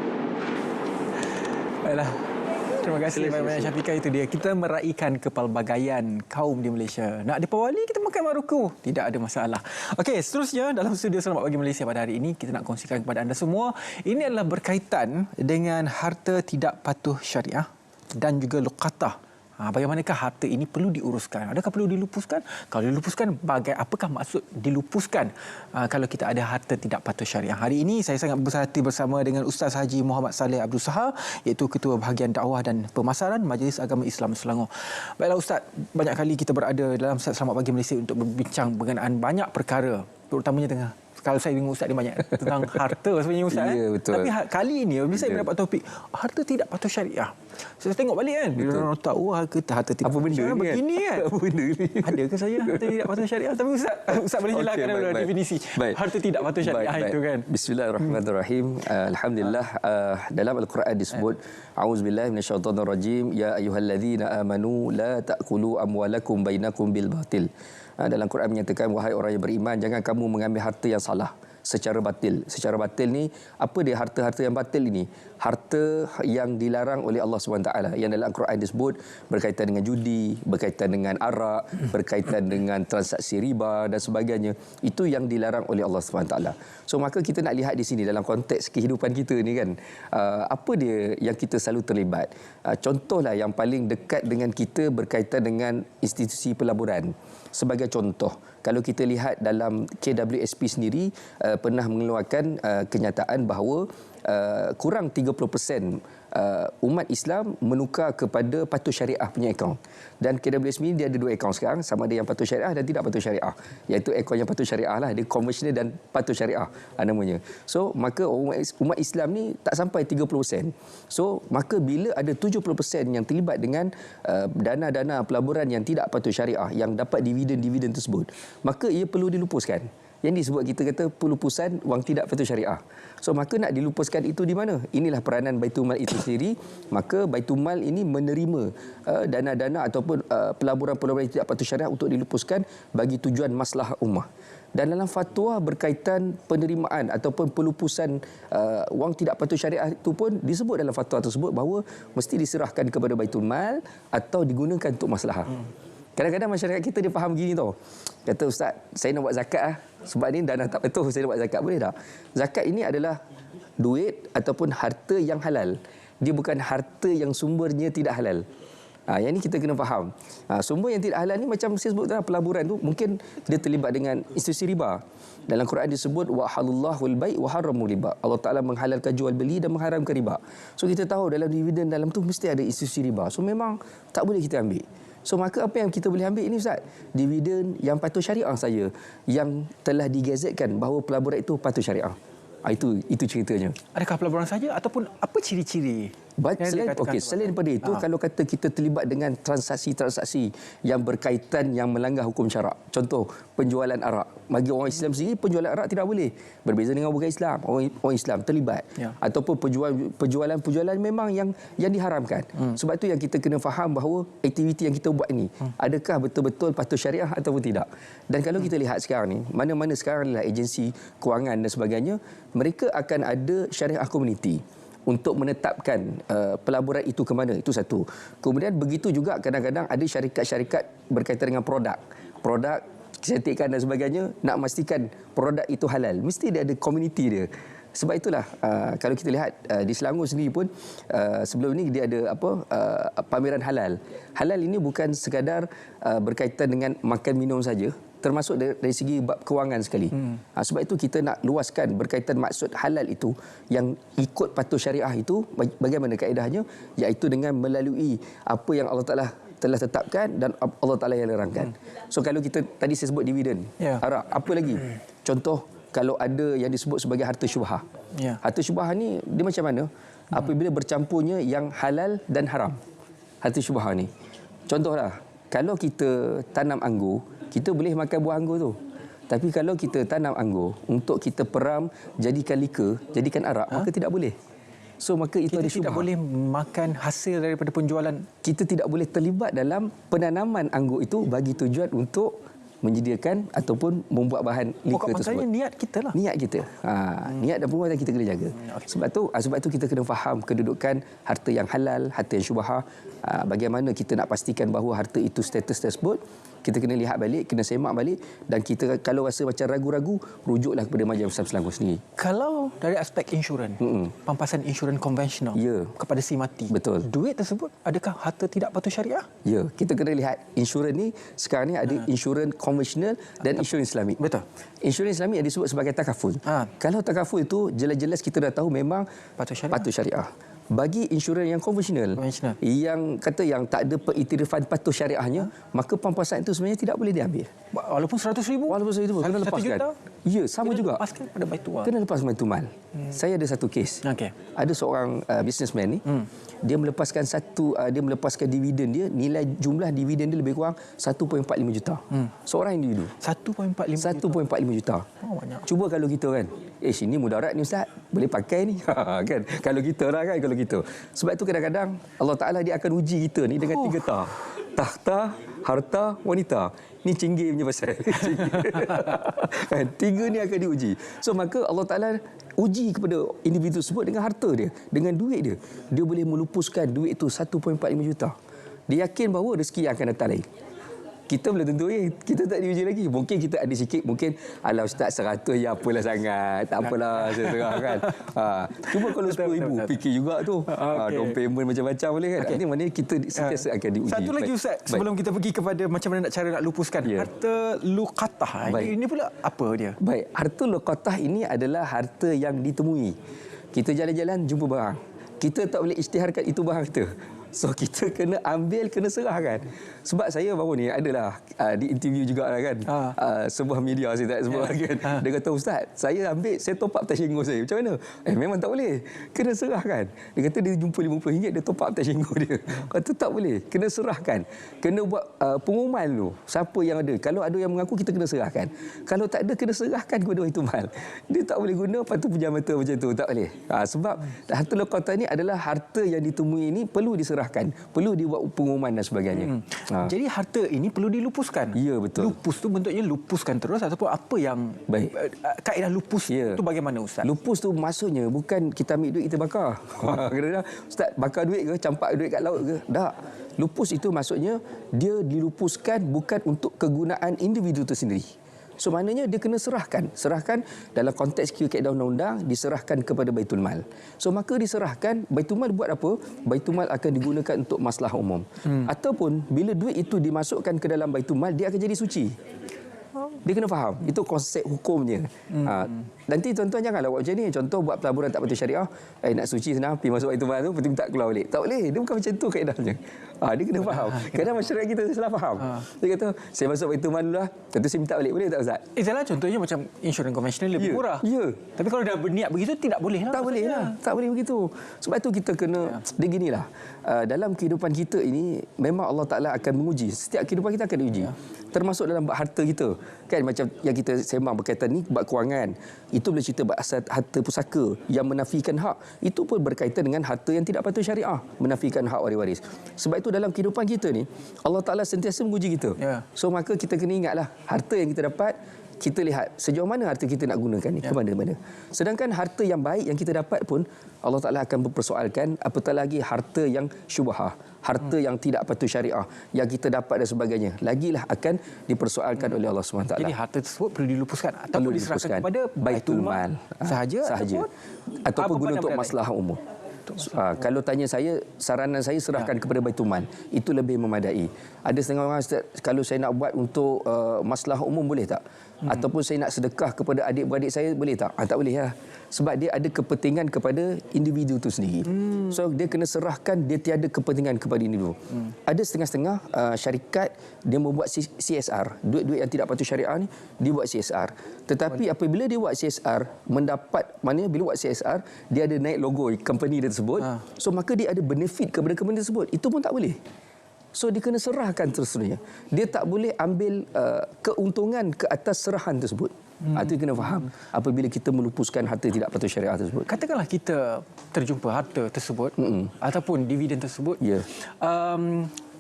Baiklah. Terima kasih banyak-banyak Syafiqah. Itu dia. Kita meraihkan kepelbagaian kaum di Malaysia. Nak Deepavali kita makan maruku. Tidak ada masalah. Okey, seterusnya dalam studio Selamat Pagi Malaysia pada hari ini kita nak kongsikan kepada anda semua. Ini adalah berkaitan dengan harta tidak patuh syariah dan juga luqatah. Bagaimanakah harta ini perlu diuruskan? Adakah perlu dilupuskan? Kalau dilupuskan, apakah maksud dilupuskan kalau kita ada harta tidak patuh syariah? Hari ini saya sangat bersahati bersama dengan Ustaz Haji Muhammad Saleh Abdul Sahar, iaitu Ketua Bahagian Dakwah dan Pemasaran Majlis Agama Islam Selangor. Baiklah Ustaz, banyak kali kita berada dalam Selamat Pagi Malaysia untuk berbincang berkenaan banyak perkara, terutamanya kalau saya dengar Ustaz dia banyak tentang harta sebenarnya Ustaz. Ya, betul. Tapi kali ini bila saya mendapat topik harta tidak patuh syariah, saya tengok balik kan. Dia orang tahu harta tidak patuh syariah begini kan. Apa benda ni? Adakah saya harta tidak patuh syariah? Tapi Ustaz boleh jelaskan dulu definisi harta tidak patuh syariah itu kan. Bismillahirrahmanirrahim. Alhamdulillah, dalam Al-Quran disebut a'udzubillahi minasyaitonirrajim, ya ayyuhallazina amanu la ta'kulu amwalakum bainakum bil batil. Dalam Quran menyatakan, wahai orang yang beriman, jangan kamu mengambil harta yang salah secara batil. Secara batil ni, apa dia harta-harta yang batil ini? Harta yang dilarang oleh Allah SWT, yang dalam Al-Quran disebut berkaitan dengan judi, berkaitan dengan arak, berkaitan dengan transaksi riba dan sebagainya. Itu yang dilarang oleh Allah SWT. So maka kita nak lihat di sini dalam konteks kehidupan kita ni kan, apa dia yang kita selalu terlibat. Contohlah yang paling dekat dengan kita berkaitan dengan institusi pelaburan. Sebagai contoh, kalau kita lihat dalam KWSP sendiri, pernah mengeluarkan kenyataan bahawa kurang 30% umat Islam menukar kepada patuh syariah punya akaun. Dan KWS ni dia ada 2 akaun sekarang, sama ada yang patuh syariah dan tidak patuh syariah. Iaitu akaun yang patuh syariah lah, dia konvensional dan patuh syariah namanya. So maka umat Islam ni tak sampai 30%. So maka bila ada 70% yang terlibat dengan dana-dana pelaburan yang tidak patuh syariah, yang dapat dividen-dividen tersebut, maka ia perlu dilupuskan. Yang disebut kita kata pelupusan wang tidak patuh syariah. So maka nak dilupuskan itu di mana? Inilah peranan Baitul Mal itu sendiri. Maka Baitul Mal ini menerima dana-dana ataupun pelaburan-pelaburan yang tidak patuh syariah untuk dilupuskan bagi tujuan maslahah ummah. Dan dalam fatwa berkaitan penerimaan ataupun pelupusan wang tidak patuh syariah itu pun disebut dalam fatwa tersebut bahawa mesti diserahkan kepada Baitul Mal atau digunakan untuk maslahah. Kadang-kadang masyarakat kita dia faham gini tau. Kata, Ustaz, saya nak buat zakat lah. Sebab ni dana tak betul, saya nak buat zakat. Boleh tak? Zakat ini adalah duit ataupun harta yang halal. Dia bukan harta yang sumbernya tidak halal. Yang ini kita kena faham. Sumber yang tidak halal ni macam saya sebut tadi, pelaburan tu mungkin dia terlibat dengan institusi riba. Dalam Quran disebut wa halallahu al-bai' wa haramul riba. Allah Taala menghalalkan jual beli dan mengharamkan riba. So kita tahu dalam dividen dalam tu mesti ada institusi riba. So memang tak boleh kita ambil. So maka apa yang kita boleh ambil ini, Ustaz? Dividen yang patuh syariah saja, yang telah digazetkan bahawa pelaburan itu patuh syariah. Itu ceritanya. Adakah pelaburan saja ataupun apa ciri-ciri? Selain daripada itu, kalau kata kita terlibat dengan transaksi-transaksi yang berkaitan yang melanggar hukum syarak. Contoh, penjualan arak. Bagi orang Islam sendiri, penjualan arak tidak boleh. Berbeza dengan bukan Islam. Orang Islam terlibat. Ataupun penjualan memang yang diharamkan. Sebab itu yang kita kena faham bahawa aktiviti yang kita buat ini, adakah betul-betul patuh syariah ataupun tidak. Dan kalau kita lihat sekarang ni, mana-mana sekarang adalah agensi kewangan dan sebagainya, mereka akan ada syariah community untuk menetapkan pelaburan itu ke mana. Itu satu. Kemudian begitu juga kadang-kadang ada syarikat-syarikat berkaitan dengan produk kecantikan dan sebagainya, nak memastikan produk itu halal. Mesti dia ada komuniti dia. Sebab itulah kalau kita lihat di Selangor sendiri pun sebelum ni dia ada pameran halal. Halal ini bukan sekadar berkaitan dengan makan minum saja, termasuk dari segi bab kewangan sekali. Sebab itu kita nak luaskan berkaitan maksud halal itu yang ikut patuh syariah itu bagaimana kaedahnya, iaitu dengan melalui apa yang Allah Taala telah tetapkan dan Allah Taala yang larangkan. So kalau kita tadi saya sebut dividen, arak, apa lagi? Contoh kalau ada yang disebut sebagai harta syubhah. Harta syubhah ni dia macam mana? Apabila bercampurnya yang halal dan haram. Harta syubhah ni. Contohlah, kalau kita tanam anggur, kita boleh makan buah anggur tu. Tapi kalau kita tanam anggur untuk kita peram, jadikan liquor, jadikan arak, maka tidak boleh. So maka itu kita ada syubhah. Tidak boleh makan hasil daripada penjualan. Kita tidak boleh terlibat dalam penanaman anggur itu bagi tujuan untuk menyediakan ataupun membuat bahan liquor tersebut. Maksudnya niat kita lah. Niat kita. Niat dan perbuatan kita kena jaga. Sebab tu kita kena faham kedudukan harta yang halal, harta yang syubhah. Bagaimana kita nak pastikan bahawa harta itu status tersebut, kita kena lihat balik, kena semak balik, dan kita kalau rasa macam ragu-ragu, rujuklah kepada Majlis Besar Selangor sendiri. Kalau dari aspek insurans, pampasan insurans konvensional kepada si mati. Betul. Duit tersebut adakah harta tidak patuh syariah? Ya, kita kena lihat insurans ni sekarang ni ada insurans konvensional dan insurans Islamik. Betul. Insurans Islamik yang disebut sebagai takaful. Kalau takaful itu jelas-jelas kita dah tahu memang patuh syariah. Bagi insurans yang konvensional, yang kata yang tak ada pengiktirafan patuh syariahnya, maka pampasan itu sebenarnya tidak boleh diambil. Walaupun 100,000? Walaupun 100,000. Kena lepaskan. Ya, sama juga. Kena lepaskan pada Baitul Mal. Kena lepaskan Baitul Mal. Saya ada satu kes. Ada seorang businessman ni, dia melepaskan dividen dia, nilai jumlah dividen dia lebih kurang 1.45 juta. Seorang individu. 1.45 juta. Oh, banyak. Cuba kalau kita kan, ini mudarat ni Ustaz, boleh pakai ni. Kan? Kalau kita lah kan, kalau kita. Sebab itu kadang-kadang Allah Ta'ala dia akan uji kita ni dengan 3 ta. Tahta, harta, wanita. Ni cinggir punya pasal. 3 ni akan diuji. So maka Allah Ta'ala uji kepada individu tersebut dengan harta dia, dengan duit dia. Dia boleh melupuskan duit itu 1.45 juta. Dia yakin bahawa rezeki yang akan datang lain. kita belum tentu kita tak diuji lagi. Mungkin kita ada sikit, mungkin alah ustaz 100 ya apalah sangat, tak apalah saya serah kan. Cuba kalau 10,000 fikir juga tu. Down payment macam-macam boleh kan. Ini maknanya kita sentiasa akan diuji. Satu lagi ustaz, sebelum kita pergi kepada macam mana cara nak lupuskan harta luqatah. Ini pula apa dia? Baik, harta luqatah ini adalah harta yang ditemui. Kita jalan-jalan jumpa barang. Kita tak boleh isytiharkan itu barang kita. So kita kena ambil, kena serahkan. Sebab saya baru ni adalah di interview juga kan. Sebuah media saya tak sebut kan. Dia kata ustaz, saya ambil, saya top up Tashengo saya. Macam mana? Memang tak boleh. Kena serahkan. Dia kata dia jumpa RM50, dia top up Tashengo dia. Kata tak boleh. Kena serahkan. Kena buat pengumuman tu. Siapa yang ada. Kalau ada yang mengaku, kita kena serahkan. Kalau tak ada, kena serahkan kepada Baitul Mal. Dia tak boleh guna patut pejam mata macam tu. Tak boleh. Sebab harta luqatah ni adalah harta yang ditemui ini perlu diserahkan. Perlu dibuat pengumuman dan sebagainya. Jadi harta ini perlu dilupuskan. Ya, betul. Lupus tu bentuknya lupuskan terus ataupun apa yang kaedah lupus itu bagaimana ustaz? Lupus tu maksudnya bukan kita ambil duit kita bakar. Kena ustaz bakar duit ke, campak duit kat laut ke? Tak. Lupus itu maksudnya dia dilupuskan bukan untuk kegunaan individu itu sendiri. So maknanya dia kena serahkan. Serahkan dalam konteks kaedah undang-undang, diserahkan kepada Baitul Mal. So maka diserahkan, Baitul Mal buat apa? Baitul Mal akan digunakan untuk maslahah umum. Ataupun bila duit itu dimasukkan ke dalam Baitul Mal, dia akan jadi suci. Dia kena faham. Itu konsep hukumnya. Nanti tuan-tuan janganlah buat macam ni. Contoh buat pelaburan tak patut syariah. Nak suci senang, pergi masuk Baitul Mal tu, penting tak keluar balik. Tak boleh. Dia bukan macam tu kaedahnya. Dia kena faham. Kadang masyarakat kita salah faham. Dia kata, saya masuk Baitul Mal dulu lah. Tentu saya minta balik. Boleh tak Ustaz? Itulah contohnya macam insurans konvensional lebih murah. Ya. Tapi kalau dah berniat begitu, tidak boleh lah. Tak boleh lah. Tak boleh begitu. Sebab itu kita kena, dia ginilah. Dalam kehidupan kita ini, memang Allah Ta'ala akan menguji. Setiap kehidupan kita akan diuji. Termasuk dalam bab harta kita. Kan macam yang kita sembang berkaitan ni, bab kewangan. Itu boleh cerita bab harta pusaka yang menafikan hak. Itu pun berkaitan dengan harta yang tidak patut syariah. Menafikan hak waris-waris. Sebab itu dalam kehidupan kita ni, Allah Ta'ala sentiasa menguji kita. So maka kita kena ingatlah, harta yang kita dapat, kita lihat sejauh mana harta kita nak gunakan ni, ke mana-mana. Sedangkan harta yang baik yang kita dapat pun, Allah Ta'ala akan mempersoalkan, apatah lagi harta yang syubhah, harta yang tidak patut syariah, yang kita dapat dan sebagainya, lagilah akan dipersoalkan oleh Allah SWT. Jadi harta tersebut perlu dilupuskan ataupun diserahkan kepada Baitul Mal sahaja ataupun guna untuk maslahah umum. Kalau tanya saya, saranan saya serahkan kepada Baitul Mal. Itu lebih memadai. Ada setengah orang, kalau saya nak buat untuk maslahah umum boleh tak? Ataupun saya nak sedekah kepada adik-beradik saya boleh tak? Tak boleh lah. Sebab dia ada kepentingan kepada individu itu sendiri. So dia kena serahkan, dia tiada kepentingan kepada individu. Ada setengah-setengah syarikat dia membuat CSR, duit-duit yang tidak patut syariah ni dia buat CSR. Tetapi apabila dia buat CSR, mendapat, maknanya bila buat CSR dia ada naik logo company dia tersebut. So maka dia ada benefit kepada company tersebut. Itu pun tak boleh. So dia kena serahkan terusnya. Dia tak boleh ambil keuntungan ke atas serahan tersebut. Itu kena faham apabila kita melupuskan harta tidak patut syariah tersebut. Katakanlah kita terjumpa harta tersebut ataupun dividen tersebut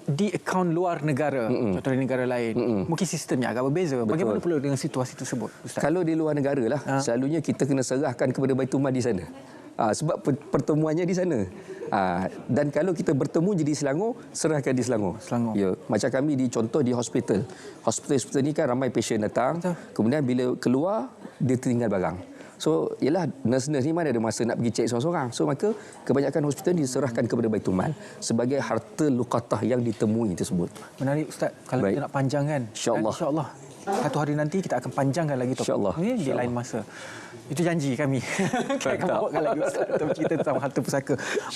di akaun luar negara, contohnya negara lain. Mungkin sistemnya agak berbeza. Bagaimana pula dengan situasi tersebut, Ustaz? Kalau di luar negara lah, selalunya kita kena serahkan kepada Baitul Mal di sana. Sebab pertemuannya di sana. Dan kalau kita bertemu jadi Selangor, serahkan di Selangor. Ya, macam kami contoh di hospital. Hospital ni kan ramai pasien datang. Kemudian bila keluar, dia tertinggal barang. So, ialah nurse-nurse ni mana ada masa nak pergi cek seorang-seorang. So, maka kebanyakan hospital diserahkan kepada Baitul Mal sebagai harta luqatah yang ditemui tersebut. Menarik Ustaz. Kalau kita nak panjangkan. InsyaAllah. Satu hari nanti kita akan panjangkan lagi topik ini di lain masa. Itu janji kami. Kita akan bawakan lagi Ustaz untuk bercerita tentang harta pusaka.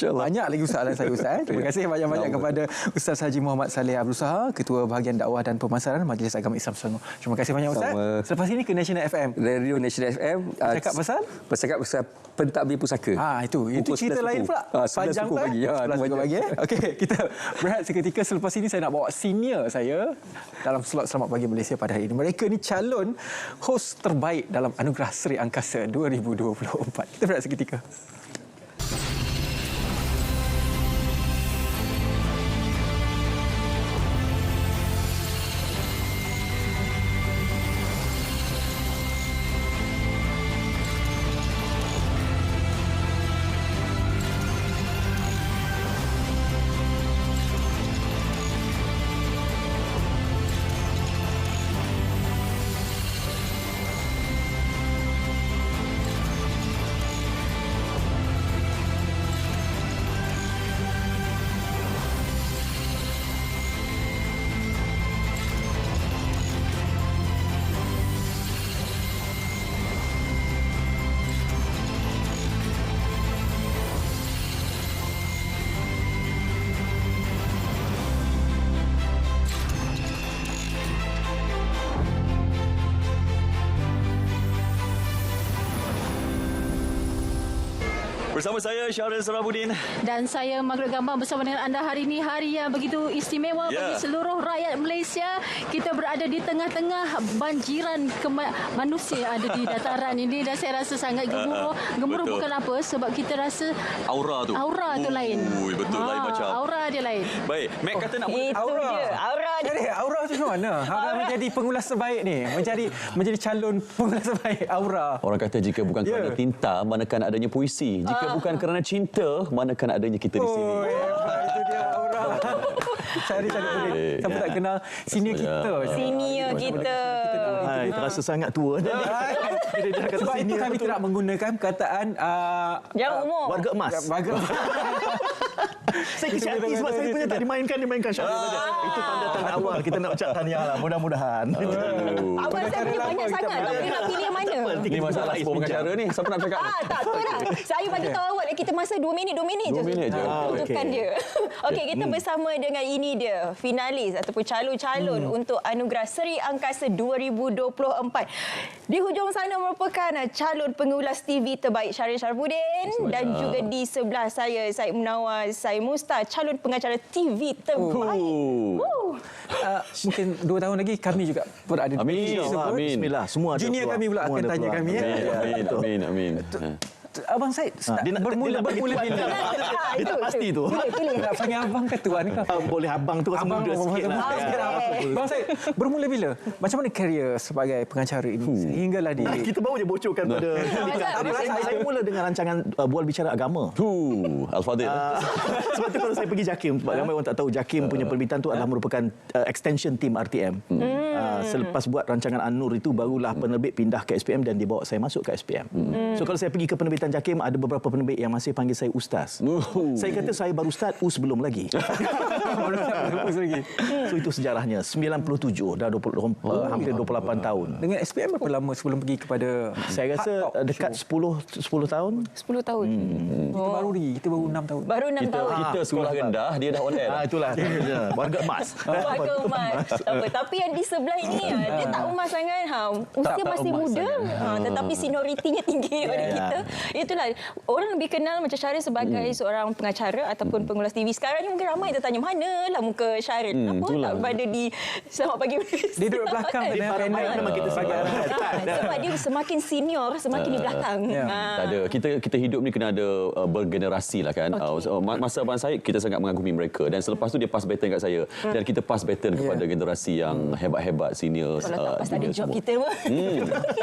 Banyak lagi soalan saya Ustaz. Terima kasih banyak-banyak kepada Ustaz Haji Muhammad Saleh Abdul Sahar, Ketua Bahagian Dakwah dan Pemasaran Majlis Agama Islam Selangor. Terima kasih banyak Ustaz. Selepas ini ke National FM. Radio National FM. Bercakap pasal pentadbir pusaka. Itu cerita lain pula. Panjang pagi. Pagi. Okey, kita berehat seketika. Selepas ini saya nak bawa senior saya dalam slot Selamat Pagi Malaysia pada hari ini. Mereka ni calon hos terbaik dalam Anugerah Seri Angkasa 2024. Kita berehat seketika. Bersama saya Syahril Sarabuddin. Dan saya Margaret Gambang bersama dengan anda hari ini, hari yang begitu istimewa bagi seluruh rakyat Malaysia. Kita berada di tengah-tengah banjiran manusia yang ada di dataran ini dan saya rasa sangat gemuruh. Gemuruh bukan apa, sebab kita rasa aura tu lain. Betul, lain macam. Aura dia lain. Baik, Mac kata nak aura. Jadi aura tu macam mana? Aura menjadi pengulas terbaik ni. Menjadi calon pengulas terbaik aura. Orang kata jika bukan kerana tinta, manakan adanya puisi. Jika bukan kerana cinta, manakan adanya kita di sini. Itu dia aura. Cari boleh. Siapa tak kenal senior kita. Senior kita. Hai, terasa sangat tua. Sebab itu kami tidak menggunakan perkataan jangan umur. Warga emas. Saya kisi hati sebab saya punya tak dimainkan Syahril saja. Itu tanda-tanda awal kita nak ucap tahniah lah, mudah-mudahan. Abang saya punya banyak sangat, tapi nak pilih yang mana? Ini masalah sebuah pengacara ni. Siapa nak cakap? Tak, tu lah. Saya bagi tahu awak, kita masa 2 minit je. 2 minit je. Untukkan dia. Okey, kita bersama dengan ini dia, finalis ataupun calon-calon untuk Anugerah Seri Angkasa 2024. Di hujung sana merupakan calon pengulas TV terbaik Syahril Sarabuddin dan juga di sebelah saya Said Munawar, Said Mustar, calon pengacara TV terbaik. Mungkin 2 tahun lagi kami juga berada di Amin. Bismillah. Semua junior kami pula akan tanya kami. Amin. Abang Said bermula bila? Dia tak pasti tu. Pilih. Nak panggil abang ke tuan ke? Boleh abang tu rasa muda sikit lah. Abang Said bermula bila? Macam mana karier sebagai pengacara ini? Sehinggalah kita baru je bocorkan pada saya mula dengan rancangan Bual Bicara Agama. Al-Fadhil. Sebab tu kalau saya pergi JAKIM, ramai orang tak tahu JAKIM punya perbitan tu adalah merupakan extension team RTM. Selepas buat rancangan An-Nur itu barulah penerbit pindah ke SPM dan dibawa saya masuk ke SPM. So kalau saya pergi ke penerbitan JAKIM, ada beberapa penerbit yang masih panggil saya ustaz. Saya kata saya baru start, belum lagi. So itu sejarahnya. 97 dah hampir 28 tahun. Dengan SPM berapa lama sebelum pergi kepada saya rasa dekat 10 tahun. 10 tahun. Kita baru 6 tahun. Baru 6 tahun. Kita sekolah rendah, dia dah on air. Itulah. Warga emas. Warga emas. Tapi yang di sebelah ini dia tak emas sangat. Usia masih muda, tetapi senioritinya tinggi daripada kita. Itulah, orang lebih kenal macam Syahril sebagai seorang pengacara ataupun pengulas TV. Sekarang ni mungkin ramai tertanya, manalah muka Syahril? Kenapa tak berada di Selamat Pagi Malaysia? Dia duduk belakang memang kita sebagai sebab dia semakin senior, semakin di belakang. Tak ada. Kita hidup ni kena ada bergenerasi lah kan. Masa Abang Said, kita sangat mengagumi mereka. Dan selepas tu dia pass baton kat saya. Dan kita pass baton kepada generasi yang hebat-hebat, senior. Kalau tak pass ada job kita pun.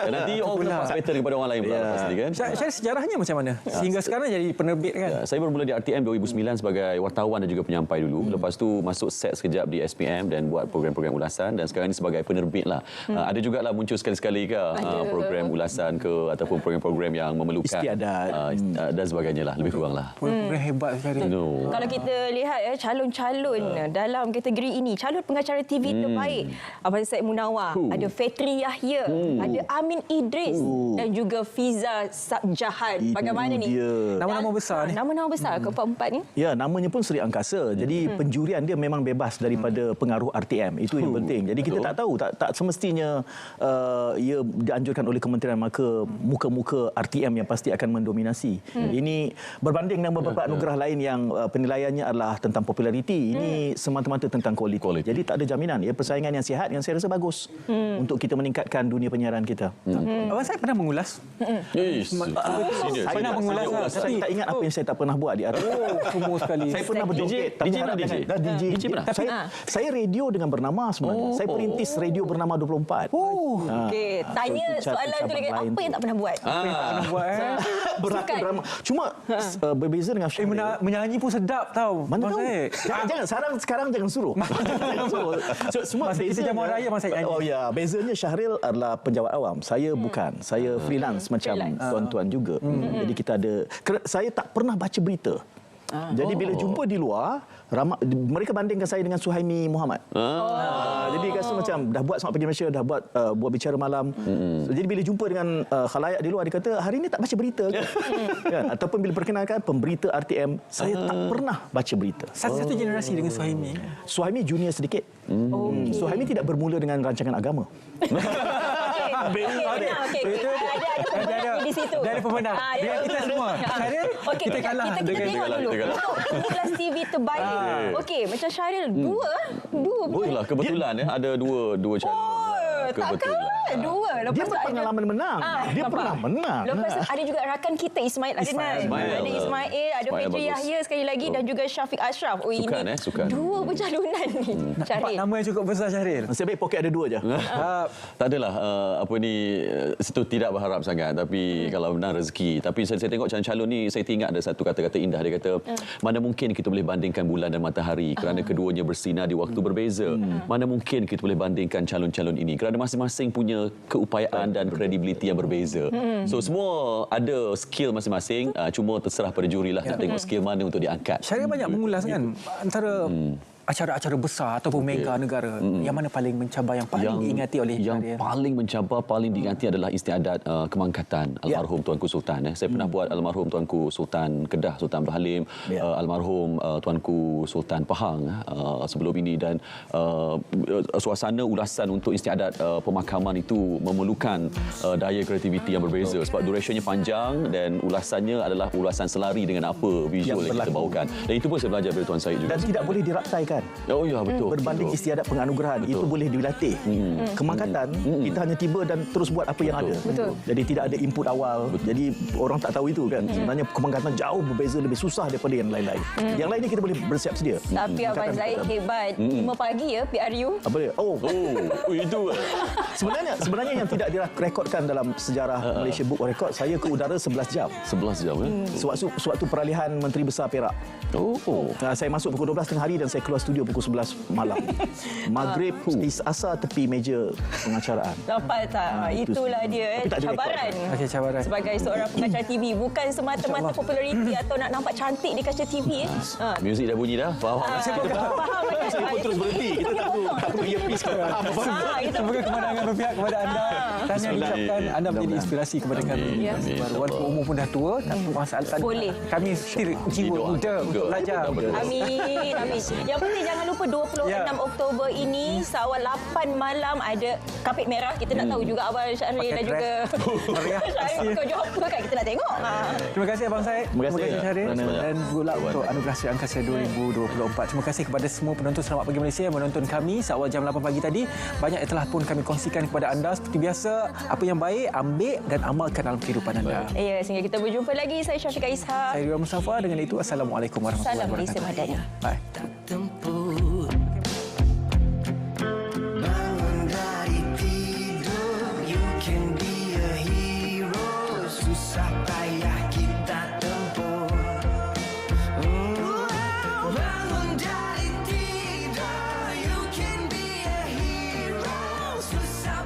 Nanti orang kena pass baton kepada orang lain pula lepas ni kan. Sejarahnya macam mana? Sehingga sekarang jadi penerbit kan? Saya bermula di RTM 2009 sebagai wartawan dan juga penyampai dulu. Lepas tu masuk set sekejap di SPM dan buat program-program ulasan dan sekarang ni sebagai penerbit lah. Ada jugalah muncul sekali-sekali ke program ulasan ke ataupun program-program yang memerlukan istiadat dan sebagainya lah. Lebih kurang lah. Program hebat sekali. Kalau kita lihat calon-calon dalam kategori ini, calon pengacara TV terbaik, Abang Said Munawar, ada Fetri Yahya, ada Amin Idris dan juga Fiza Jahan. Bagaimana ni? Nama-nama besar ni. Nama-nama besar keempat-empat ni. Ya, namanya pun Seri Angkasa. Jadi penjurian dia memang bebas daripada pengaruh RTM. Itu yang penting. Jadi kita tak tahu, tak semestinya ia dianjurkan oleh kementerian, maka muka-muka RTM yang pasti akan mendominasi. Ini berbanding dengan beberapa anugerah lain yang penilaiannya adalah tentang populariti. Ini semata-mata tentang kualiti. Jadi tak ada jaminan. Ya, persaingan yang sihat yang saya rasa bagus untuk kita meningkatkan dunia penyiaran kita. Abang Said pernah mengulas? Pernah mengulas. Saya tak ingat apa yang saya tak pernah buat di RTM. Semua sekali. Saya pernah berjoget. DJ pernah. Saya radio dengan bernama sebenarnya. Saya perintis radio bernama 24. Okey, tanya soalan tu lagi, apa yang tak pernah buat? Apa yang tak pernah buat? Berakit drama. Cuma berbeza dengan Syahril. Menyanyi pun sedap tau. Mana tahu? Jangan sekarang jangan suruh. Semua beza jamuan raya masa nyanyi. Oh ya, bezanya Syahril adalah penjawat awam. Saya bukan. Saya freelance macam tuan-tuan juga. Jadi kita ada, saya tak pernah baca berita. Jadi bila jumpa di luar, mereka bandingkan saya dengan Suhaimi Muhammad. Jadi rasa macam dah buat Selamat Pagi Malaysia, dah buat bicara malam. Jadi bila jumpa dengan khalayak di luar, dia kata, hari ini tak baca berita ke? Kan? Ataupun bila perkenalkan pemberita RTM, saya tak pernah baca berita. Satu generasi dengan Suhaimi. Suhaimi junior sedikit. Suhaimi tidak bermula dengan rancangan agama. Okey, menang. Okey. Ada pemenang di situ. Dia ada pemenang. Dengan kita semua. Syaril, kita kalah. Kita tengok dulu. Untuk kelas TV terbaik. Okey, macam Syaril, dua. Itulah kebetulan ada dua channel. Takkan dua. Lepas dia berpengalaman menang. Dia pernah menang. Lepas tu ada juga rakan kita Ismail Adnan. Ada Ismail, ada Fitri Yahya sekali lagi dan juga Syafiq Ashraf. Oh, Sukan, ini sukan. dua pencalonan ni. Nampak nama yang cukup besar, Syaril. Nasib baik poket ada dua je. Tak adalah situ tidak berharap sangat, tapi kalau benar rezeki. Tapi saya tengok calon-calon ni, saya teringat ada satu kata-kata indah. Dia kata, mana mungkin kita boleh bandingkan bulan dan matahari kerana keduanya bersinar di waktu berbeza. Mana mungkin kita boleh bandingkan calon-calon ini kerana masing-masing punya keupayaan dan kredibiliti yang berbeza. So semua ada skill masing-masing, cuma terserah pada jurilah nak tengok skill mana untuk diangkat. Syaril banyak mengulas kan antara acara-acara besar ataupun mega negara, yang mana paling mencabar, yang paling diingati oleh yang paling mencabar, paling diingati adalah istiadat kemangkatan almarhum Tuanku Sultan. Saya pernah buat almarhum Tuanku Sultan Kedah, Sultan Abdul Halim, almarhum Tuanku Sultan Pahang sebelum ini, dan suasana ulasan untuk istiadat pemakaman itu memerlukan daya kreativiti yang berbeza sebab durationnya panjang dan ulasannya adalah ulasan selari dengan apa visual yang kita bawakan. Dan itu pun saya belajar dari Tuan Syed juga. Dan tidak boleh diraptaikan. Oh ya, betul. Berbanding istiadat penganugerahan, itu boleh dilatih. Kemangkatan, kita hanya tiba dan terus buat apa yang ada. Jadi tidak ada input awal. Jadi orang tak tahu itu kan. Sebenarnya kemangkatan jauh berbeza, lebih susah daripada yang lain-lain. Yang lain ni kita boleh bersiap sedia. Tapi Abang Zaid hebat. 5 pagi ya PRU. Apa dia? Itu. Sebenarnya yang tidak direkodkan dalam sejarah Malaysia Book of Record, saya ke udara 11 jam. 11 jam Sewaktu peralihan Menteri Besar Perak. Saya masuk pukul 12 tengah hari dan saya keluar studio pukul 11 malam. Maghrib asar tepi meja pengacaraan. Dapat tak? Itulah dia cabaran. Cabaran. Sebagai seorang pengacara TV, bukan semata-mata populariti atau nak nampak cantik di kaca TV. Muzik dah bunyi dah. Faham? Faham. Saya pun terus berhenti. Kita tak perlu earpiece ke. Semoga kemenangan berpihak kepada anda. Tanya diucapkan, anda menjadi inspirasi kepada kami. Walaupun umur pun dah tua, tapi masalah boleh. Kami still jiwa muda untuk belajar. Amin. Yang penting jangan lupa 26 Oktober ini seawal 8 malam ada kapet merah. Kita nak tahu juga Abang Syaril dan juga Syaril kau jawab apa kan, kita nak tengok. Terima kasih Abang Syed. Terima kasih Syaril. Dan good luck untuk Anugerah Sri Angkasa 2024. Terima kasih kepada semua penonton Selamat Pagi Malaysia yang menonton kami seawal jam 8 pagi tadi. Banyak yang telah pun kami kongsikan kepada anda. Seperti biasa, apa yang baik ambil dan amalkan dalam kehidupan anda. Ya, sehingga kita berjumpa lagi. Saya Syafiqah Ishak. Saya Ridwan Mustafa. Dengan itu, Assalamualaikum warahmatullahi wabarakatuh. Salam Malaysia Madani. Bye.